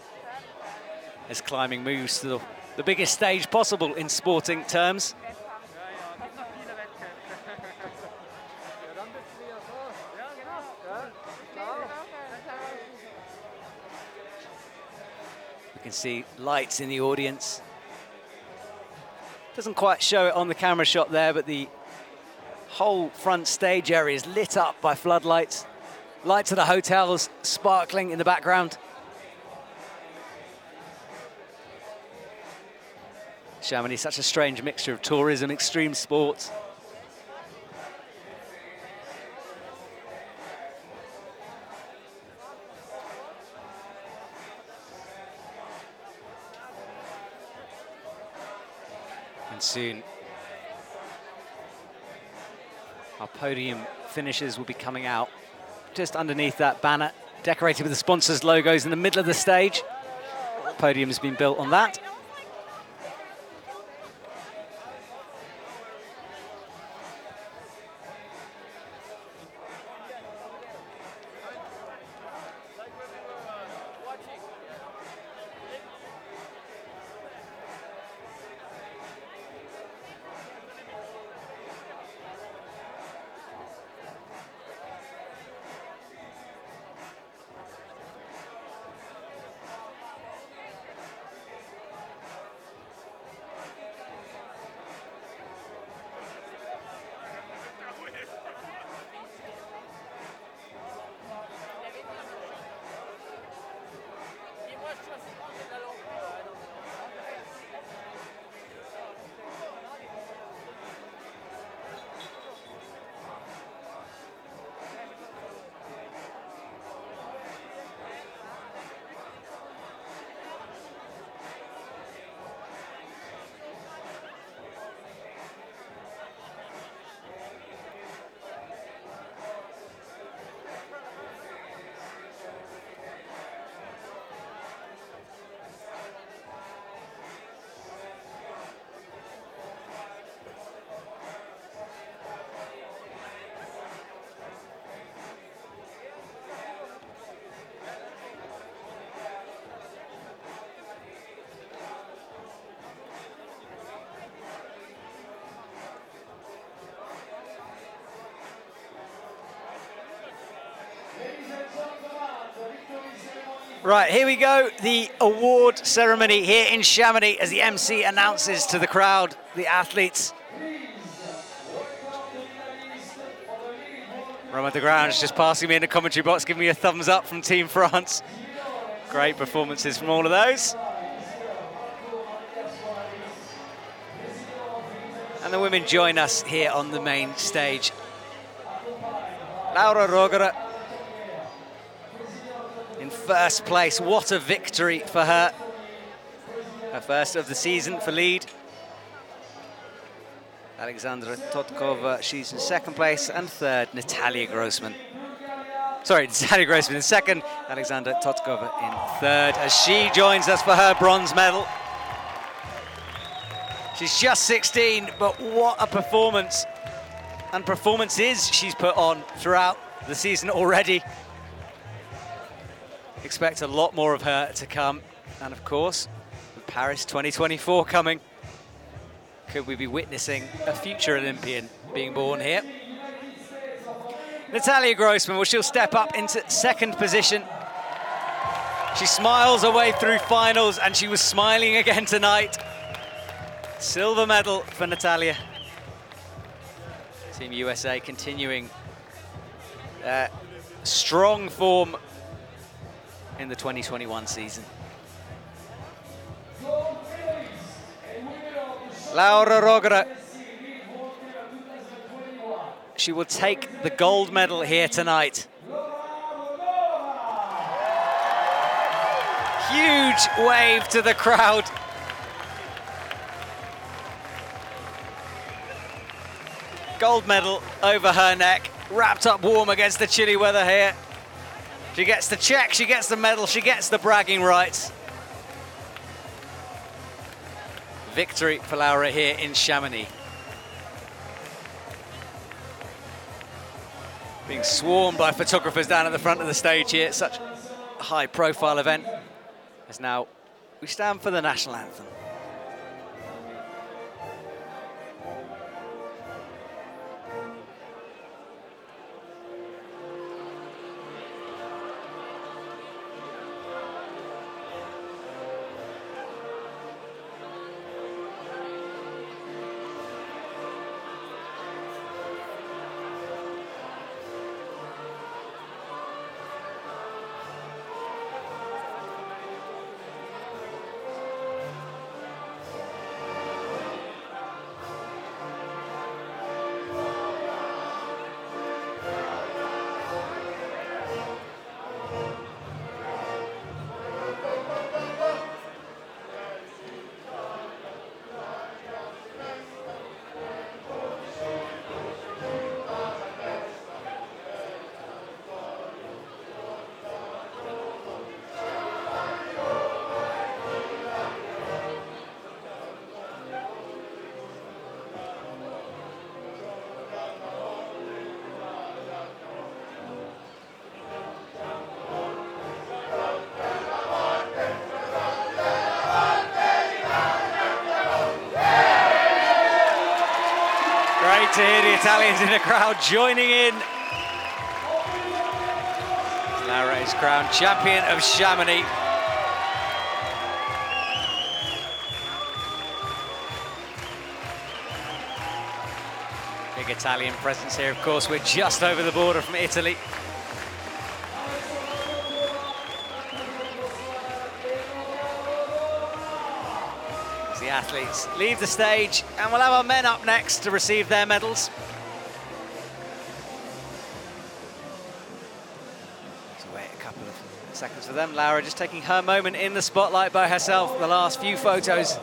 as climbing moves to the biggest stage possible in sporting terms. You can see lights in the audience. Doesn't quite show it on the camera shot there, but the whole front stage area is lit up by floodlights. Lights of the hotels sparkling in the background. Chamonix is such a strange mixture of tourism, extreme sports. And soon, our podium finishers will be coming out just underneath that banner, decorated with the sponsors' logos in the middle of the stage. The podium has been built on that. Right, here we go. The award ceremony here in Chamonix as the MC announces to the crowd, the athletes. Romain de Grange just passing me in the commentary box, giving me a thumbs up from Team France. Great performances from all of those. And the women join us here on the main stage. Laura Rogera in first place. What a victory for her. Her first of the season for lead. Alexandra Todkova, she's in second place. And third, Natalia Grossman. Sorry, Natalia Grossman in second, Alexandra Todkova in third, as she joins us for her bronze medal. She's just 16, but what a performance and performances she's put on throughout the season already. Expect a lot more of her to come. And of course, with Paris 2024 coming, could we be witnessing a future Olympian being born here? Natalia Grossman, well, she'll step up into second position. She smiles her way through finals, and she was smiling again tonight. Silver medal for Natalia. Team USA continuing strong form in the 2021 season. Laura Rogera, she will take the gold medal here tonight. Huge wave to the crowd. Gold medal over her neck, wrapped up warm against the chilly weather here. She gets the check, she gets the medal, she gets the bragging rights. Victory for Laura here in Chamonix. Being swarmed by photographers down at the front of the stage here. Such a high-profile event. As now we stand for the national anthem. To hear the Italians in the crowd joining in. Laura is crowned champion of Chamonix. Big Italian presence here, of course. We're just over the border from Italy. The athletes leave the stage, and we'll have our men up next to receive their medals. Let's wait a couple of seconds for them. Laura just taking her moment in the spotlight by herself, the last few photos.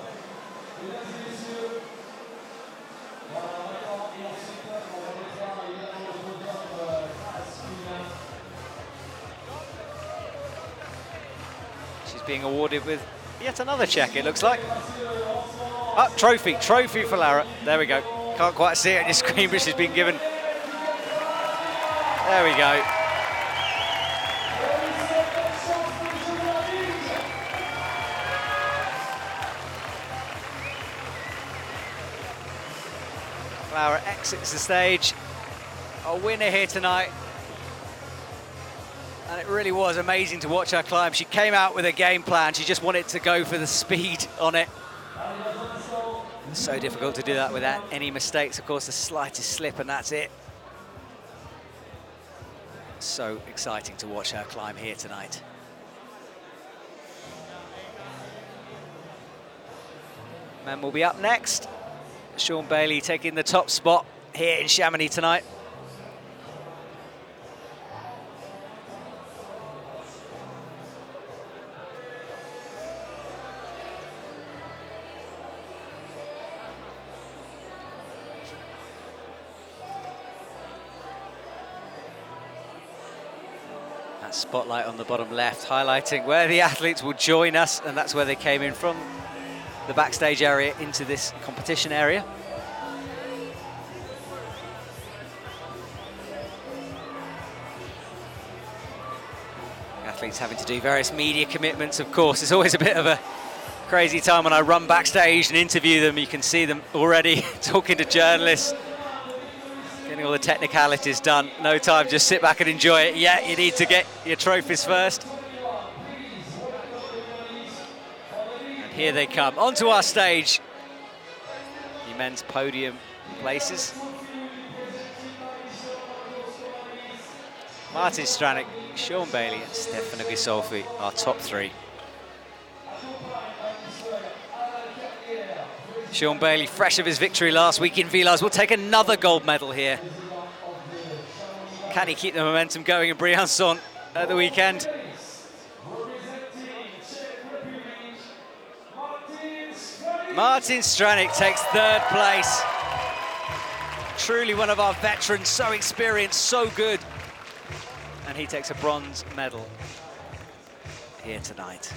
She's being awarded with yet another check, it looks like. Oh, trophy for Laura. There we go. Can't quite see it on your screen, but she's been given. There we go. Laura exits the stage. A winner here tonight. And it really was amazing to watch her climb. She came out with a game plan. She just wanted to go for the speed on it. It's so difficult to do that without any mistakes. Of course, the slightest slip and that's it. So exciting to watch her climb here tonight. Men will be up next. Sean Bailey taking the top spot here in Chamonix tonight. That spotlight on the bottom left highlighting where the athletes will join us, and that's where they came in from, the backstage area into this competition area. Athletes having to do various media commitments, of course. It's always a bit of a crazy time when I run backstage and interview them. You can see them already talking to journalists, getting all the technicalities done. No time, just sit back and enjoy it. Yeah, you need to get your trophies first. And here they come, onto our stage. The men's podium places. Martin Stranick, Sean Bailey and Stefano Ghisolfi, our top three. Sean Bailey, fresh of his victory last week in Villars, will take another gold medal here. Can he keep the momentum going in Briançon at the weekend? Martin Stranick takes third place. Truly one of our veterans, so experienced, so good. And he takes a bronze medal here tonight.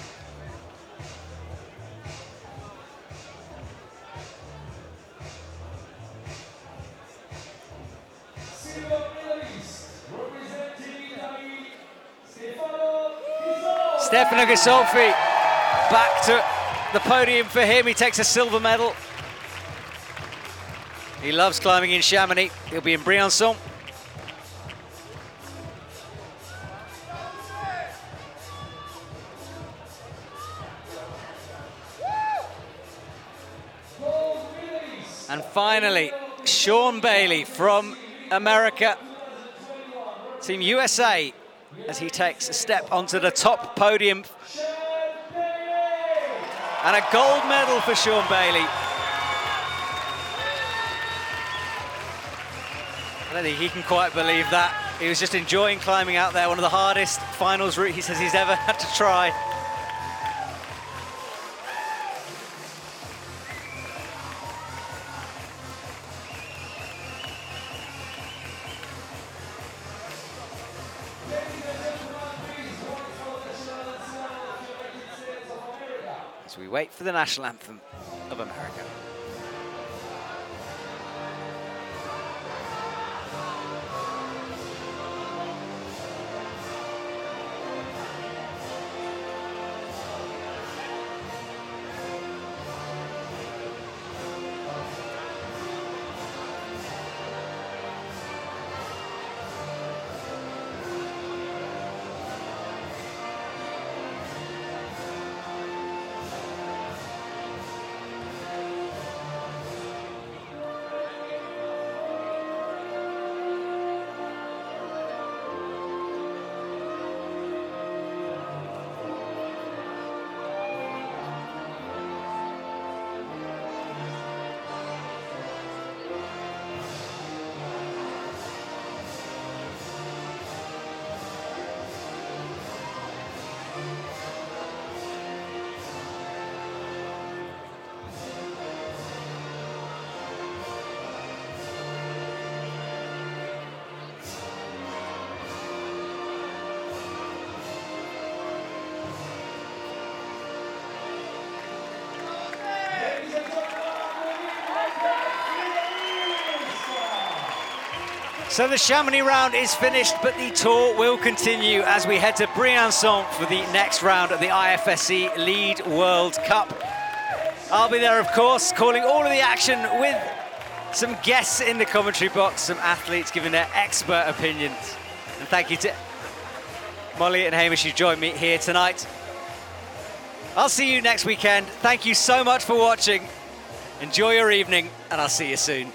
Stefano Ghisolfi back to the podium for him. He takes a silver medal. He loves climbing in Chamonix. He'll be in Briançon. And finally, Sean Bailey from America, Team USA, as he takes a step onto the top podium. And a gold medal for Sean Bailey. I don't think he can quite believe that. He was just enjoying climbing out there, one of the hardest finals route he says he's ever had to try. As we wait for the national anthem of America. So the Chamonix round is finished, but the tour will continue as we head to Briançon for the next round of the IFSC Lead World Cup. I'll be there, of course, calling all of the action with some guests in the commentary box, some athletes giving their expert opinions. And thank you to Molly and Hamish, you joined me here tonight. I'll see you next weekend. Thank you so much for watching. Enjoy your evening, and I'll see you soon.